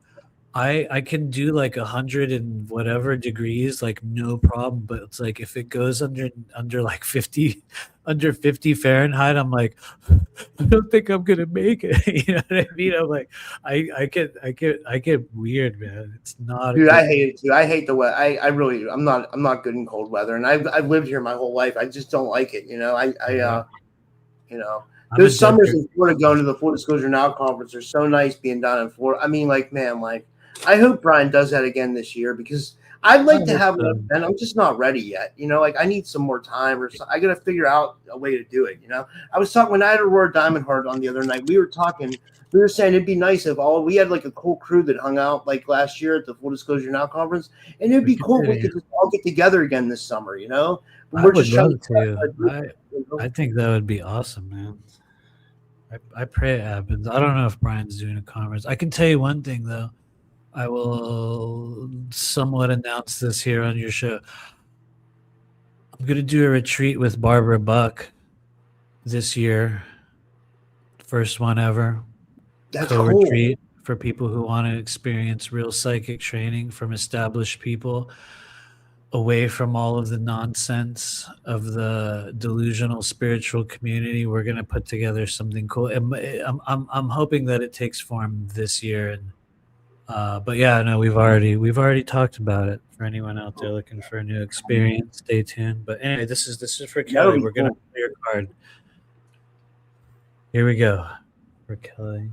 I can do like 100 and whatever degrees, like no problem. But it's like if it goes under like 50, under 50 Fahrenheit, I'm like, I don't think I'm gonna make it. You know what I mean? I'm like, I get weird, man. It's not. Dude, I hate it too. I hate the weather. I really, I'm not good in cold weather, and I've lived here my whole life. I just don't like it. Those summers in Florida, going to the Full Disclosure Now conference, are so nice being down in Florida. I mean, like, man, like, I hope Brian does that again this year, because I'd like to have an event. I'm just not ready yet. Like I need some more time, or I got to figure out a way to do it. I was talking when I had Aurora Diamond Heart on the other night. We were saying it'd be nice if we had like a cool crew that hung out like last year at the Full Disclosure Now conference, and it'd be cool if we could just all get together again this summer. I would love to. I think that would be awesome, man. I pray it happens. I don't know if Brian's doing a conference. I can tell you one thing though. I will somewhat announce this here on your show. I'm going to do a retreat with Barbara Buck this year. First one ever. That's co-retreat for people who want to experience real psychic training from established people, away from all of the nonsense of the delusional spiritual community. We're going to put together something cool. I'm hoping that it takes form this year. And but yeah, no, we've already talked about it. For anyone out there looking for a new experience, stay tuned. But anyway, this is for Kelly. We're gonna play your card. Here we go for Kelly.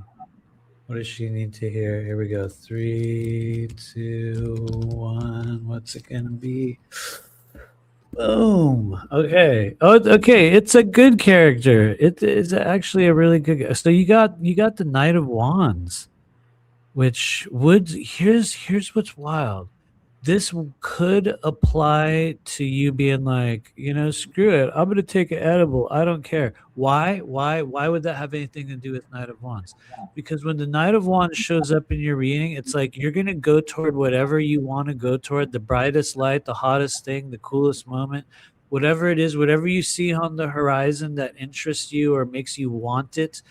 What does she need to hear? Here we go. 3, 2, 1. What's it gonna be? Boom. Okay. Oh, okay. It's a good character. It is actually a really good. So you got the Knight of Wands, which would here's what's wild. This could apply to you being like, screw it. I'm gonna take an edible. I don't care. Why? Why would that have anything to do with Knight of Wands? Because when the Knight of Wands shows up in your reading, it's like you're gonna go toward whatever you want to go toward, the brightest light, the hottest thing, the coolest moment, whatever it is, whatever you see on the horizon that interests you or makes you want it.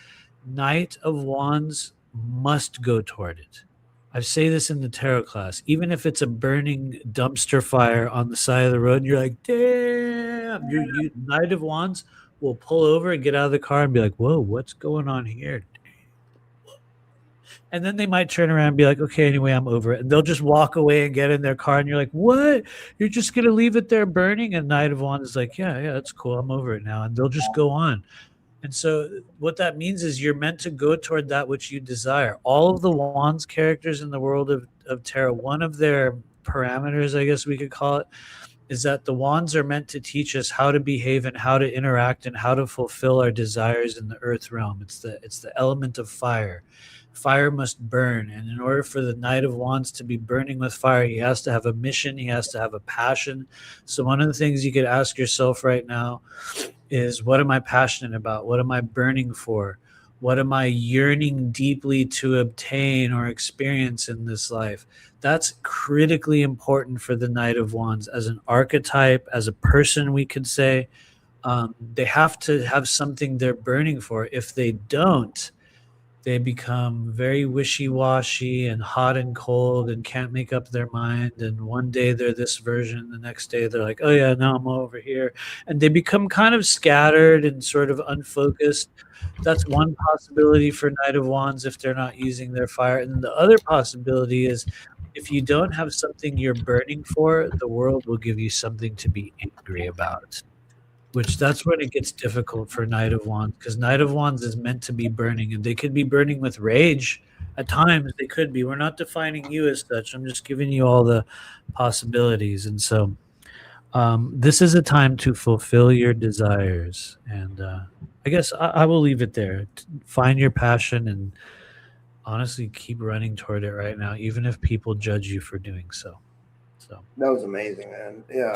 Knight of Wands must go toward it. I say this in the tarot class. Even if it's a burning dumpster fire on the side of the road, and you're like, damn, you Knight of Wands will pull over and get out of the car and be like, whoa, what's going on here? And then they might turn around and be like, okay, anyway, I'm over it. And they'll just walk away and get in their car. And you're like, what? You're just going to leave it there burning? And Knight of Wands is like, yeah, that's cool. I'm over it now. And they'll just go on. And so what that means is you're meant to go toward that which you desire. All of the Wands characters in the world of tarot, one of their parameters, I guess we could call it, is that the Wands are meant to teach us how to behave and how to interact and how to fulfill our desires in the earth realm. It's the element of fire. Fire must burn. And in order for the Knight of Wands to be burning with fire, he has to have a mission. He has to have a passion. So one of the things you could ask yourself right now is, what am I passionate about? What am I burning for? What am I yearning deeply to obtain or experience in this life? That's critically important for the Knight of Wands as an archetype, as a person, we could say. They have to have something they're burning for. If they don't, they become very wishy-washy and hot and cold and can't make up their mind. And one day they're this version, the next day they're like, oh yeah, now I'm over here. And they become kind of scattered and sort of unfocused. That's one possibility for Knight of Wands if they're not using their fire. And the other possibility is, if you don't have something you're burning for, the world will give you something to be angry about. Which that's when it gets difficult for Knight of Wands, because Knight of Wands is meant to be burning, and they could be burning with rage. At times they could be. We're not defining you as such. I'm just giving you all the possibilities. And so this is a time to fulfill your desires. And I guess I will leave it there. Find your passion and honestly keep running toward it right now, even if people judge you for doing so. That was amazing, man. Yeah.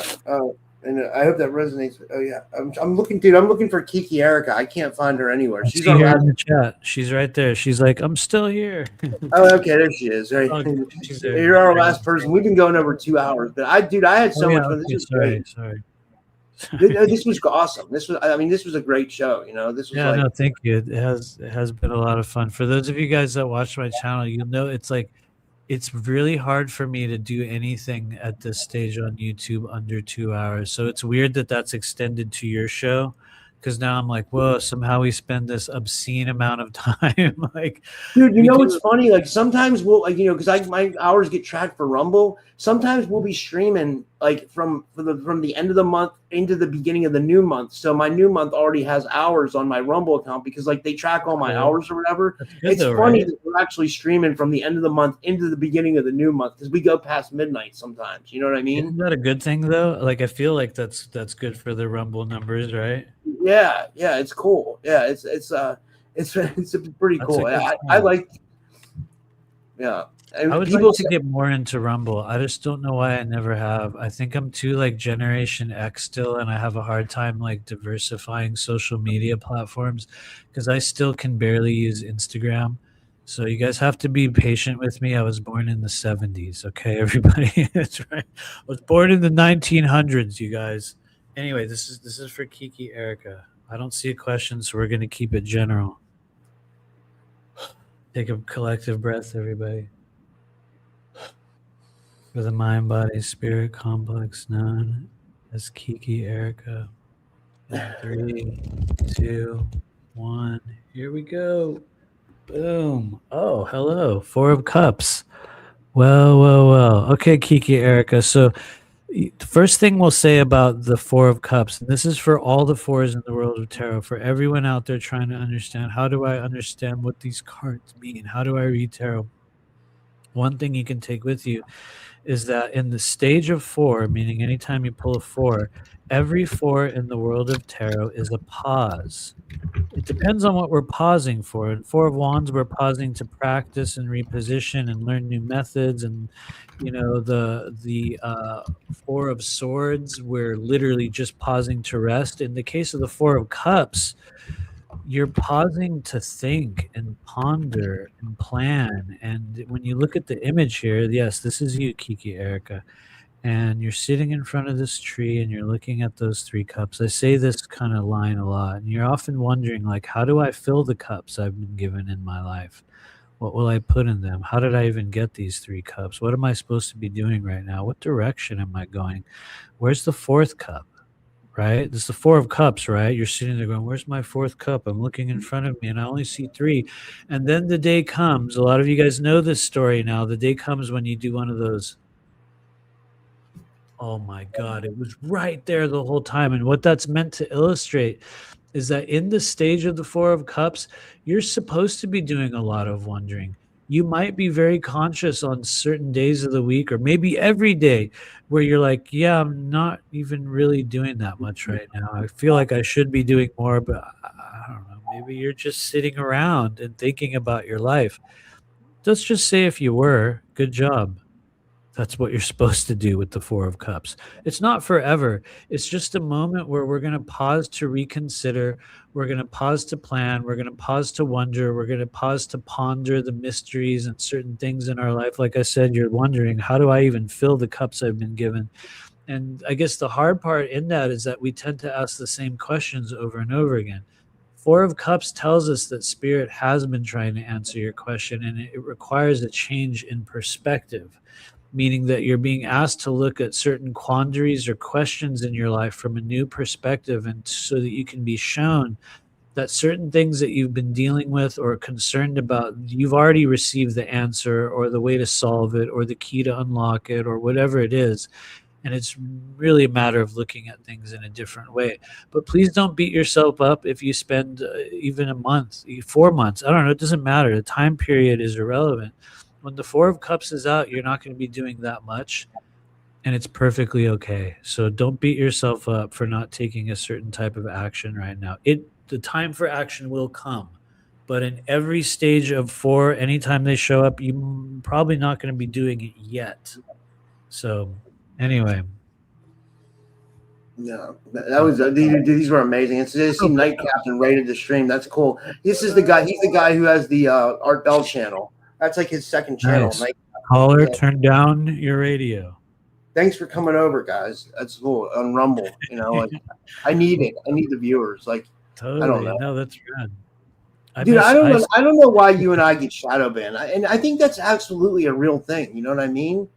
And I hope that resonates. Oh yeah, I'm looking, dude. I'm looking for Kiki Erica. I can't find her anywhere. She's here in the chat. She's right there. She's like, I'm still here. Oh, okay, there she is. Right, you're our last person. We've been going over 2 hours, but I had so much fun. This was great. Sorry. This was awesome. This was a great show. This was no, thank you. It has been a lot of fun. For those of you guys that watch my channel, you'll know it's really hard for me to do anything at this stage on YouTube under 2 hours. So it's weird that that's extended to your show, because now I'm like, whoa, somehow we spend this obscene amount of time. Like, dude, it's funny. Like sometimes we'll because my hours get tracked for Rumble. Sometimes we'll be streaming like from the end of the month into the beginning of the new month. So my new month already has hours on my Rumble account because like they track all my hours or whatever. It's funny that we're actually streaming from the end of the month into the beginning of the new month because we go past midnight sometimes. You know what I mean? Isn't that a good thing though? Like I feel like that's good for the Rumble numbers, right? Yeah, it's cool. Yeah, it's pretty cool. I like. Yeah. I would like to get more into Rumble. I just don't know why I never have. I think I'm too like Generation X still, and I have a hard time like diversifying social media platforms because I still can barely use Instagram. So you guys have to be patient with me. I was born in the 70s. Okay, everybody. That's right. I was born in the 1900s, you guys. Anyway, this is for Kiki Erica. I don't see a question, so we're going to keep it general. Take a collective breath, everybody. For the mind, body, spirit complex known as Kiki Erica. 3, 2, 1. Here we go. Boom. Oh, hello. 4 of Cups. Well. Okay, Kiki Erica. So the first thing we'll say about the 4 of Cups, and this is for all the 4s in the world of tarot, for everyone out there trying to understand, how do I understand what these cards mean? How do I read tarot? one thing you can take with you is that in the stage of 4, meaning anytime you pull a 4, every 4 in the world of tarot is a pause. It depends on what we're pausing for. In 4 of Wands, we're pausing to practice and reposition and learn new methods. And, you know, the 4 of Swords, we're literally just pausing to rest. In the case of the 4 of Cups, you're pausing to think and ponder and plan. And when you look at the image here, yes, this is you, Kiki Erica, and you're sitting in front of this tree and you're looking at those 3 cups. I say this kind of line a lot, and you're often wondering, like, how do I fill the cups I've been given in my life? What will I put in them? How did I even get these 3 cups? What am I supposed to be doing right now? What direction am I going? Where's the 4th cup? Right? This is the 4 of Cups, right? You're sitting there going, where's my 4th cup? I'm looking in front of me and I only see 3. And then the day comes, a lot of you guys know this story now. The day comes when you do one of those, oh my God, it was right there the whole time. And what that's meant to illustrate is that in the stage of the 4 of Cups, you're supposed to be doing a lot of wondering. You might be very conscious on certain days of the week, or maybe every day, where you're like, yeah, I'm not even really doing that much right now. I feel like I should be doing more, but I don't know. Maybe you're just sitting around and thinking about your life. Let's just say if you were, good job. That's what you're supposed to do with the 4 of Cups. It's not forever. It's just a moment where we're going to pause to reconsider. We're going to pause to plan. We're going to pause to wonder. We're going to pause to ponder the mysteries and certain things in our life. Like I said, you're wondering, how do I even fill the cups I've been given? And I guess the hard part in that is that we tend to ask the same questions over and over again. 4 of Cups tells us that Spirit has been trying to answer your question, and it requires a change in perspective, meaning that you're being asked to look at certain quandaries or questions in your life from a new perspective, and so that you can be shown that certain things that you've been dealing with or concerned about, you've already received the answer or the way to solve it or the key to unlock it or whatever it is. And it's really a matter of looking at things in a different way. But please don't beat yourself up if you spend even a month, 4 months. I don't know. It doesn't matter. The time period is irrelevant. When the 4 of Cups is out, you're not going to be doing that much, and it's perfectly okay. So don't beat yourself up for not taking a certain type of action right now. The time for action will come, but in every stage of 4, anytime they show up, you're probably not going to be doing it yet. So anyway. No, that was these were amazing. It's see Night Captain rated the stream. That's cool. This is the guy. He's the guy who has the Art Bell channel. That's like his second channel. Nice. Caller, turn down your radio. Thanks for coming over, guys. That's cool. On Rumble, you know, like I need it. I need the viewers. Like, totally. I don't know. No, that's good. I don't know why you and I get shadow banned, and I think that's absolutely a real thing. You know what I mean?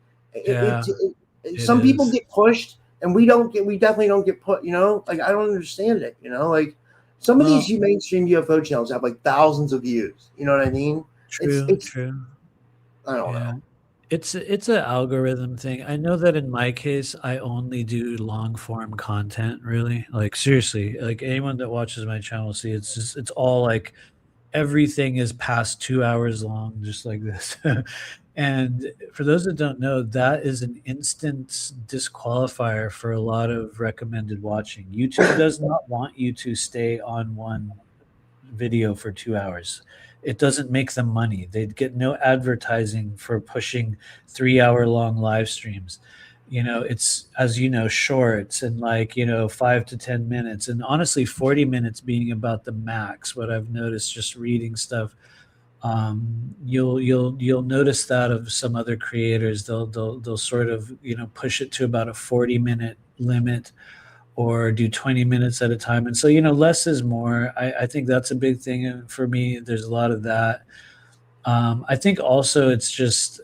Some people get pushed, and we definitely don't get put. You know, like I don't understand it. You know, like some of these mainstream UFO channels have like thousands of views. You know what I mean? True. I don't know. It's an algorithm thing. I know that in my case, I only do long form content. Really, like seriously, like anyone that watches my channel see it's all like everything is past 2 hours long, just like this. And for those that don't know, that is an instant disqualifier for a lot of recommended watching. YouTube does not want you to stay on one video for 2 hours. It doesn't make them money. They'd get no advertising for pushing 3 hour long live streams. You know, it's, as you know, shorts and 5 to 10 minutes, and honestly 40 minutes being about the max. What I've noticed just reading stuff, you'll notice that of some other creators, they'll sort of, push it to about a 40-minute limit, or do 20 minutes at a time. And so, less is more. I think that's a big thing for me. There's a lot of that. I think also it's just,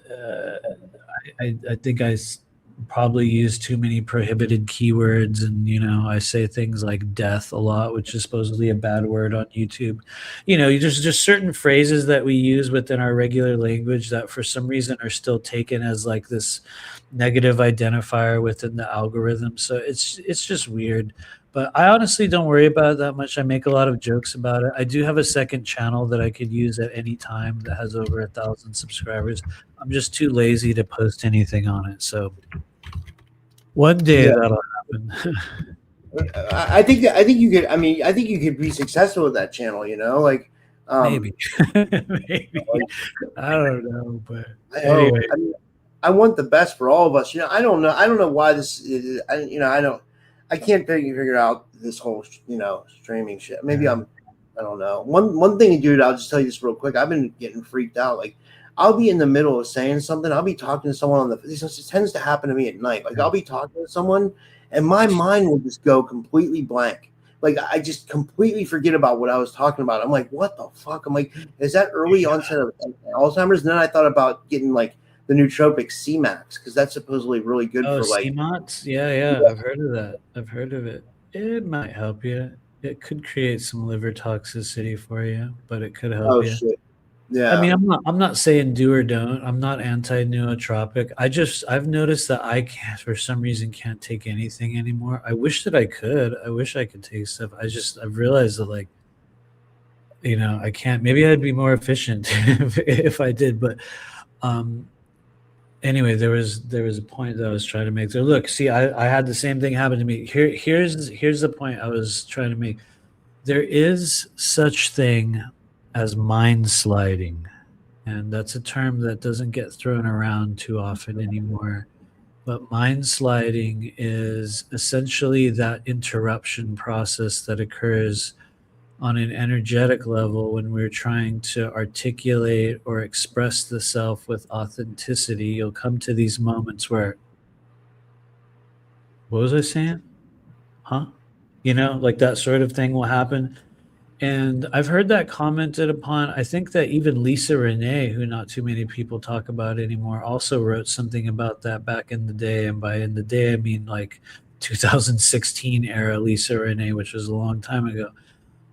I think I probably use too many prohibited keywords. And, I say things like death a lot, which is supposedly a bad word on YouTube. There's just certain phrases that we use within our regular language that for some reason are still taken as like this negative identifier within the algorithm. So it's just weird. But I honestly don't worry about it that much. I make a lot of jokes about it. I do have a second channel that I could use at any time that has over 1,000 subscribers. I'm just too lazy to post anything on it. So one day that'll happen. I think you could. I mean, I think you could be successful with that channel. You know, like maybe, maybe. I don't know, but anyway. I want the best for all of us. You know, I don't know why this is. I can't figure out this whole streaming shit. Maybe I don't know. One thing, dude, I'll just tell you this real quick. I've been getting freaked out. Like, I'll be in the middle of saying something. I'll be talking to someone this tends to happen to me at night. Like, I'll be talking to someone and my mind will just go completely blank. Like, I just completely forget about what I was talking about. I'm like, what the fuck? I'm like, is that early onset of Alzheimer's? And then I thought about getting like the nootropic C-Max, because that's supposedly really good for like C-Max? Yeah, I've heard of that. I've heard of it. It might help you. It could create some liver toxicity for you, but it could help you. Shit. Yeah. I mean, I'm not saying do or don't. I'm not anti-nootropic. I've noticed that I can't, for some reason, can't take anything anymore. I wish that I could. I wish I could take stuff. I've realized that, like, I can't. Maybe I'd be more efficient if I did, but anyway, there was a point that I was trying to make there. Look, see, I had the same thing happen to me. Here's the point I was trying to make. There is such thing as mind sliding, and that's a term that doesn't get thrown around too often anymore. But mind sliding is essentially that interruption process that occurs on an energetic level when we're trying to articulate or express the self with authenticity. You'll come to these moments where, what was I saying? Huh? Like that sort of thing will happen. And I've heard that commented upon. I think that even Lisa Renee, who not too many people talk about anymore, also wrote something about that back in the day. And by in the day, I mean like 2016 era Lisa Renee, which was a long time ago.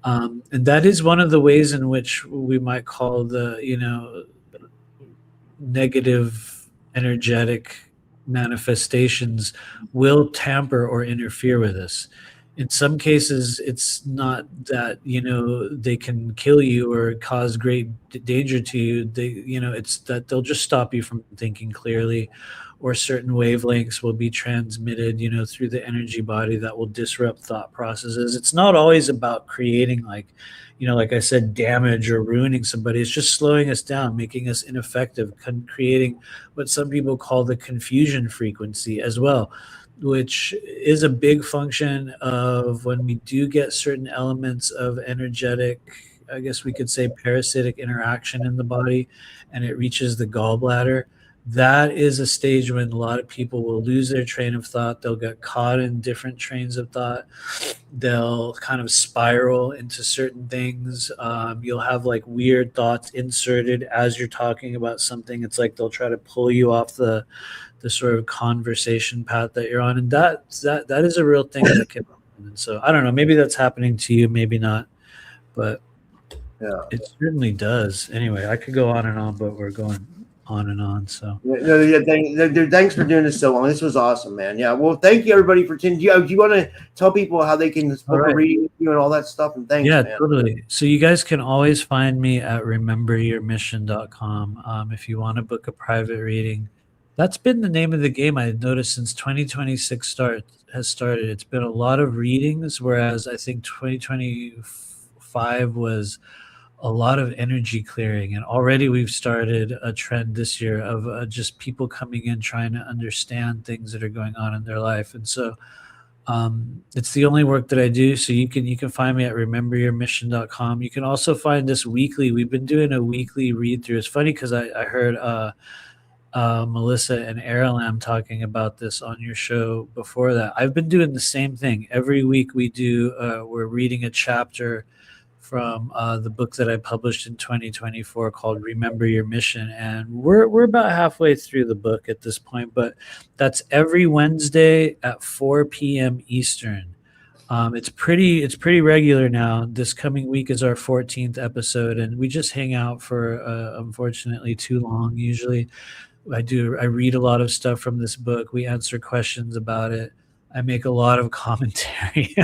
And that is one of the ways in which we might call the, negative energetic manifestations will tamper or interfere with us. In some cases, it's not that, they can kill you or cause great danger to you. It's that they'll just stop you from thinking clearly, or certain wavelengths will be transmitted, through the energy body that will disrupt thought processes. It's not always about creating like I said, damage or ruining somebody. It's just slowing us down, making us ineffective, creating what some people call the confusion frequency as well, which is a big function of when we do get certain elements of energetic, I guess we could say parasitic interaction in the body, and it reaches the gallbladder. That is a stage when a lot of people will lose their train of thought. They'll get caught in different trains of thought. They'll kind of spiral into certain things. You'll have like weird thoughts inserted as you're talking about something. It's like they'll try to pull you off the sort of conversation path that you're on. And that is a real thing that can happen. And so I don't know, maybe that's happening to you, maybe not, but yeah, it certainly does. Anyway, I could go on and on, but we're going on and on. So thanks for doing this so long. This was awesome, man. Yeah, well, thank you everybody for tuning. Do you want to tell people how they can book a reading with you and all that stuff? And thanks. Yeah, man. Totally. So you guys can always find me at rememberyourmission.com if you want to book a private reading. That's been the name of the game, I noticed, since 2026 has started. It's been a lot of readings, whereas I think 2025 was a lot of energy clearing. And already we've started a trend this year of just people coming in trying to understand things that are going on in their life. And so it's the only work that I do. So you can find me at rememberyourmission.com. You can also find us weekly. We've been doing a weekly read through. It's funny because I heard Melissa and Aralam talking about this on your show before that. I've been doing the same thing. Every week we're reading a chapter from the book that I published in 2024 called Remember Your Mission. And we're about halfway through the book at this point, but that's every Wednesday at 4 p.m. Eastern. It's pretty regular now. This coming week is our 14th episode, and we just hang out for unfortunately too long usually. I read a lot of stuff from this book. We answer questions about it. I make a lot of commentary.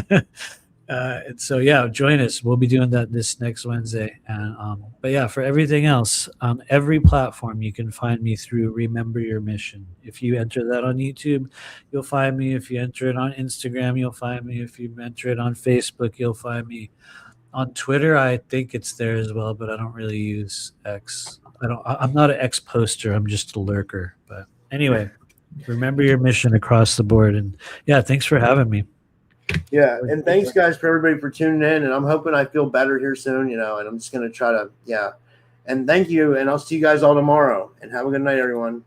And so, yeah, join us. We'll be doing that this next Wednesday. And but yeah, for everything else, on every platform, you can find me through Remember Your Mission. If you enter that on YouTube, you'll find me. If you enter it on Instagram, you'll find me. If you enter it on Facebook, you'll find me. On Twitter, I think it's there as well, but I don't really use X. I'm not an X poster. I'm just a lurker. But anyway, remember your mission across the board. And yeah, thanks for having me. Yeah, and thanks guys for everybody for tuning in, and I'm hoping I feel better here soon, and I'm just gonna try to, and thank you, and I'll see you guys all tomorrow, and have a good night, everyone.